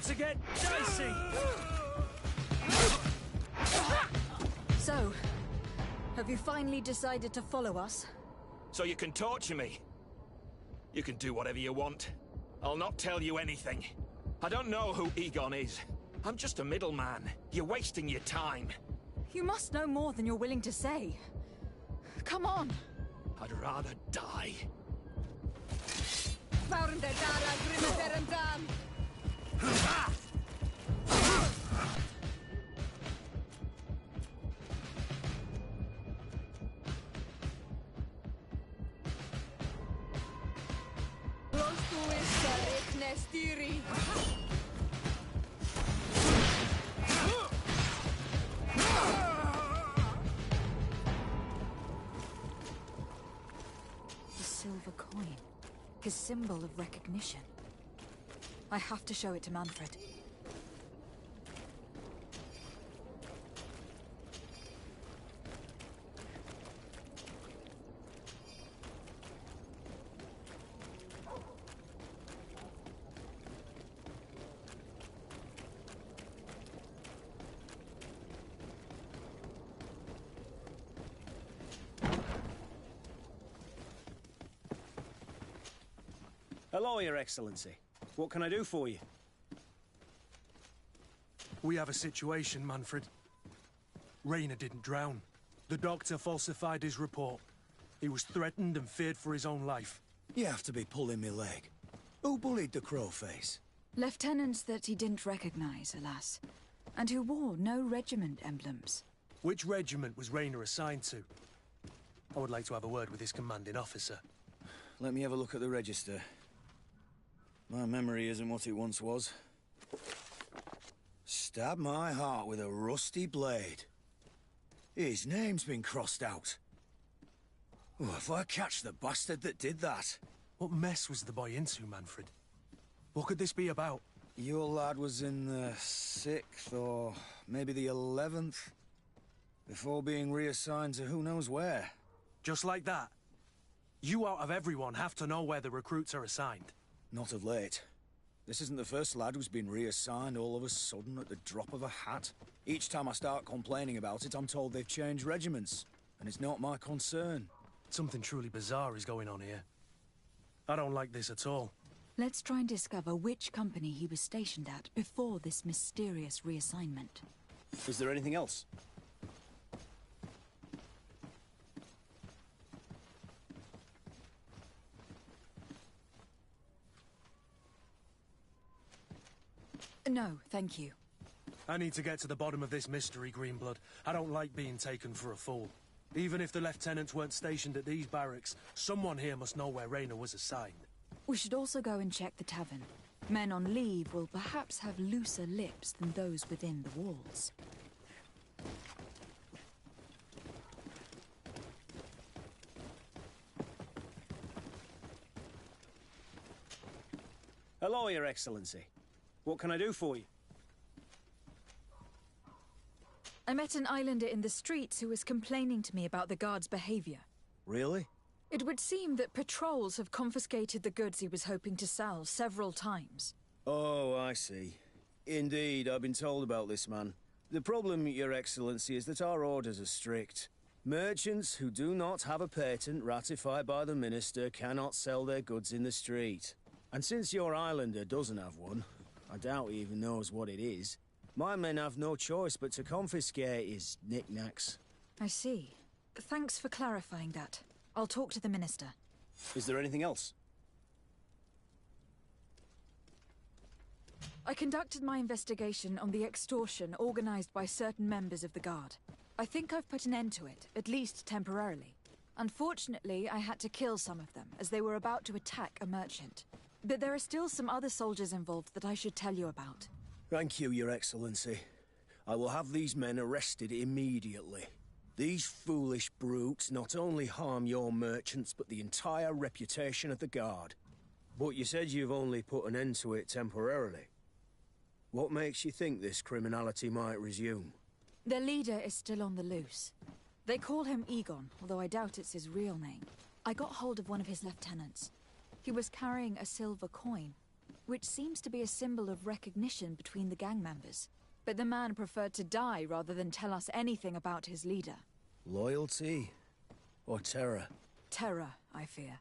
To get dicey. So, have you finally decided to follow us? So you can torture me. You can do whatever you want. I'll not tell you anything. I don't know who Egon is. I'm just a middleman. You're wasting your time. You must know more than you're willing to say. Come on. I'd rather die. The silver coin. His symbol of recognition. I have to show it to Manfred. Hello, Your Excellency. What can I do for you? We have a situation, Manfred. Rainer didn't drown. The doctor falsified his report. He was threatened and feared for his own life. You have to be pulling me leg. Who bullied the crowface? Lieutenants that he didn't recognize, alas. And who wore no regiment emblems. Which regiment was Rainer assigned to? I would like to have a word with his commanding officer. Let me have a look at the register. My memory isn't what it once was. Stab my heart with a rusty blade. His name's been crossed out. Oh, if I catch the bastard that did that. What mess was the boy into, Manfred? What could this be about? Your lad was in the 6th or maybe the 11th, before being reassigned to who knows where. Just like that? You out of everyone have to know where the recruits are assigned. Not of late. This isn't the first lad who's been reassigned all of a sudden at the drop of a hat. Each time I start complaining about it, I'm told they've changed regiments, and it's not my concern. Something truly bizarre is going on here. I don't like this at all. Let's try and discover which company he was stationed at before this mysterious reassignment. Is there anything else? No, thank you. I need to get to the bottom of this mystery, Greenblood. I don't like being taken for a fool. Even if the lieutenants weren't stationed at these barracks, someone here must know where Rainer was assigned. We should also go and check the tavern. Men on leave will perhaps have looser lips than those within the walls. Hello, Your Excellency. What can I do for you? I met an islander in the streets who was complaining to me about the guard's behavior. Really? It would seem that patrols have confiscated the goods he was hoping to sell several times. Oh, I see. Indeed, I've been told about this man. The problem, Your Excellency, is that our orders are strict. Merchants who do not have a patent ratified by the Minister cannot sell their goods in the street. And since your islander doesn't have one, I doubt he even knows what it is, my men have no choice but to confiscate his knickknacks. I see. Thanks for clarifying that. I'll talk to the Minister. Is there anything else? I conducted my investigation on the extortion organized by certain members of the Guard. I think I've put an end to it, at least temporarily. Unfortunately, I had to kill some of them, as they were about to attack a merchant. But there are still some other soldiers involved that I should tell you about. Thank you, Your Excellency. I will have these men arrested immediately. These foolish brutes not only harm your merchants, but the entire reputation of the Guard. But you said you've only put an end to it temporarily. What makes you think this criminality might resume? Their leader is still on the loose. They call him Egon, although I doubt it's his real name. I got hold of one of his lieutenants. He was carrying a silver coin, which seems to be a symbol of recognition between the gang members. But the man preferred to die rather than tell us anything about his leader. Loyalty? Or terror? Terror, I fear.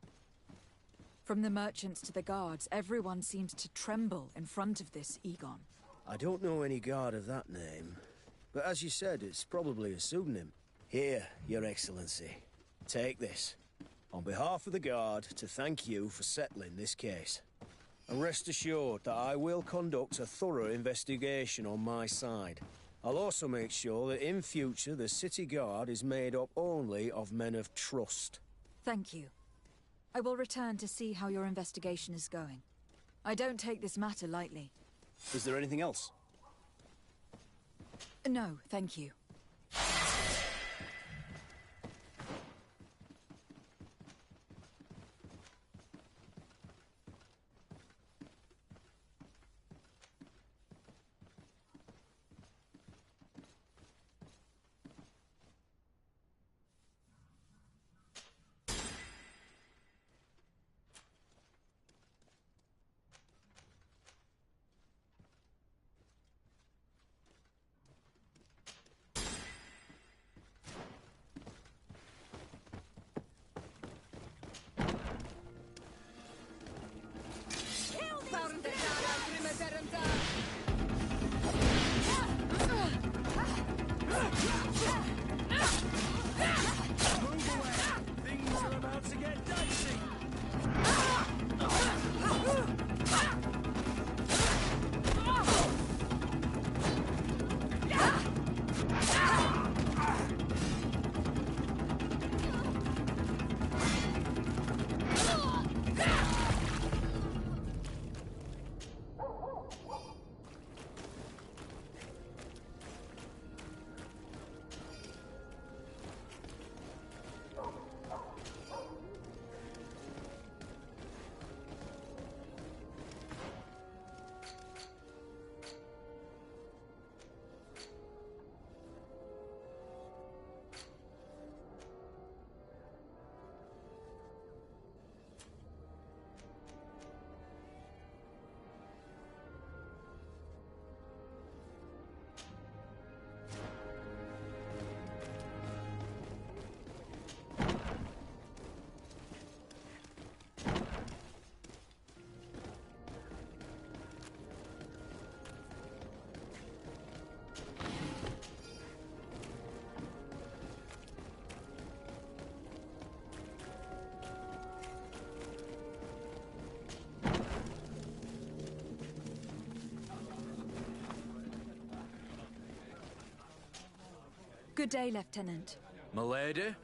From the merchants to the guards, everyone seems to tremble in front of this Egon. I don't know any guard of that name. But as you said, it's probably a pseudonym. Here, Your Excellency. Take this. On behalf of the Guard, to thank you for settling this case. And rest assured that I will conduct a thorough investigation on my side. I'll also make sure that in future the City Guard is made up only of men of trust. Thank you. I will return to see how your investigation is going. I don't take this matter lightly. Is there anything else? No, thank you. Good day, Lieutenant. Milady,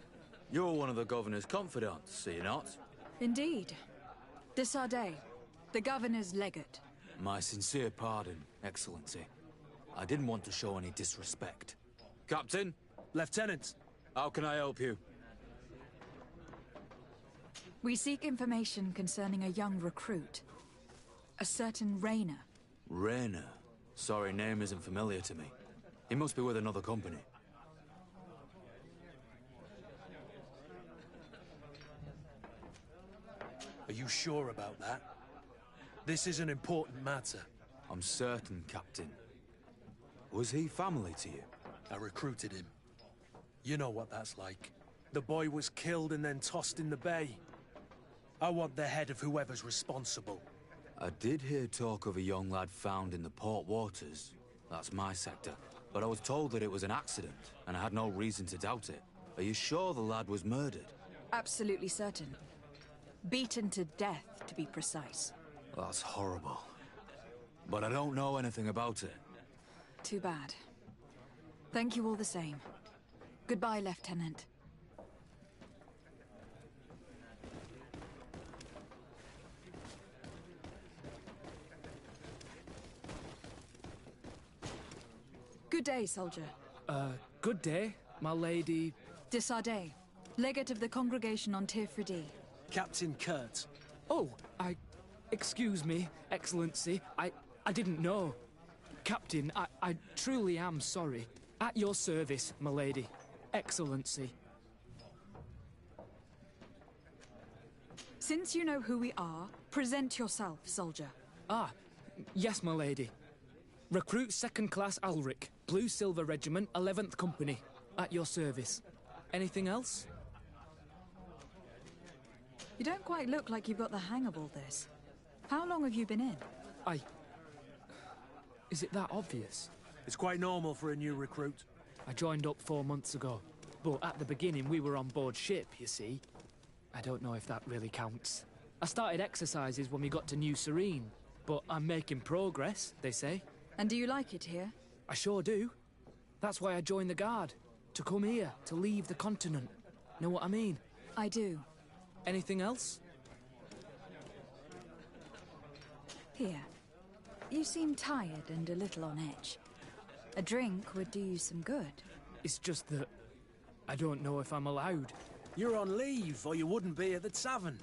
you're one of the governor's confidants, are you not? Indeed. De Sardet, the governor's legate. My sincere pardon, Excellency. I didn't want to show any disrespect. Captain? Lieutenant. How can I help you? We seek information concerning a young recruit. A certain Rayner. Rayner? Sorry, name isn't familiar to me. He must be with another company. Are you sure about that? This is an important matter. I'm certain, Captain. Was he family to you? I recruited him. You know what that's like. The boy was killed and then tossed in the bay. I want the head of whoever's responsible. I did hear talk of a young lad found in the port waters. That's my sector. But I was told that it was an accident, and I had no reason to doubt it. Are you sure the lad was murdered? Absolutely certain. Beaten to death, to be precise. That's horrible. But I don't know anything about it. Too bad. Thank you all the same. Goodbye, Lieutenant. Good day, soldier. Good day, my lady... De Sardet, legate of the congregation on Tirfredi. Captain Kurt. Oh, excuse me, Excellency. I didn't know. Captain, I truly am sorry. At your service, my lady. Excellency. Since you know who we are, present yourself, soldier. Ah, yes, my lady. Recruit 2nd Class Alric, Blue Silver Regiment, 11th Company. At your service. Anything else? You don't quite look like you've got the hang of all this. How long have you been in? Is it that obvious? It's quite normal for a new recruit. I joined up 4 months ago. But at the beginning, we were on board ship, you see. I don't know if that really counts. I started exercises when we got to New Serene. But I'm making progress, they say. And do you like it here? I sure do. That's why I joined the Guard. To come here, to leave the continent. Know what I mean? I do. Anything else? Here. You seem tired and a little on edge. A drink would do you some good. It's just that... I don't know if I'm allowed. You're on leave, or you wouldn't be at the tavern.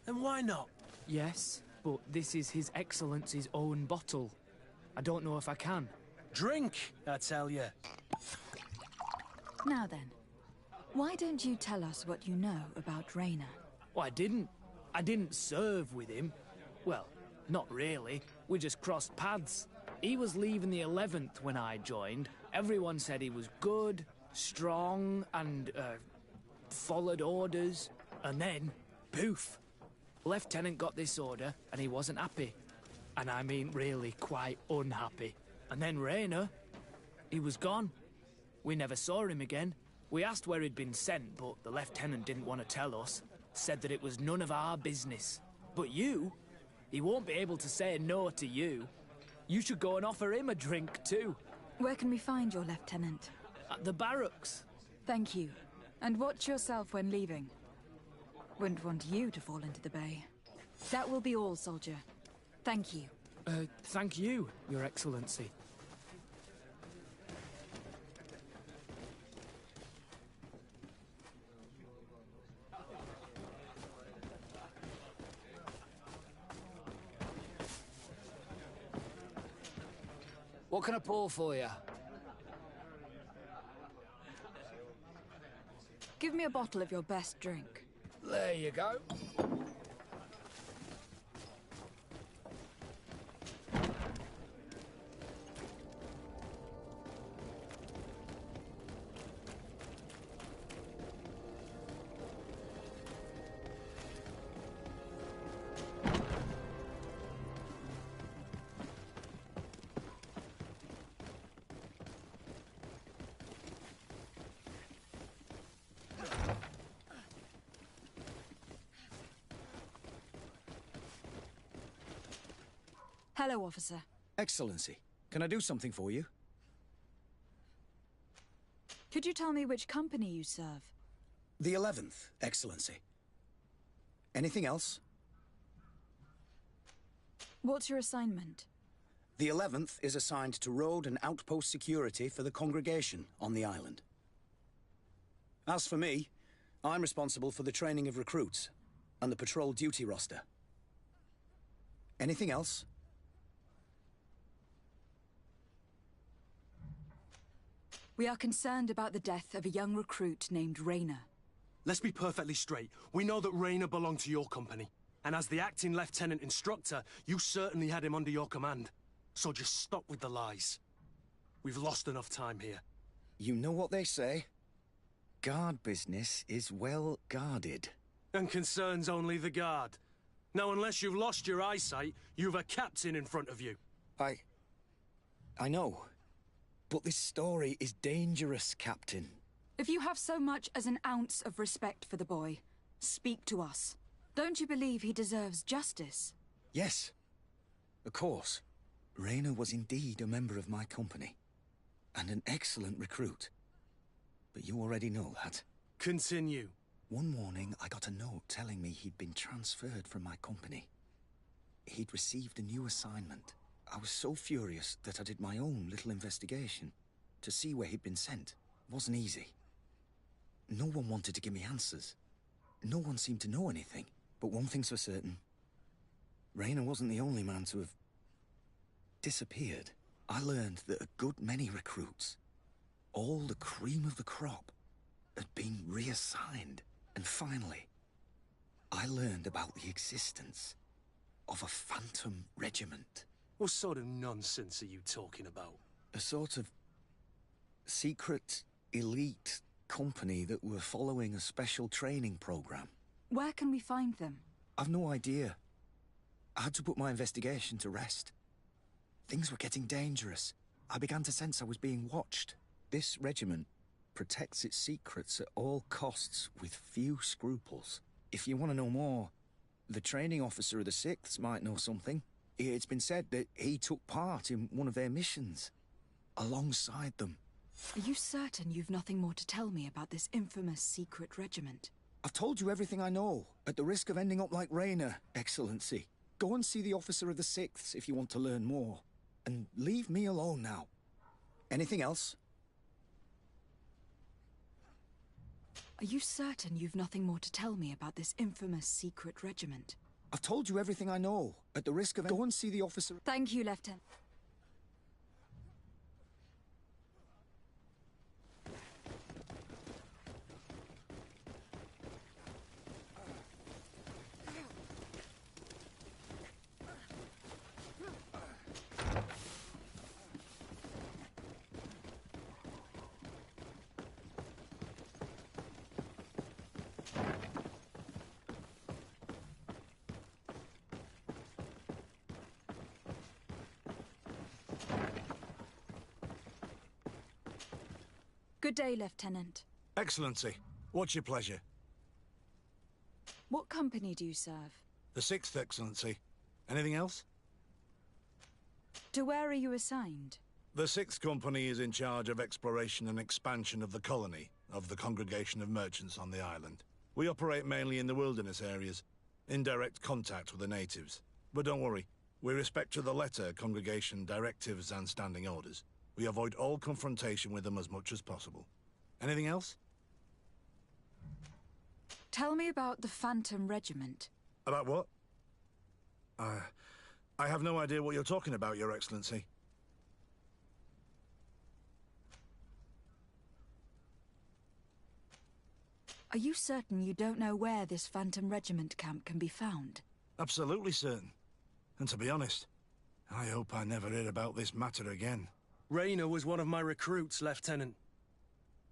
And why not? Yes, but this is His Excellency's own bottle. I don't know if I can. Drink, I tell you. Now then, why don't you tell us what you know about Rainer? Well, I didn't serve with him. Well, not really. We just crossed paths. He was leaving the 11th when I joined. Everyone said he was good, strong, and, followed orders. And then, poof. Lieutenant got this order, and he wasn't happy. And I mean really quite unhappy. And then Rainer, he was gone. We never saw him again. We asked where he'd been sent, but the lieutenant didn't want to tell us. Said that it was none of our business. But you, he won't be able to say no to you. You should go and offer him a drink too. Where can we find your lieutenant? At the barracks. Thank you. And watch yourself when leaving. Wouldn't want you to fall into the bay. That will be all, soldier. Thank you. Thank you, Your Excellency. What can I pour for you? Give me a bottle of your best drink. There you go. Hello, officer. Excellency, can I do something for you? Could you tell me which company you serve? The 11th, Excellency. Anything else? What's your assignment? The 11th is assigned to road and outpost security for the congregation on the island. As for me, I'm responsible for the training of recruits and the patrol duty roster. Anything else? We are concerned about the death of a young recruit named Rainer. Let's be perfectly straight. We know that Rainer belonged to your company. And as the acting lieutenant instructor, you certainly had him under your command. So just stop with the lies. We've lost enough time here. You know what they say? Guard business is well guarded. And concerns only the guard. Now, unless you've lost your eyesight, you've a captain in front of you. I know. But this story is dangerous, Captain. If you have so much as an ounce of respect for the boy, speak to us. Don't you believe he deserves justice? Yes. Of course. Rayner was indeed a member of my company. And an excellent recruit. But you already know that. Continue. One morning, I got a note telling me he'd been transferred from my company. He'd received a new assignment. I was so furious that I did my own little investigation to see where he'd been sent. It wasn't easy. No one wanted to give me answers. No one seemed to know anything. But one thing's for certain. Rayner wasn't the only man to have disappeared. I learned that a good many recruits, all the cream of the crop, had been reassigned. And finally, I learned about the existence of a phantom regiment. What sort of nonsense are you talking about? A sort of secret, elite company that were following a special training program. Where can we find them? I've no idea. I had to put my investigation to rest. Things were getting dangerous. I began to sense I was being watched. This regiment protects its secrets at all costs with few scruples. If you want to know more, the training officer of the 6th might know something. It's been said that he took part in one of their missions, alongside them. Are you certain you've nothing more to tell me about this infamous secret regiment? I've told you everything I know, at the risk of ending up like Rayner, Excellency. Go and see the officer of the 6th if you want to learn more. And leave me alone now. Anything else? Are you certain you've nothing more to tell me about this infamous secret regiment? I've told you everything I know, at the risk of... Go and see the officer... Thank you, Lieutenant. Good day, Lieutenant. Excellency, what's your pleasure? What company do you serve? The 6th, Excellency. Anything else? To where are you assigned? The 6th Company is in charge of exploration and expansion of the colony of the Congregation of Merchants on the island. We operate mainly in the wilderness areas, in direct contact with the natives. But don't worry, we respect to the letter Congregation directives and standing orders. We avoid all confrontation with them as much as possible. Anything else? Tell me about the Phantom Regiment. About what? I have no idea what you're talking about, Your Excellency. Are you certain you don't know where this Phantom Regiment camp can be found? Absolutely certain. And to be honest, I hope I never hear about this matter again. Rayner was one of my recruits, Lieutenant.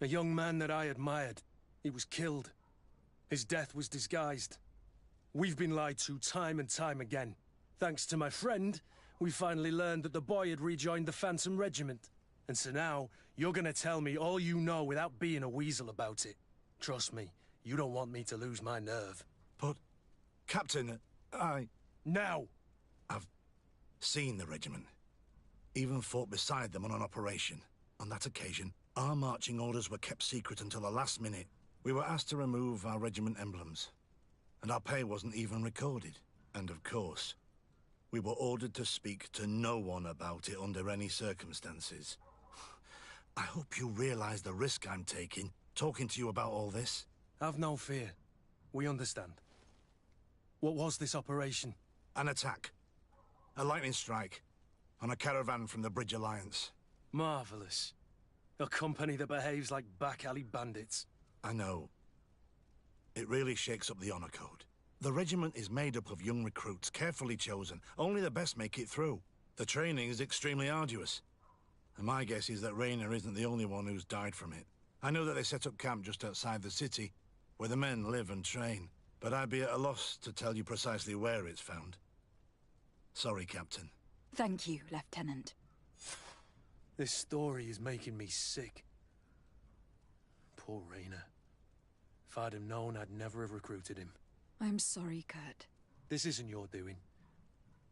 A young man that I admired. He was killed. His death was disguised. We've been lied to time and time again. Thanks to my friend, we finally learned that the boy had rejoined the Phantom Regiment. And so now, you're gonna tell me all you know without being a weasel about it. Trust me, you don't want me to lose my nerve. But, Captain, Now! I've seen the regiment. Even fought beside them on an operation. On that occasion, our marching orders were kept secret until the last minute. We were asked to remove our regiment emblems. And our pay wasn't even recorded. And of course, we were ordered to speak to no one about it under any circumstances. I hope you realize the risk I'm taking, talking to you about all this. Have no fear. We understand. What was this operation? An attack. A lightning strike. On a caravan from the Bridge Alliance. Marvelous. A company that behaves like back-alley bandits. I know. It really shakes up the honor code. The regiment is made up of young recruits, carefully chosen. Only the best make it through. The training is extremely arduous. And my guess is that Rayner isn't the only one who's died from it. I know that they set up camp just outside the city, where the men live and train, but I'd be at a loss to tell you precisely where it's found. Sorry, Captain. Thank you, Lieutenant. This story is making me sick. Poor Rayner. If I'd have known, I'd never have recruited him. I'm sorry, Kurt. This isn't your doing.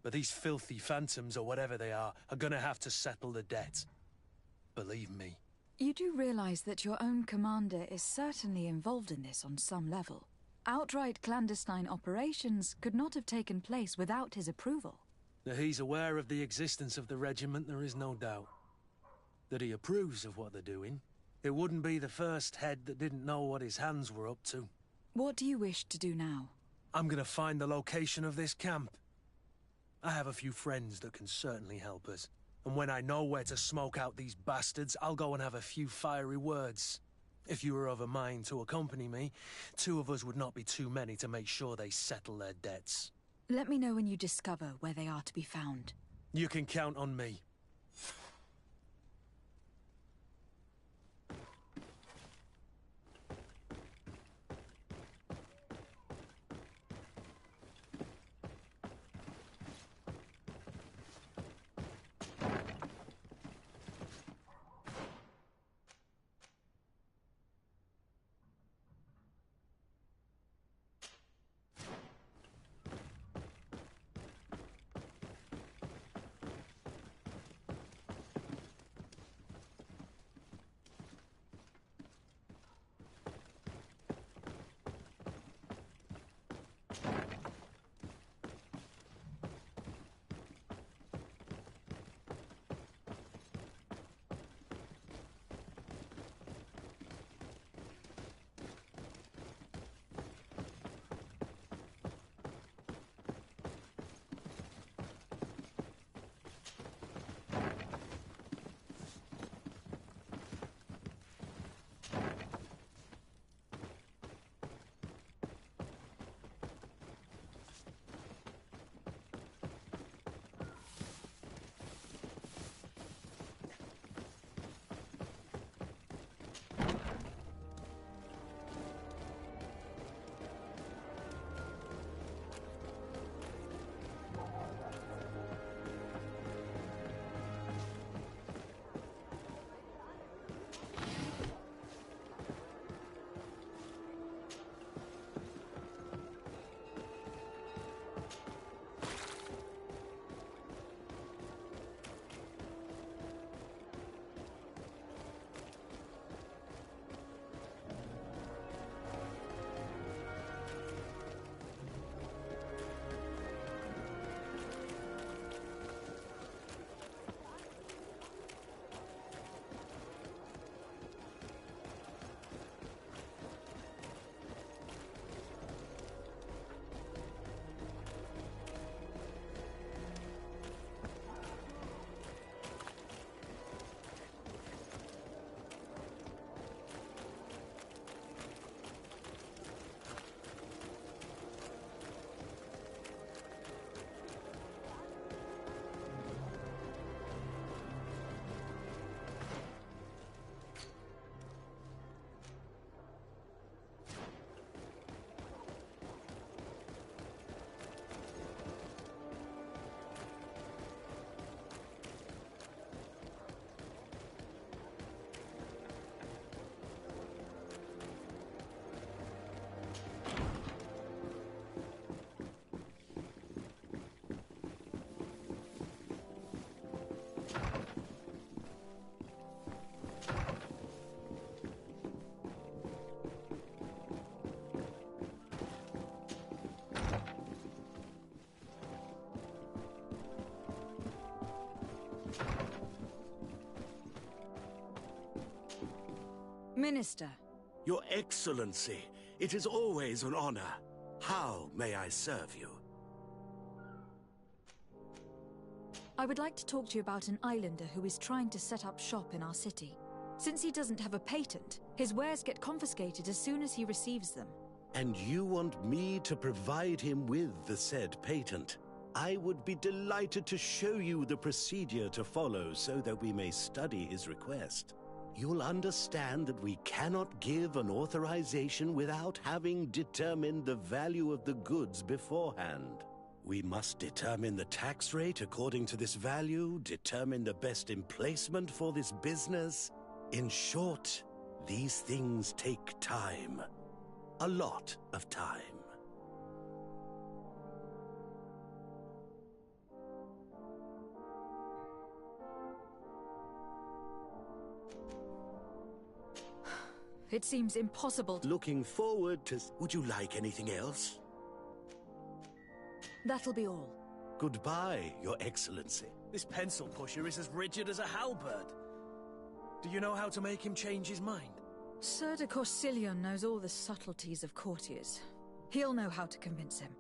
But these filthy phantoms, or whatever they are gonna have to settle the debt. Believe me. You do realize that your own commander is certainly involved in this on some level. Outright clandestine operations could not have taken place without his approval. That he's aware of the existence of the regiment, there is no doubt. That he approves of what they're doing. It wouldn't be the first head that didn't know what his hands were up to. What do you wish to do now? I'm gonna find the location of this camp. I have a few friends that can certainly help us. And when I know where to smoke out these bastards, I'll go and have a few fiery words. If you were of a mind to accompany me, 2 of us would not be too many to make sure they settle their debts. Let me know when you discover where they are to be found. You can count on me. Minister. Your Excellency, it is always an honor. How may I serve you? I would like to talk to you about an islander who is trying to set up shop in our city. Since he doesn't have a patent, his wares get confiscated as soon as he receives them. And you want me to provide him with the said patent? I would be delighted to show you the procedure to follow so that we may study his request. You'll understand that we cannot give an authorization without having determined the value of the goods beforehand. We must determine the tax rate according to this value, determine the best emplacement for this business. In short, these things take time. A lot of time. It seems impossible to... Looking forward to... Would you like anything else? That'll be all. Goodbye, Your Excellency. This pencil pusher is as rigid as a halberd. Do you know how to make him change his mind? Sir de Corsillion knows all the subtleties of courtiers. He'll know how to convince him.